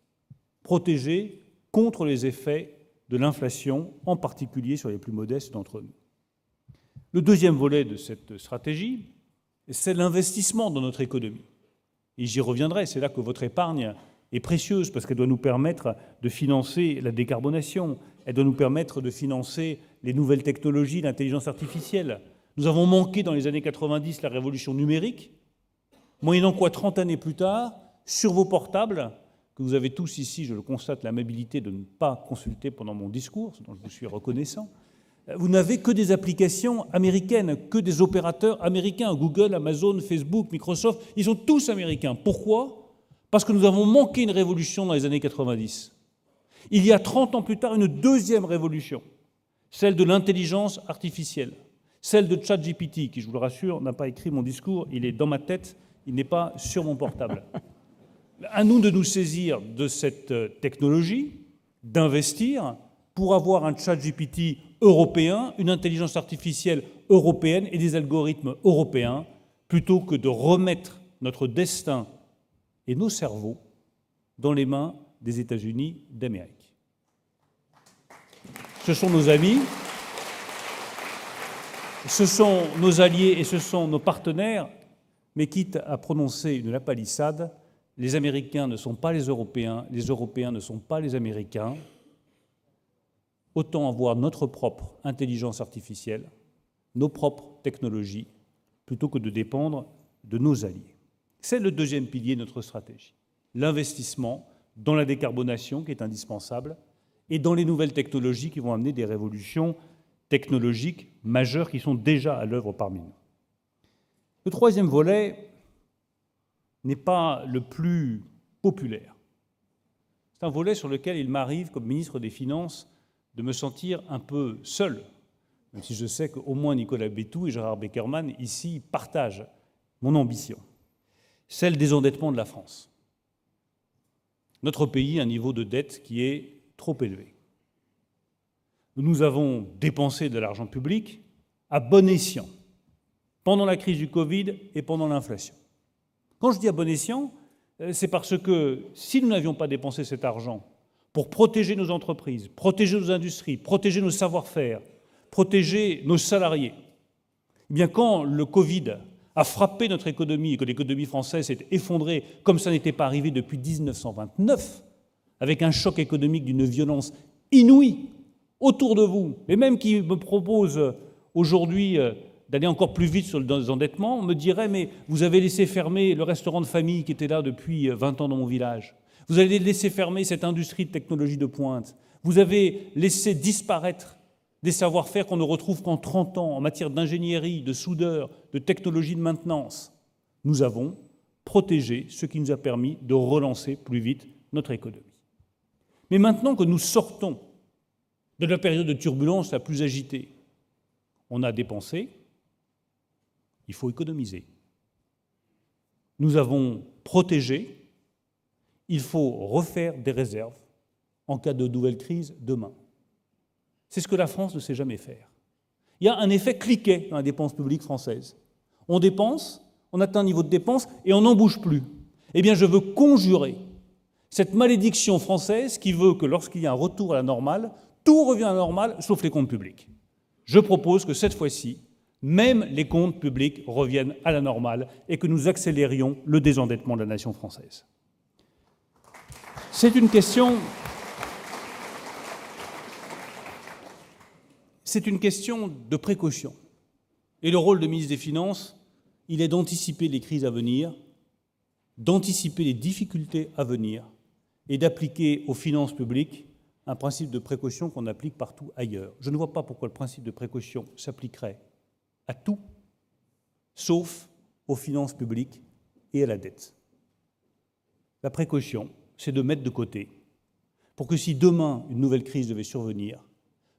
Protéger contre les effets de l'inflation, en particulier sur les plus modestes d'entre nous. Le deuxième volet de cette stratégie, c'est l'investissement dans notre économie. Et j'y reviendrai, c'est là que votre épargne est précieuse, parce qu'elle doit nous permettre de financer la décarbonation, elle doit nous permettre de financer les nouvelles technologies, l'intelligence artificielle. Nous avons manqué dans les années 90 la révolution numérique, moyennant quoi 30 années plus tard, sur vos portables, que vous avez tous ici, je le constate, l'amabilité de ne pas consulter pendant mon discours, dont je vous suis reconnaissant, vous n'avez que des applications américaines, que des opérateurs américains. Google, Amazon, Facebook, Microsoft, ils sont tous américains. Pourquoi? Parce que nous avons manqué une révolution dans les années 90. Il y a 30 ans plus tard, une deuxième révolution, celle de l'intelligence artificielle, celle de ChatGPT, qui, je vous le rassure, n'a pas écrit mon discours, il est dans ma tête, il n'est pas sur mon portable. À nous de nous saisir de cette technologie, d'investir pour avoir un ChatGPT européen, une intelligence artificielle européenne et des algorithmes européens, plutôt que de remettre notre destin et nos cerveaux dans les mains des États-Unis d'Amérique. Ce sont nos amis, ce sont nos alliés et ce sont nos partenaires, mais quitte à prononcer une lapalissade, les Américains ne sont pas les Européens ne sont pas les Américains. Autant avoir notre propre intelligence artificielle, nos propres technologies, plutôt que de dépendre de nos alliés. C'est le deuxième pilier de notre stratégie. L'investissement dans la décarbonation qui est indispensable et dans les nouvelles technologies qui vont amener des révolutions technologiques majeures qui sont déjà à l'œuvre parmi nous. Le troisième volet n'est pas le plus populaire. C'est un volet sur lequel il m'arrive, comme ministre des Finances, de me sentir un peu seul, même si je sais qu'au moins Nicolas Bétou et Gérard Beckerman, ici, partagent mon ambition, celle des endettements de la France. Notre pays a un niveau de dette qui est trop élevé. Nous avons dépensé de l'argent public à bon escient, pendant la crise du Covid et pendant l'inflation. Quand je dis à bon escient, c'est parce que si nous n'avions pas dépensé cet argent pour protéger nos entreprises, protéger nos industries, protéger nos savoir-faire, protéger nos salariés, eh bien quand le Covid a frappé notre économie et que l'économie française s'est effondrée comme ça n'était pas arrivé depuis 1929, avec un choc économique d'une violence inouïe autour de vous, et même qui me propose aujourd'hui d'aller encore plus vite sur le désendettement, on me dirait « mais vous avez laissé fermer le restaurant de famille qui était là depuis 20 ans dans mon village. Vous avez laissé fermer cette industrie de technologie de pointe. Vous avez laissé disparaître des savoir-faire qu'on ne retrouve qu'en 30 ans en matière d'ingénierie, de soudeur, de technologie de maintenance. » Nous avons protégé ce qui nous a permis de relancer plus vite notre économie. Mais maintenant que nous sortons de la période de turbulence la plus agitée, on a dépensé, il faut économiser. Nous avons protégé, il faut refaire des réserves en cas de nouvelle crise demain. C'est ce que la France ne sait jamais faire. Il y a un effet cliquet dans la dépense publique française. On dépense, on atteint un niveau de dépense et on n'en bouge plus. Eh bien, je veux conjurer cette malédiction française qui veut que lorsqu'il y a un retour à la normale, tout revient à la normale, sauf les comptes publics. Je propose que cette fois-ci, même les comptes publics reviennent à la normale et que nous accélérions le désendettement de la nation française. C'est une question de précaution. Et le rôle de ministre des Finances, il est d'anticiper les crises à venir, d'anticiper les difficultés à venir et d'appliquer aux finances publiques un principe de précaution qu'on applique partout ailleurs. Je ne vois pas pourquoi le principe de précaution s'appliquerait à tout, sauf aux finances publiques et à la dette. La précaution, c'est de mettre de côté pour que si demain une nouvelle crise devait survenir,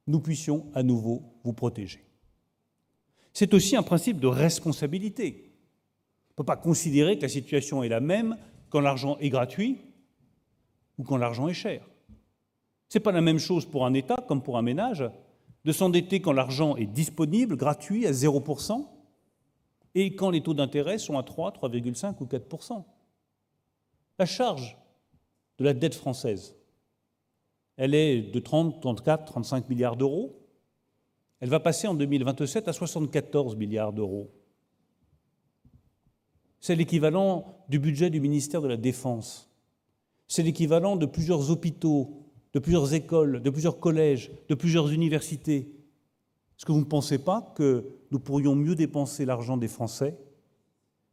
nous puissions à nouveau vous protéger. C'est aussi un principe de responsabilité. On ne peut pas considérer que la situation est la même quand l'argent est gratuit ou quand l'argent est cher. Ce n'est pas la même chose pour un État comme pour un ménage de s'endetter quand l'argent est disponible, gratuit, à 0%, et quand les taux d'intérêt sont à 3, 3,5 ou 4%. La charge de la dette française, elle est de 30, 34, 35 milliards d'euros. Elle va passer en 2027 à 74 milliards d'euros. C'est l'équivalent du budget du ministère de la Défense. C'est l'équivalent de plusieurs hôpitaux, de plusieurs écoles, de plusieurs collèges, de plusieurs universités. Est-ce que vous ne pensez pas que nous pourrions mieux dépenser l'argent des Français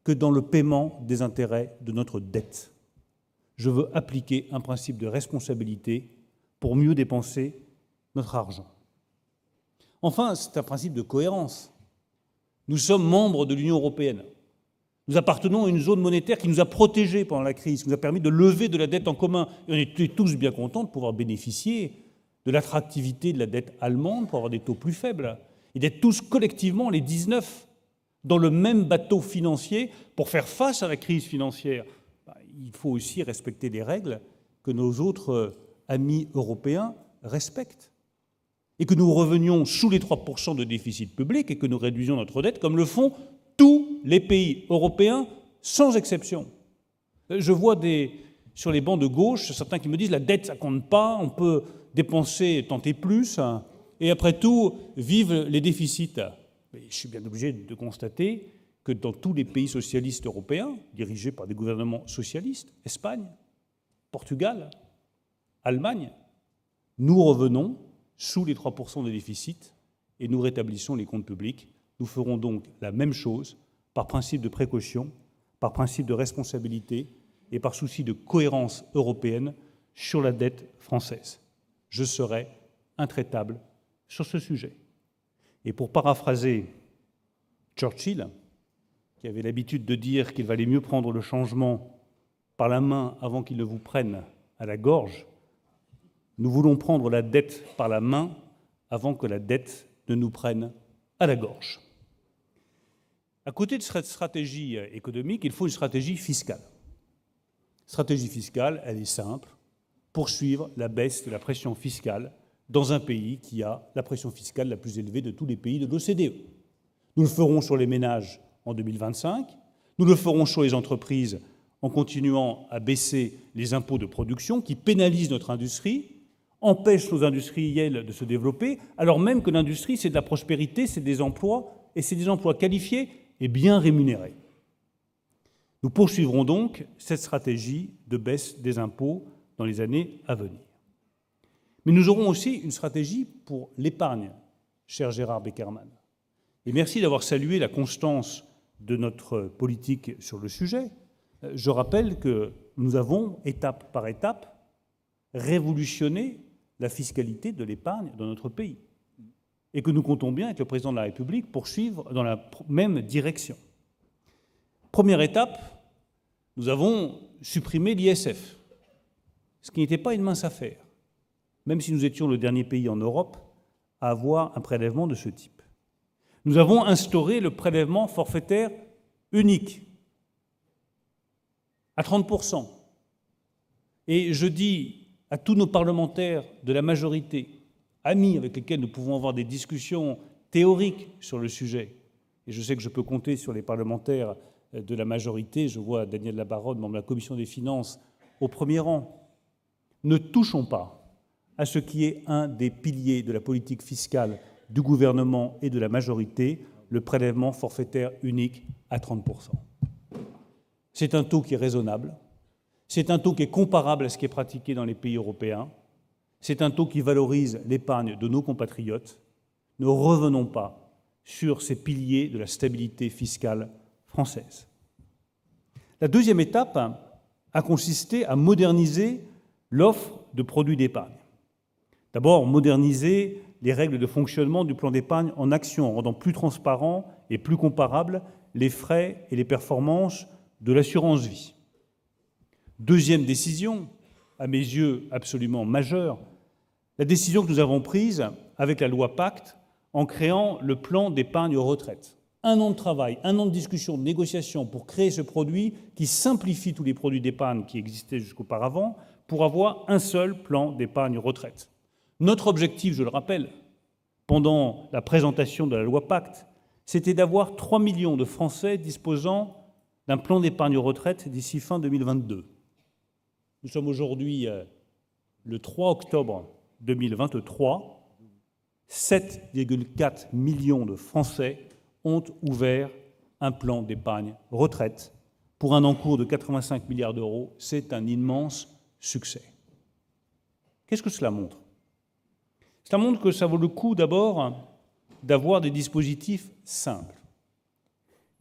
que dans le paiement des intérêts de notre dette? Je veux appliquer un principe de responsabilité pour mieux dépenser notre argent. Enfin, c'est un principe de cohérence. Nous sommes membres de l'Union européenne. Nous appartenons à une zone monétaire qui nous a protégés pendant la crise, qui nous a permis de lever de la dette en commun. Et on était tous bien contents de pouvoir bénéficier de l'attractivité de la dette allemande pour avoir des taux plus faibles. Et d'être tous collectivement, les 19, dans le même bateau financier pour faire face à la crise financière. Il faut aussi respecter des règles que nos autres amis européens respectent. Et que nous revenions sous les 3% de déficit public et que nous réduisions notre dette comme le font tous les pays européens, sans exception. Je vois sur les bancs de gauche certains qui me disent « la dette, ça compte pas, on peut dépenser tant et plus, et après tout, vive les déficits ». Mais je suis bien obligé de constater que dans tous les pays socialistes européens, dirigés par des gouvernements socialistes, Espagne, Portugal, Allemagne, nous revenons sous les 3% de déficit et nous rétablissons les comptes publics. Nous ferons donc la même chose par principe de précaution, par principe de responsabilité et par souci de cohérence européenne sur la dette française. Je serai intraitable sur ce sujet. Et pour paraphraser Churchill, qui avait l'habitude de dire qu'il valait mieux prendre le changement par la main avant qu'il ne vous prenne à la gorge, nous voulons prendre la dette par la main avant que la dette ne nous prenne à la gorge. À côté de cette stratégie économique, il faut une stratégie fiscale. Stratégie fiscale, elle est simple, poursuivre la baisse de la pression fiscale dans un pays qui a la pression fiscale la plus élevée de tous les pays de l'OCDE. Nous le ferons sur les ménages en 2025, nous le ferons sur les entreprises en continuant à baisser les impôts de production qui pénalisent notre industrie, empêchent nos industriels de se développer, alors même que l'industrie, c'est de la prospérité, c'est des emplois, et c'est des emplois qualifiés et bien rémunérés. Nous poursuivrons donc cette stratégie de baisse des impôts dans les années à venir. Mais nous aurons aussi une stratégie pour l'épargne, cher Gérard Beckerman. Et merci d'avoir salué la constance de notre politique sur le sujet. Je rappelle que nous avons, étape par étape, révolutionné la fiscalité de l'épargne dans notre pays. Et que nous comptons bien, avec le président de la République, poursuivre dans la même direction. Première étape, nous avons supprimé l'ISF, ce qui n'était pas une mince affaire, même si nous étions le dernier pays en Europe à avoir un prélèvement de ce type. Nous avons instauré le prélèvement forfaitaire unique à 30%. Et je dis à tous nos parlementaires de la majorité, amis avec lesquels nous pouvons avoir des discussions théoriques sur le sujet, et je sais que je peux compter sur les parlementaires de la majorité, je vois Daniel Labaronne, membre de la Commission des Finances, au premier rang, ne touchons pas à ce qui est un des piliers de la politique fiscale du gouvernement et de la majorité, le prélèvement forfaitaire unique à 30%. C'est un taux qui est raisonnable, C'est un taux qui est comparable à ce qui est pratiqué dans les pays européens. C'est un taux qui valorise l'épargne de nos compatriotes. Ne revenons pas sur ces piliers de la stabilité fiscale française. La deuxième étape a consisté à moderniser l'offre de produits d'épargne. D'abord, moderniser les règles de fonctionnement du plan d'épargne en action, en rendant plus transparents et plus comparables les frais et les performances de l'assurance vie. Deuxième décision, à mes yeux absolument majeure, la décision que nous avons prise avec la loi Pacte en créant le plan d'épargne retraite. 1 an de travail, 1 an de discussion, de négociation pour créer ce produit qui simplifie tous les produits d'épargne qui existaient jusqu'auparavant pour avoir un seul plan d'épargne retraite. Notre objectif, je le rappelle, pendant la présentation de la loi Pacte, c'était d'avoir 3 millions de Français disposant d'un plan d'épargne retraite d'ici fin 2022. Nous sommes aujourd'hui le 3 octobre 2023. 7,4 millions de Français ont ouvert un plan d'épargne retraite pour un encours de 85 milliards d'euros. C'est un immense succès. Qu'est-ce que cela montre? Cela montre que ça vaut le coup d'abord d'avoir des dispositifs simples.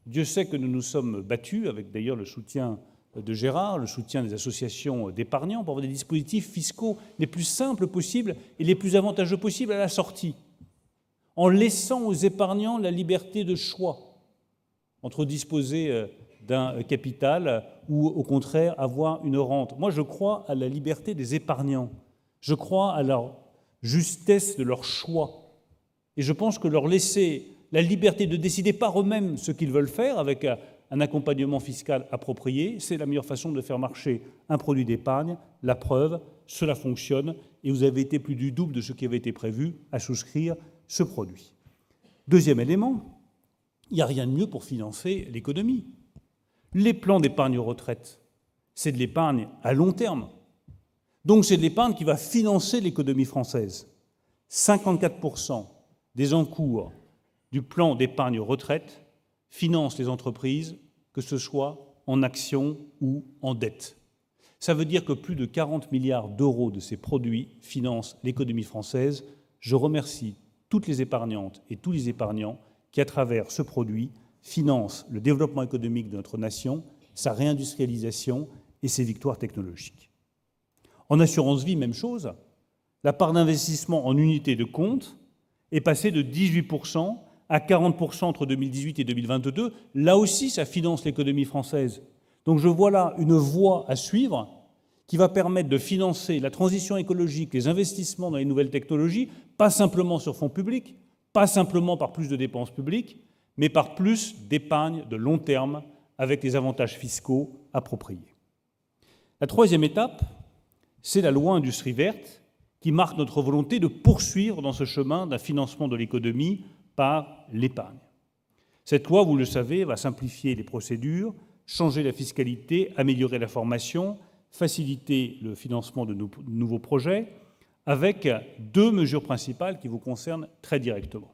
Dieu sait que nous nous sommes battus, avec d'ailleurs le soutien de Gérard, le soutien des associations d'épargnants, pour avoir des dispositifs fiscaux les plus simples possibles et les plus avantageux possibles à la sortie, en laissant aux épargnants la liberté de choix entre disposer d'un capital ou, au contraire, avoir une rente. Moi, je crois à la liberté des épargnants. Je crois à la justesse de leur choix. Et je pense que leur laisser la liberté de décider par eux-mêmes ce qu'ils veulent faire avec un accompagnement fiscal approprié, c'est la meilleure façon de faire marcher un produit d'épargne. La preuve, cela fonctionne et vous avez été plus du double de ce qui avait été prévu à souscrire ce produit. Deuxième élément, il n'y a rien de mieux pour financer l'économie. Les plans d'épargne retraite, c'est de l'épargne à long terme. Donc c'est de l'épargne qui va financer l'économie française. 54% des encours du plan d'épargne retraite financent les entreprises, que ce soit en actions ou en dette. Ça veut dire que plus de 40 milliards d'euros de ces produits financent l'économie française. Je remercie toutes les épargnantes et tous les épargnants qui, à travers ce produit, financent le développement économique de notre nation, sa réindustrialisation et ses victoires technologiques. En assurance vie, même chose. La part d'investissement en unités de compte est passée de 18% à 40% entre 2018 et 2022. Là aussi, ça finance l'économie française. Donc je vois là une voie à suivre qui va permettre de financer la transition écologique, les investissements dans les nouvelles technologies, pas simplement sur fonds publics, pas simplement par plus de dépenses publiques, mais par plus d'épargne de long terme avec des avantages fiscaux appropriés. La troisième étape, c'est la loi Industrie verte qui marque notre volonté de poursuivre dans ce chemin d'un financement de l'économie par l'épargne. Cette loi, vous le savez, va simplifier les procédures, changer la fiscalité, améliorer la formation, faciliter le financement de nos nouveaux projets, avec 2 mesures principales qui vous concernent très directement.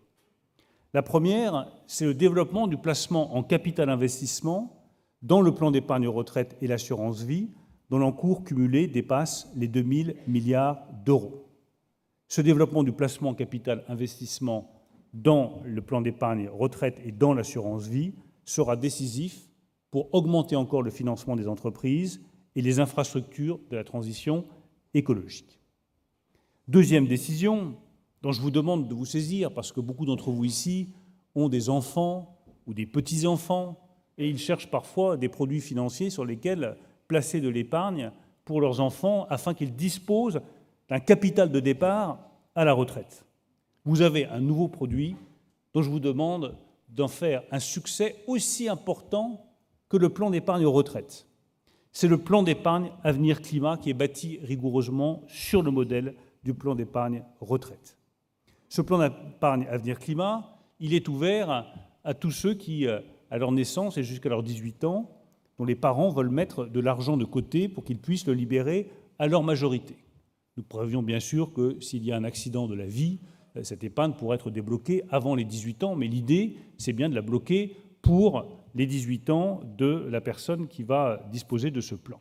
La première, c'est le développement du placement en capital investissement dans le plan d'épargne retraite et l'assurance vie, dont l'encours cumulé dépasse les 2 000 milliards d'euros. Ce développement du placement en capital investissement dans le plan d'épargne retraite et dans l'assurance vie sera décisif pour augmenter encore le financement des entreprises et les infrastructures de la transition écologique. Deuxième décision dont je vous demande de vous saisir, parce que beaucoup d'entre vous ici ont des enfants ou des petits-enfants, et ils cherchent parfois des produits financiers sur lesquels placer de l'épargne pour leurs enfants afin qu'ils disposent d'un capital de départ à la retraite. Vous avez un nouveau produit dont je vous demande d'en faire un succès aussi important que le plan d'épargne retraite. C'est le plan d'épargne Avenir Climat qui est bâti rigoureusement sur le modèle du plan d'épargne retraite. Ce plan d'épargne Avenir Climat, il est ouvert à tous ceux qui, à leur naissance et jusqu'à leurs 18 ans, dont les parents veulent mettre de l'argent de côté pour qu'ils puissent le libérer à leur majorité. Nous prévions bien sûr que s'il y a un accident de la vie, cette épargne pourrait être débloquée avant les 18 ans, mais l'idée, c'est bien de la bloquer pour les 18 ans de la personne qui va disposer de ce plan.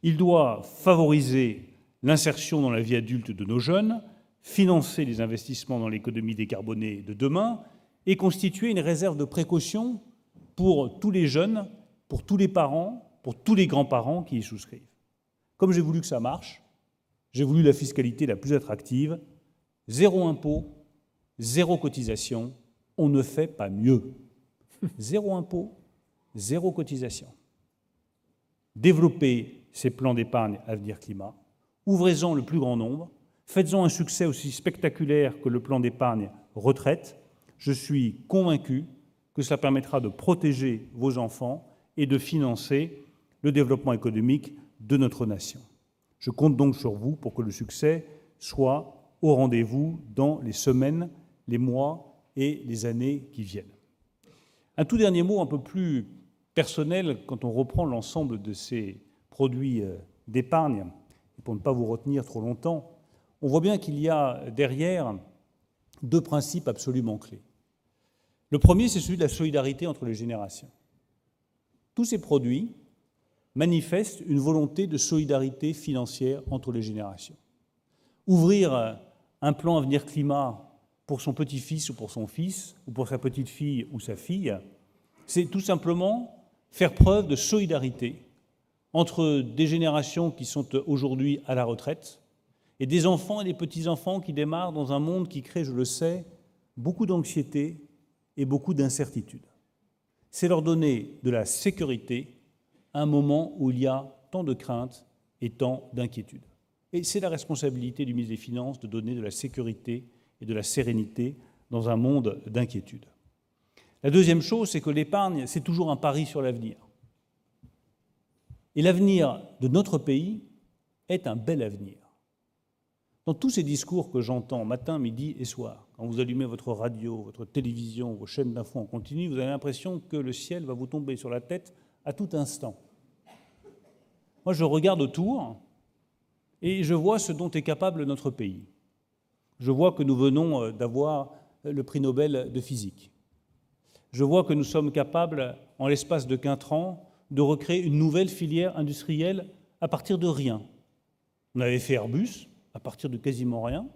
Il doit favoriser l'insertion dans la vie adulte de nos jeunes, financer les investissements dans l'économie décarbonée de demain et constituer une réserve de précaution pour tous les jeunes, pour tous les parents, pour tous les grands-parents qui y souscrivent. Comme j'ai voulu que ça marche, j'ai voulu la fiscalité la plus attractive, 0 impôt, 0 cotisation, on ne fait pas mieux. 0 impôt, 0 cotisation. Développez ces plans d'épargne avenir climat, ouvrez-en le plus grand nombre, faites-en un succès aussi spectaculaire que le plan d'épargne retraite. Je suis convaincu que cela permettra de protéger vos enfants et de financer le développement économique de notre nation. Je compte donc sur vous pour que le succès soit au rendez-vous dans les semaines, les mois et les années qui viennent. Un tout dernier mot un peu plus personnel quand on reprend l'ensemble de ces produits d'épargne, et pour ne pas vous retenir trop longtemps, on voit bien qu'il y a derrière 2 principes absolument clés. Le premier, c'est celui de la solidarité entre les générations. Tous ces produits manifestent une volonté de solidarité financière entre les générations. Ouvrir un plan avenir climat pour son petit-fils ou pour son fils, ou pour sa petite-fille ou sa fille, c'est tout simplement faire preuve de solidarité entre des générations qui sont aujourd'hui à la retraite et des enfants et des petits-enfants qui démarrent dans un monde qui crée, je le sais, beaucoup d'anxiété et beaucoup d'incertitude. C'est leur donner de la sécurité à un moment où il y a tant de craintes et tant d'inquiétudes. Et c'est la responsabilité du ministre des Finances de donner de la sécurité et de la sérénité dans un monde d'inquiétude. La deuxième chose, c'est que l'épargne, c'est toujours un pari sur l'avenir. Et l'avenir de notre pays est un bel avenir. Dans tous ces discours que j'entends matin, midi et soir, quand vous allumez votre radio, votre télévision, vos chaînes d'infos en continu, vous avez l'impression que le ciel va vous tomber sur la tête à tout instant. Moi, je regarde autour et je vois ce dont est capable notre pays. Je vois que nous venons d'avoir le prix Nobel de physique. Je vois que nous sommes capables, en l'espace de 4 ans, de recréer une nouvelle filière industrielle à partir de rien. On avait fait Airbus, à partir de quasiment rien.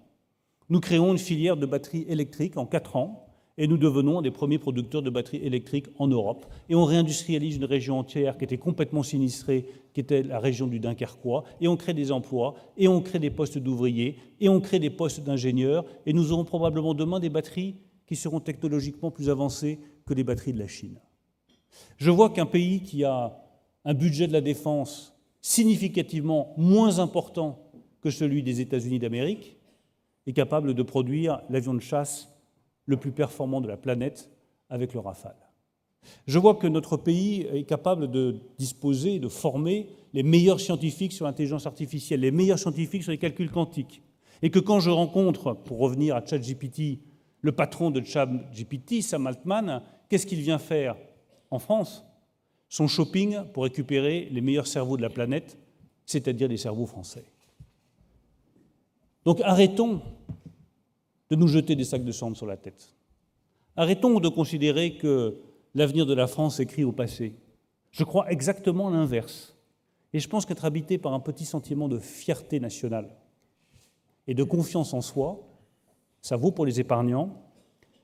Nous créons une filière de batteries électriques en 4 ans et nous devenons des premiers producteurs de batteries électriques en Europe. Et on réindustrialise une région entière qui était complètement sinistrée, qui était la région du Dunkerquois, et on crée des emplois, et on crée des postes d'ouvriers, et on crée des postes d'ingénieurs, et nous aurons probablement demain des batteries qui seront technologiquement plus avancées que les batteries de la Chine. Je vois qu'un pays qui a un budget de la défense significativement moins important que celui des États-Unis d'Amérique est capable de produire l'avion de chasse le plus performant de la planète avec le Rafale. Je vois que notre pays est capable de disposer, de former les meilleurs scientifiques sur l'intelligence artificielle, les meilleurs scientifiques sur les calculs quantiques. Et que quand je rencontre, pour revenir à ChatGPT, le patron de ChatGPT, Sam Altman, qu'est-ce qu'il vient faire en France? Son shopping pour récupérer les meilleurs cerveaux de la planète, c'est-à-dire les cerveaux français. Donc arrêtons de nous jeter des sacs de cendres sur la tête. Arrêtons de considérer que l'avenir de la France est écrit au passé. Je crois exactement l'inverse. Et je pense qu'être habité par un petit sentiment de fierté nationale et de confiance en soi, ça vaut pour les épargnants,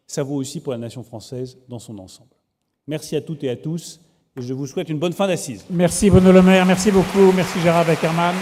ça vaut aussi pour la nation française dans son ensemble. Merci à toutes et à tous, et je vous souhaite une bonne fin d'assises. Merci Bruno Le Maire, merci beaucoup, merci Gérard Beckerman.